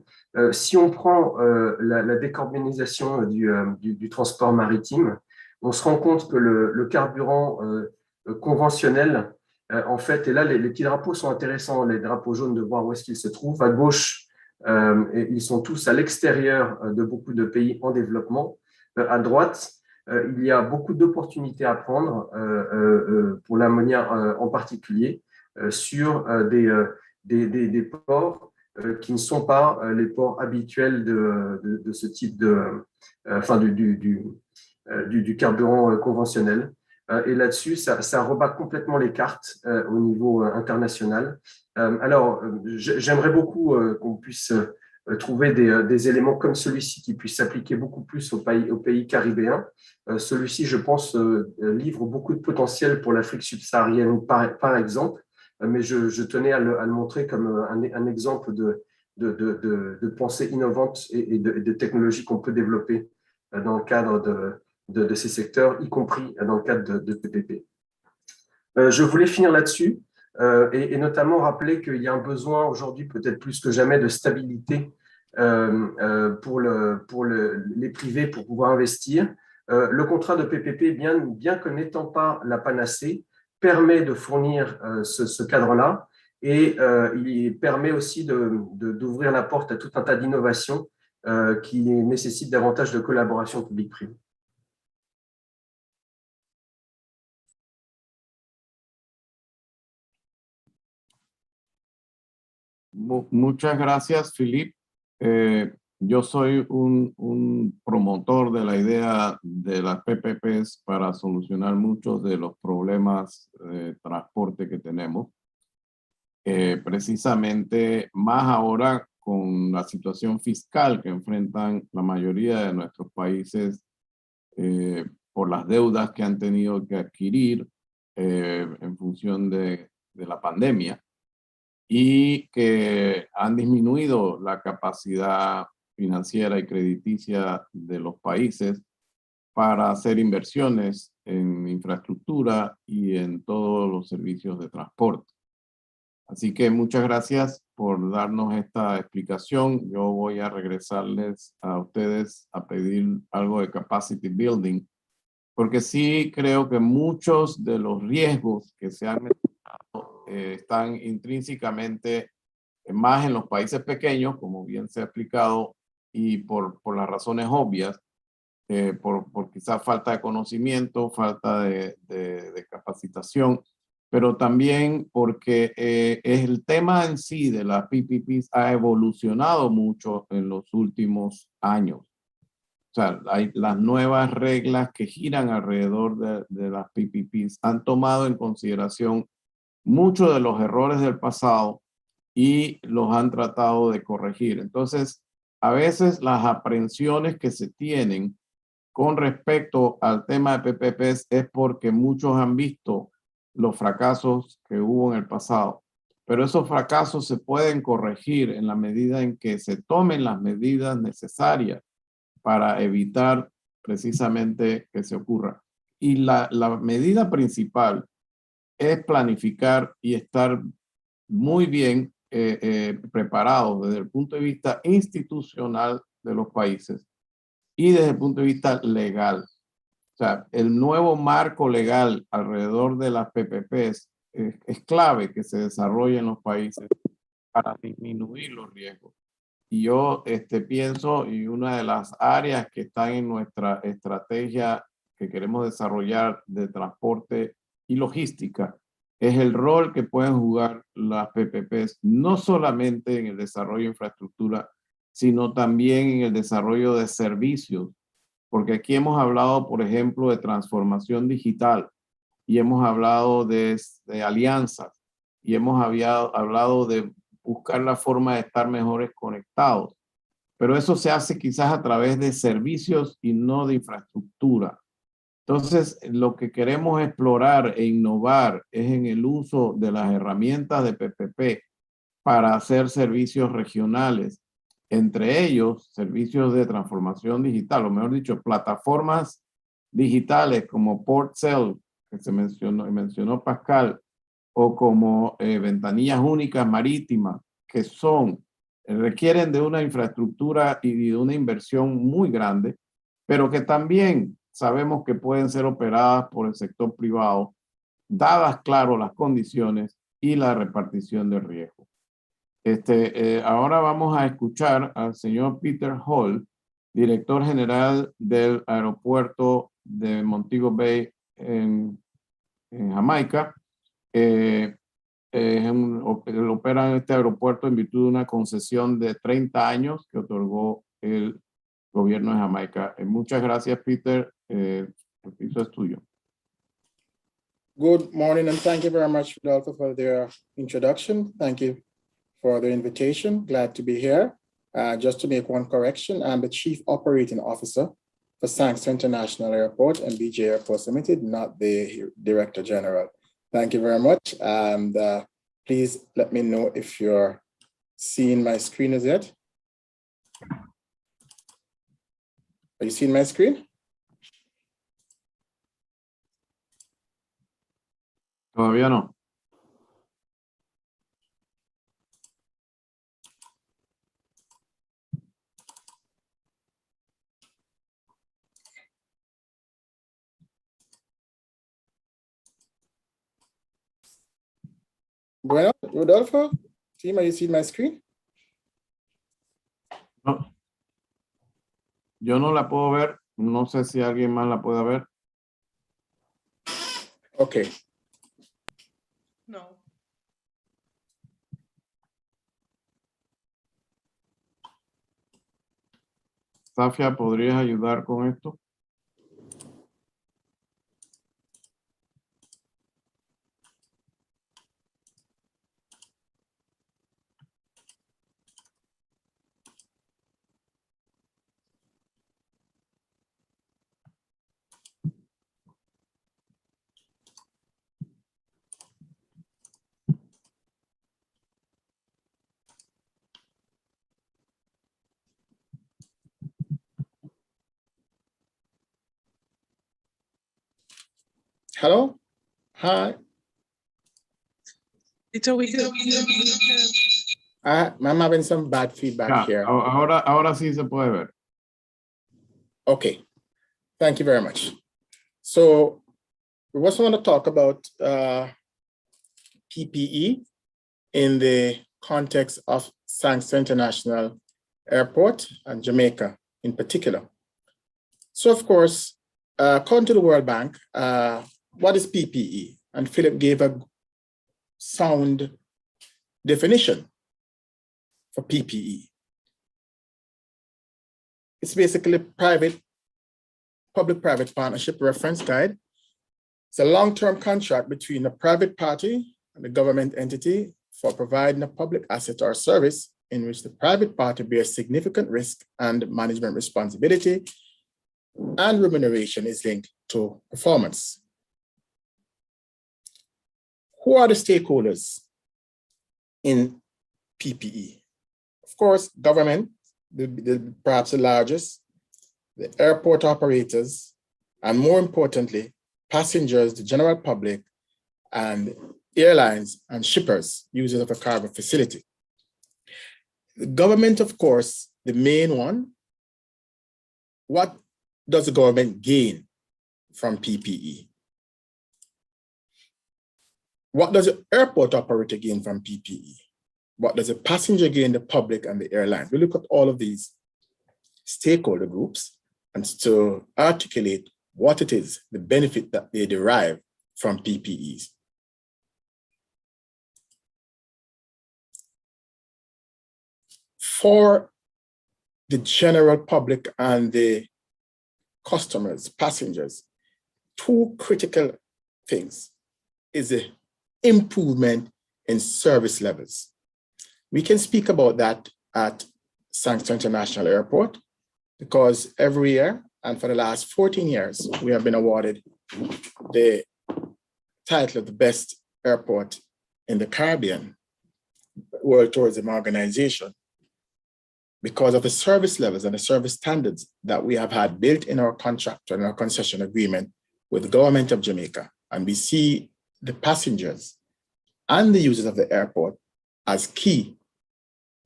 Si on prend la décarbonisation du transport maritime, on se rend compte que le carburant conventionnel, en fait, et là les petits drapeaux sont intéressants, les drapeaux jaunes, de voir où est-ce qu'ils se trouvent. À gauche, Et ils sont tous à l'extérieur de beaucoup de pays en développement. À droite, il y a beaucoup d'opportunités à prendre pour l'ammoniac en particulier sur des ports qui ne sont pas les ports habituels de ce type du carburant conventionnel. Et là-dessus, ça rebat complètement les cartes au niveau international. Alors, j'aimerais beaucoup qu'on puisse trouver des éléments comme celui-ci qui puissent s'appliquer beaucoup plus aux pays caribéens. Celui-ci, je pense, livre beaucoup de potentiel pour l'Afrique subsaharienne, par exemple, mais je tenais à le montrer comme un exemple de pensée innovante et de technologie qu'on peut développer dans le cadre de ces secteurs, y compris dans le cadre de PPP. Je voulais finir là-dessus et notamment rappeler qu'il y a un besoin aujourd'hui, peut-être plus que jamais, de stabilité pour les privés pour pouvoir investir. Le contrat de PPP, bien que n'étant pas la panacée, permet de fournir ce cadre-là et il permet aussi d'ouvrir la porte à tout un tas d'innovations qui nécessitent davantage de collaboration publique-privée. Muchas gracias, Philippe. Yo soy un promotor de la idea de las PPPs para solucionar muchos de los problemas de transporte que tenemos. Precisamente más ahora con la situación fiscal que enfrentan la mayoría de nuestros países por las deudas que han tenido que adquirir en función de la pandemia y que han disminuido la capacidad financiera y crediticia de los países para hacer inversiones en infraestructura y en todos los servicios de transporte. Así que muchas gracias por darnos esta explicación. Yo voy a regresarles a ustedes a pedir algo de capacity building, porque sí creo que muchos de los riesgos que se han mencionado están intrínsecamente más en los países pequeños, como bien se ha explicado, y por las razones obvias, por quizás falta de conocimiento, falta de capacitación, pero también porque el tema en sí de las PPPs ha evolucionado mucho en los últimos años. O sea, las nuevas reglas que giran alrededor de las PPPs han tomado en consideración muchos de los errores del pasado y los han tratado de corregir. Entonces, a veces las aprensiones que se tienen con respecto al tema de PPPs es porque muchos han visto los fracasos que hubo en el pasado. Pero esos fracasos se pueden corregir en la medida en que se tomen las medidas necesarias para evitar precisamente que se ocurra. Y la medida principal es planificar y estar muy bien preparados desde el punto de vista institucional de los países y desde el punto de vista legal. O sea, el nuevo marco legal alrededor de las PPPs es clave que se desarrolle en los países para disminuir los riesgos. Y yo pienso, y una de las áreas que están en nuestra estrategia que queremos desarrollar de transporte y logística, es el rol que pueden jugar las PPPs, no solamente en el desarrollo de infraestructura, sino también en el desarrollo de servicios. Porque aquí hemos hablado, por ejemplo, de transformación digital y hemos hablado de alianzas y hemos hablado de buscar la forma de estar mejores conectados. Pero eso se hace quizás a través de servicios y no de infraestructura. Entonces, lo que queremos explorar e innovar es en el uso de las herramientas de PPP para hacer servicios regionales, entre ellos servicios de transformación digital, o mejor dicho, plataformas digitales como PortCell, que se mencionó Pascal, o como ventanillas únicas marítimas, que requieren de una infraestructura y de una inversión muy grande, pero que también sabemos que pueden ser operadas por el sector privado, dadas, claro, las condiciones y la repartición del riesgo. Ahora vamos a escuchar al señor Peter Hall, director general del aeropuerto de Montego Bay en Jamaica. Él opera en este aeropuerto en virtud de una concesión de 30 años que otorgó el gobierno de Jamaica. Muchas gracias, Peter. El piso es tuyo. Good morning, and thank you very much, Rodolfo, for their introduction. Thank you for the invitation. Glad to be here. Just to make one correction, I'm the Chief Operating Officer for Sangster International Airport and BJ Airports Limited, not the Director General. Thank you very much. And please let me know if you're seeing my screen as yet. Are you seeing my screen? Todavía no. Bueno, Rodolfo, team, are you seeing my screen? No. Yo no la puedo ver. No sé si alguien más la puede ver. Okay. No. Safia, ¿podrías ayudar con esto? Hello? Hi. I'm having some bad feedback Ya, here. ahora sí se puede ver. Okay, thank you very much. So we also want to talk about PPE in the context of Sangster International Airport and Jamaica in particular. So of course, according to the World Bank, what is PPE? And Philip gave a sound definition for PPE. It's basically public-private partnership reference guide. It's a long-term contract between a private party and the government entity for providing a public asset or service in which the private party bears significant risk and management responsibility, and remuneration is linked to performance. Who are the stakeholders in PPE? Of course, government, perhaps the largest, the airport operators, and more importantly, passengers, the general public, and airlines and shippers, users of a cargo facility. The government, of course, the main one. What does the government gain from PPE? What does the airport operator gain from PPE? What does the passenger gain, the public and the airlines? We look at all of these stakeholder groups and to articulate what it is, the benefit that they derive from PPEs. For the general public and the customers, passengers, two critical things is the improvement in service levels. We can speak about that at Sangster International Airport because every year, and for the last 14 years, we have been awarded the title of the best airport in the Caribbean, World Tourism Organization, because of the service levels and the service standards that we have had built in our contract and our concession agreement with the government of Jamaica. And we see the passengers and the users of the airport as key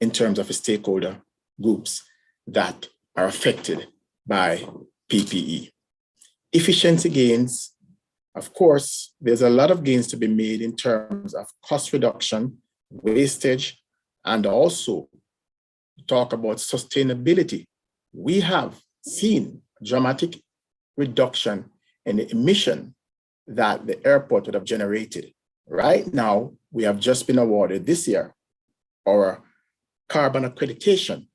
in terms of the stakeholder groups that are affected by PPE. Efficiency gains, of course, there's a lot of gains to be made in terms of cost reduction, wastage, and also talk about sustainability, we have seen dramatic reduction in the emission that the airport would have generated. Right now, we have just been awarded this year our carbon accreditation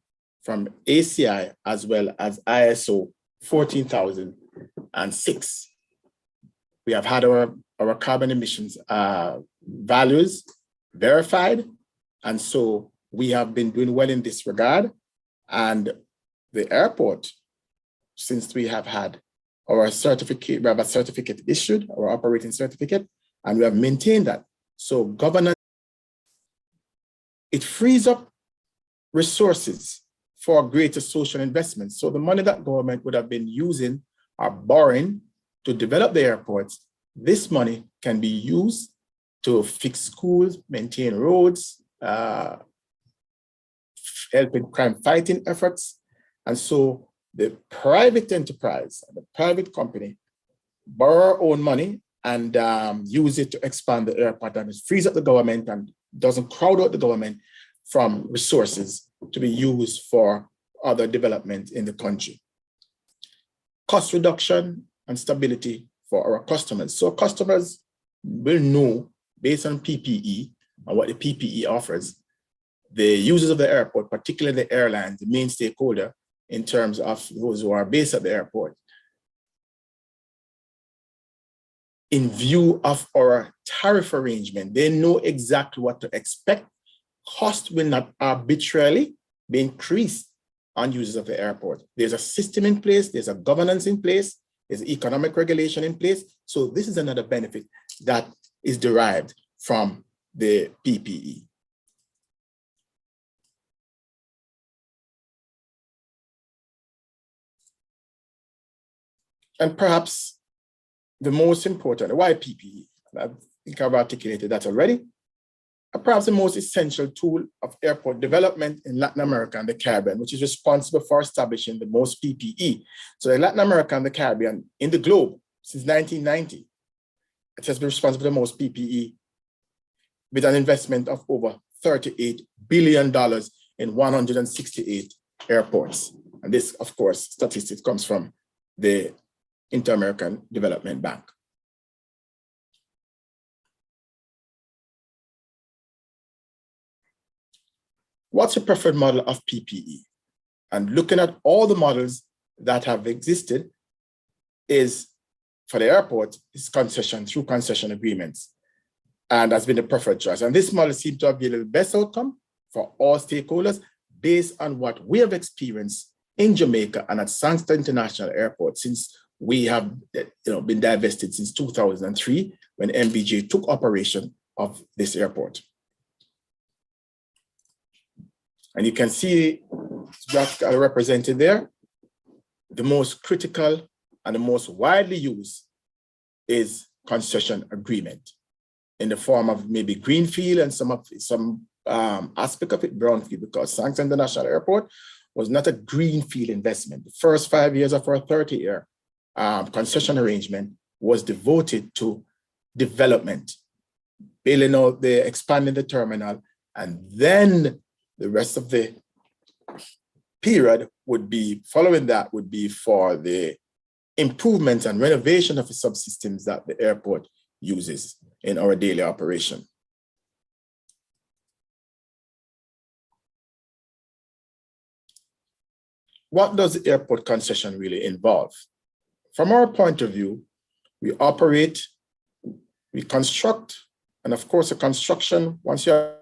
from ACI as well as ISO 14006. We have had our carbon emissions values verified, and so we have been doing well in this regard. And the airport, since we have had our certificate, we have a certificate issued, our operating certificate, and we have maintained that. So governance, it frees up resources for greater social investments. So the money that government would have been using or borrowing to develop the airports, this money can be used to fix schools, maintain roads, help in crime fighting efforts. And so the private enterprise, the private company, borrow our own money and use it to expand the airport, and it frees up the government and doesn't crowd out the government from resources to be used for other development in the country. Cost reduction and stability for our customers. So customers will know, based on PPE and what the PPE offers, the users of the airport, particularly the airlines, the main stakeholder in terms of those who are based at the airport, in view of our tariff arrangement, they know exactly what to expect. Cost will not arbitrarily be increased on users of the airport. There's a system in place, there's a governance in place, there's economic regulation in place. So this is another benefit that is derived from the PPE. And perhaps the most important, why PPE? I think I've articulated that already. Perhaps the most essential tool of airport development in Latin America and the Caribbean, which is responsible for establishing the most PPE. So in Latin America and the Caribbean, in the globe, since 1990, it has been responsible for the most PPE with an investment of over $38 billion in 168 airports. And this, of course, statistics comes from the Inter-American Development Bank. What's the preferred model of PPE? And looking at all the models that have existed is, for the airport, is concession through concession agreements. And that's been the preferred choice. And this model seems to have yielded the best outcome for all stakeholders based on what we have experienced in Jamaica and at Sangster International Airport since we have been divested since 2003 when MBJ took operation of this airport. And you can see that represented there. The most critical and the most widely used is concession agreement in the form of maybe greenfield and some aspect of it brownfield, because Sangster International Airport was not a greenfield investment. The first 5 years of our 30-year concession arrangement was devoted to development, building out expanding the terminal, and then the rest of the period would be, following that, would be for the improvement and renovation of the subsystems that the airport uses in our daily operation. What does the airport concession really involve? From our point of view, we operate, we construct, and of course, a construction, once you have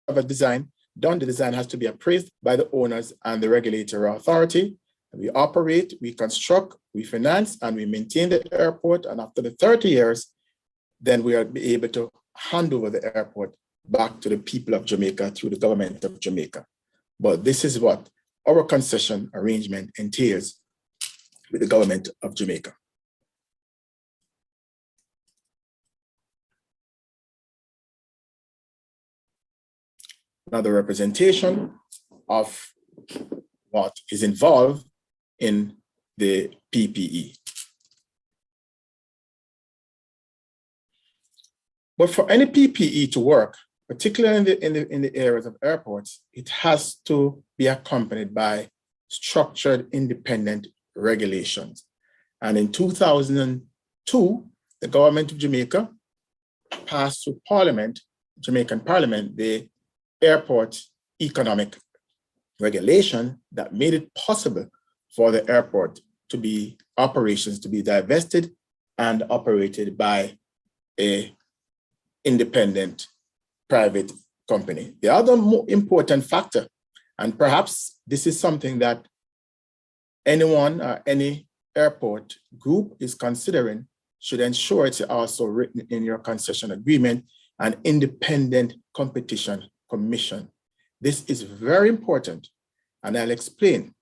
a design done, the design has to be appraised by the owners and the regulatory authority. We operate, we construct, we finance, and we maintain the airport. And after the 30 years, then we are able to hand over the airport back to the people of Jamaica through the government of Jamaica. But this is what our concession arrangement entails with the government of Jamaica. Another representation of what is involved in the PPE. But for any PPE to work, particularly in the areas of airports, it has to be accompanied by structured independent regulations. And in 2002, the government of Jamaica passed through Parliament, Jamaican Parliament, the airport economic regulation that made it possible for the airport to be operations to be divested and operated by a independent private company. The other more important factor, and perhaps this is something that anyone or any airport group is considering, should ensure it's also written in your concession agreement, an independent competition commission. This is very important, and I'll explain.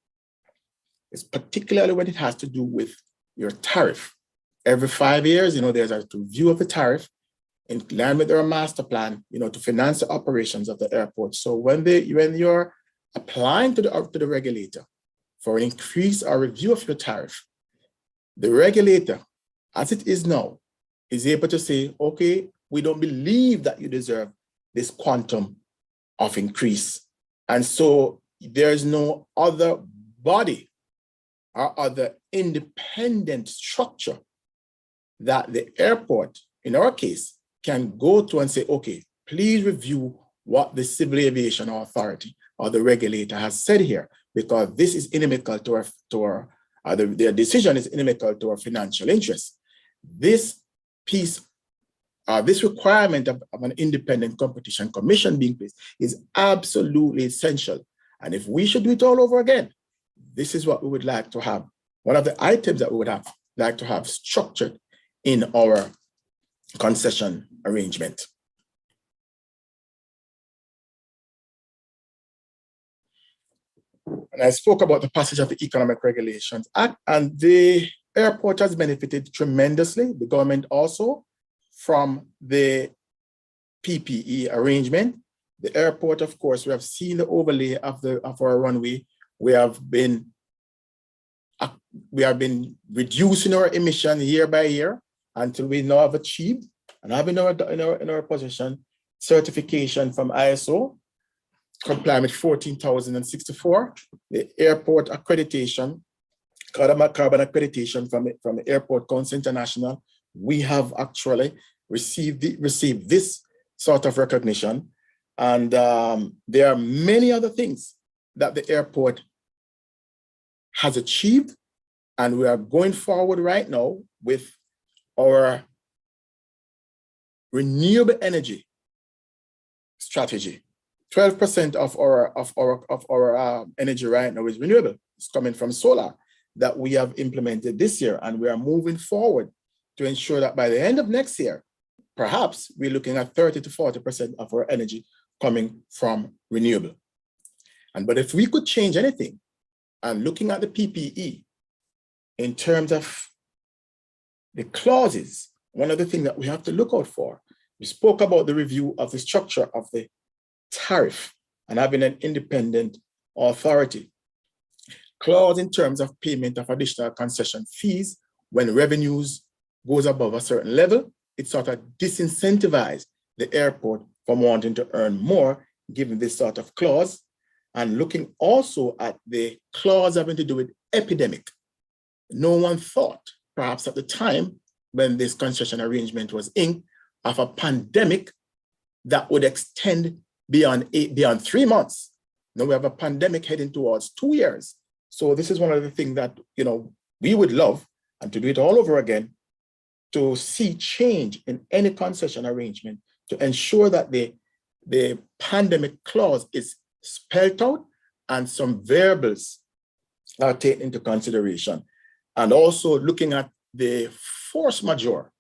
It's particularly when it has to do with your tariff. Every 5 years, there's a review of the tariff in line with their master plan, to finance the operations of the airport. So when you're applying to the regulator for an increase or review of your tariff, the regulator, as it is now, is able to say, okay, we don't believe that you deserve this quantum of increase. And so there's no other body or other independent structure that the airport, in our case, can go to and say, okay, please review what the Civil Aviation Authority or the regulator has said here, because this is inimical to their decision is inimical to our financial interests. This piece, this requirement of an independent competition commission being placed is absolutely essential. And if we should do it all over again, this is what we would like to have. One of the items that we would like to have structured in our concession arrangement. And I spoke about the passage of the Economic Regulations Act, and the airport has benefited tremendously. The government also from the PPE arrangement. The airport, of course, we have seen the overlay of our runway. We have been reducing our emission year by year until we now have achieved and have in our possession certification from ISO, complying with 14,064, the airport accreditation, carbon accreditation from the Airport Council International. We have actually received this sort of recognition. And there are many other things that the airport has achieved. And we are going forward right now with our renewable energy strategy. 12% of our energy right now is renewable. It's coming from solar that we have implemented this year, and we are moving forward to ensure that by the end of next year, perhaps we're looking at 30 to 40% of our energy coming from renewable. But if we could change anything, and looking at the PPE in terms of the clauses, one of the things that we have to look out for, we spoke about the review of the structure of the tariff and having an independent authority. Clause in terms of payment of additional concession fees when revenues goes above a certain level, it sort of disincentivizes the airport from wanting to earn more, given this sort of clause. And looking also at the clause having to do with epidemic. No one thought, perhaps at the time when this concession arrangement was inked, of a pandemic that would extend beyond 3 months. Now we have a pandemic heading towards 2 years. So this is one of the things that we would love, and to do it all over again, to see change in any concession arrangement to ensure that the pandemic clause is spelled out and some variables are taken into consideration. And also looking at the force majeure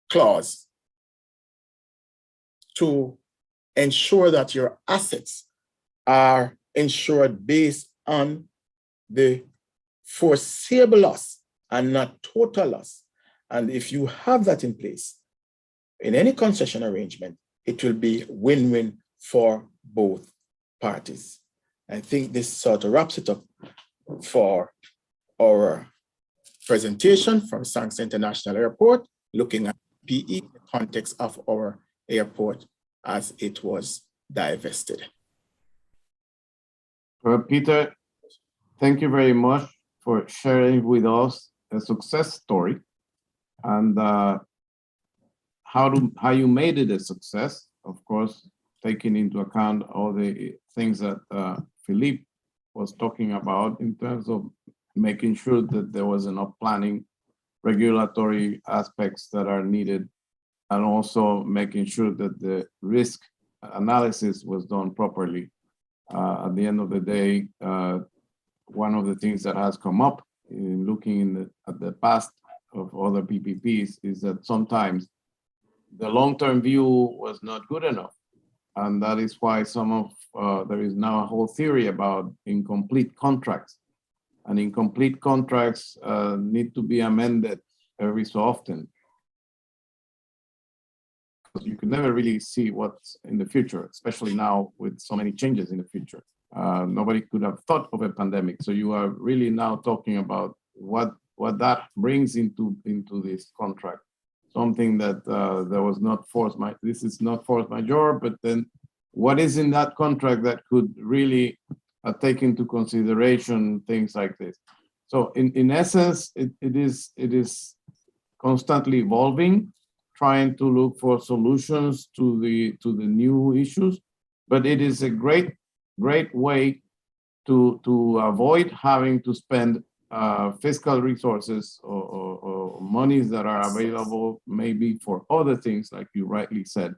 clause to ensure that your assets are insured based on the foreseeable loss and not total loss. And if you have that in place in any concession arrangement, it will be win-win for both parties. I think this sort of wraps it up for our presentation from Sangster International Airport, looking at PE in the context of our airport as it was divested. Well, Peter, thank you very much for sharing with us a success story and how you made it a success. Of course, taking into account all the things that Philippe was talking about in terms of making sure that there was enough planning, regulatory aspects that are needed, and also making sure that the risk analysis was done properly. At the end of the day, one of the things that has come up in looking at the past of other PPPs is that sometimes the long-term view was not good enough. And that is why there is now a whole theory about incomplete contracts. And incomplete contracts need to be amended every so often. You can never really see what's in the future, especially now with so many changes in the future. Nobody could have thought of a pandemic. So you are really now talking about what that brings into this contract. Something that there was not this is not force majeure, but then what is in that contract that could really take into consideration things like this? So in essence, it is constantly evolving, trying to look for solutions to the new issues, but it is a great way to avoid having to spend fiscal resources or monies that are available maybe for other things, like you rightly said.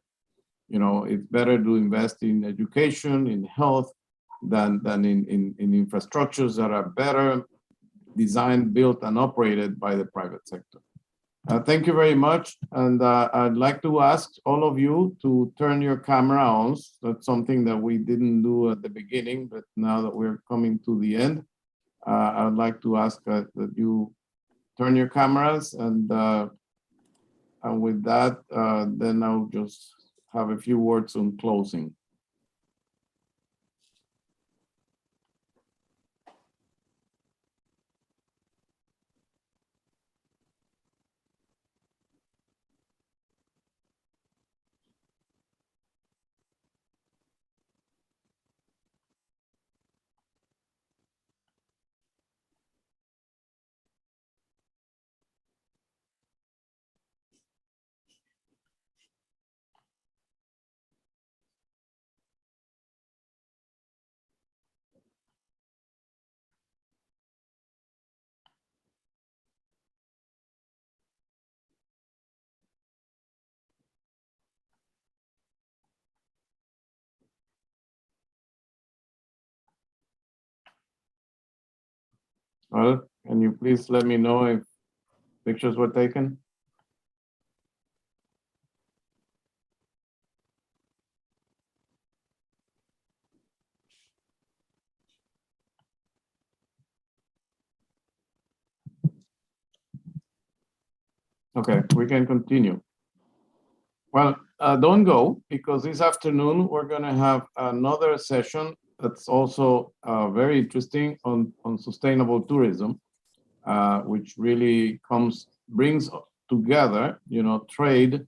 You know, it's better to invest in education, in health, than in infrastructures that are better designed, built, and operated by the private sector. Thank you very much. And I'd like to ask all of you to turn your camera on. That's something that we didn't do at the beginning, but now that we're coming to the end, I'd like to ask that you turn your cameras, and with that, then I'll just have a few words on closing. Well, can you please let me know if pictures were taken? Okay, we can continue. Well, don't go, because this afternoon we're going to have another session that's also very interesting on sustainable tourism, which really brings together, trade,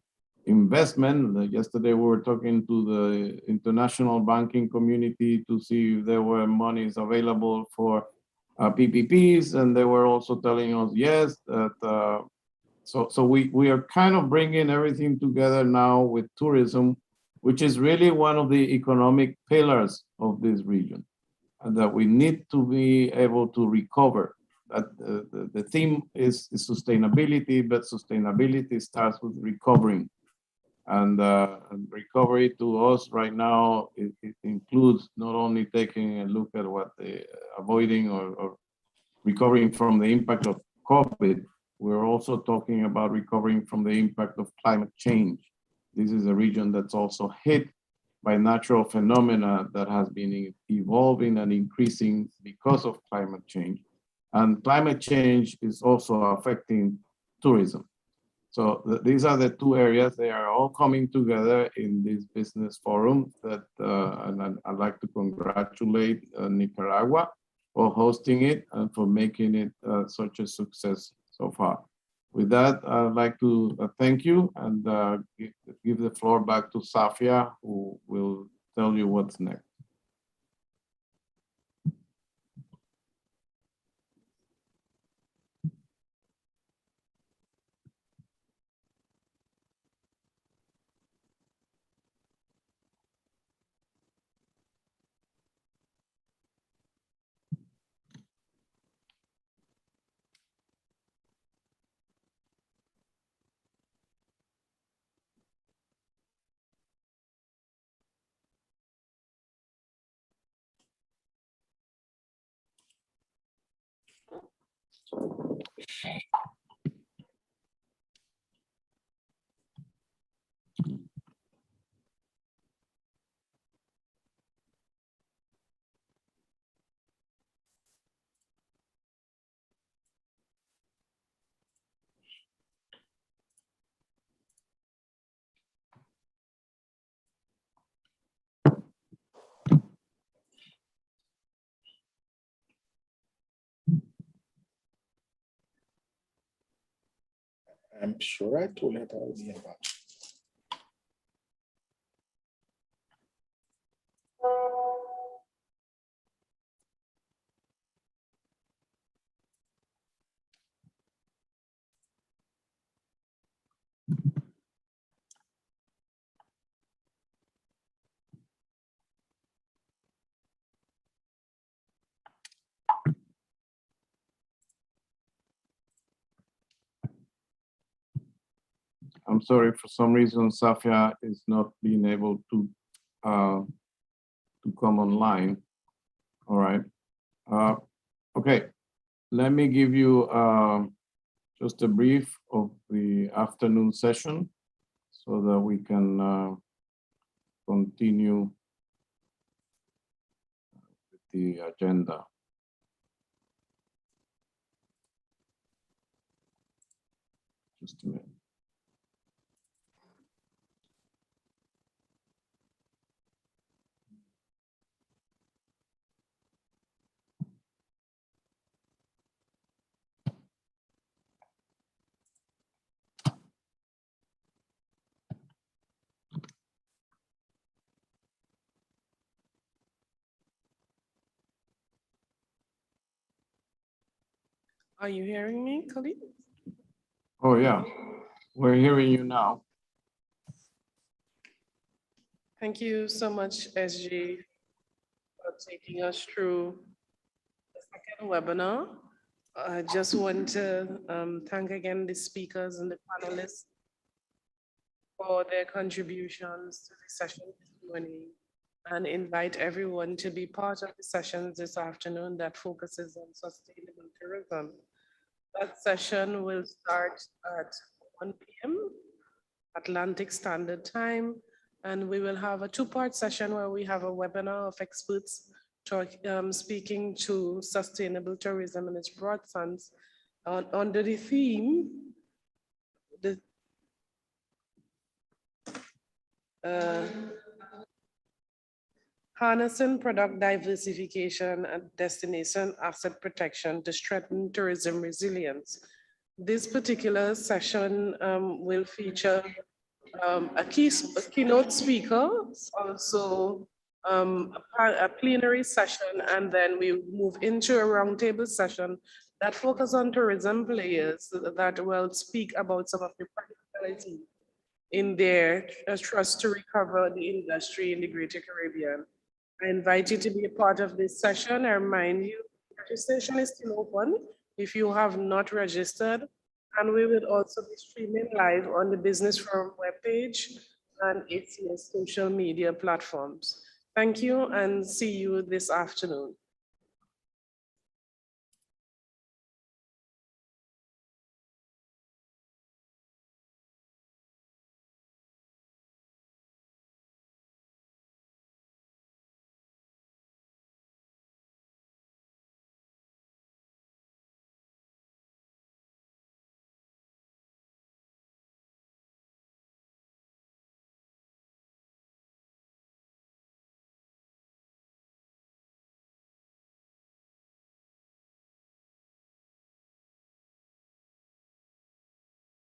investment. Yesterday we were talking to the international banking community to see if there were monies available for PPPs, and they were also telling us yes, that so we are kind of bringing everything together now with tourism, which is really one of the economic pillars of this region, and that we need to be able to recover. That the theme is sustainability, but sustainability starts with recovering. And recovery to us right now, it includes not only taking a look at what avoiding or recovering from the impact of COVID, we're also talking about recovering from the impact of climate change. This is a region that's also hit by natural phenomena that has been evolving and increasing because of climate change. And climate change is also affecting tourism. So these are the two areas. They are all coming together in this business forum and I'd like to congratulate Nicaragua for hosting it and for making it such a success so far. With that, I'd like to thank you and give the floor back to Safia, who will tell you what's next. I'm sure I told her already about. I'm sorry, for some reason, Safia is not being able to come online. All right. Okay, let me give you just a brief of the afternoon session so that we can continue with the agenda. Just a minute. Are you hearing me, Khalid? Oh, yeah, we're hearing you now. Thank you so much, SG, for taking us through the second webinar. I just want to thank again the speakers and the panelists for their contributions to the session this morning and invite everyone to be part of the sessions this afternoon that focuses on sustainable tourism. That session will start at 1 p.m. Atlantic Standard Time, and we will have a two-part session where we have a webinar of experts speaking to sustainable tourism in its broad sense under the theme, harnessing product diversification and destination asset protection to strengthen tourism resilience. This particular session will feature a keynote speaker, also a plenary session, and then we move into a roundtable session that focus on tourism players that will speak about some of the practicality in their trust to recover the industry in the Greater Caribbean. I invite you to be a part of this session. I remind you, registration is still open if you have not registered, and we will also be streaming live on the Business Forum webpage and ACS social media platforms. Thank you and see you this afternoon.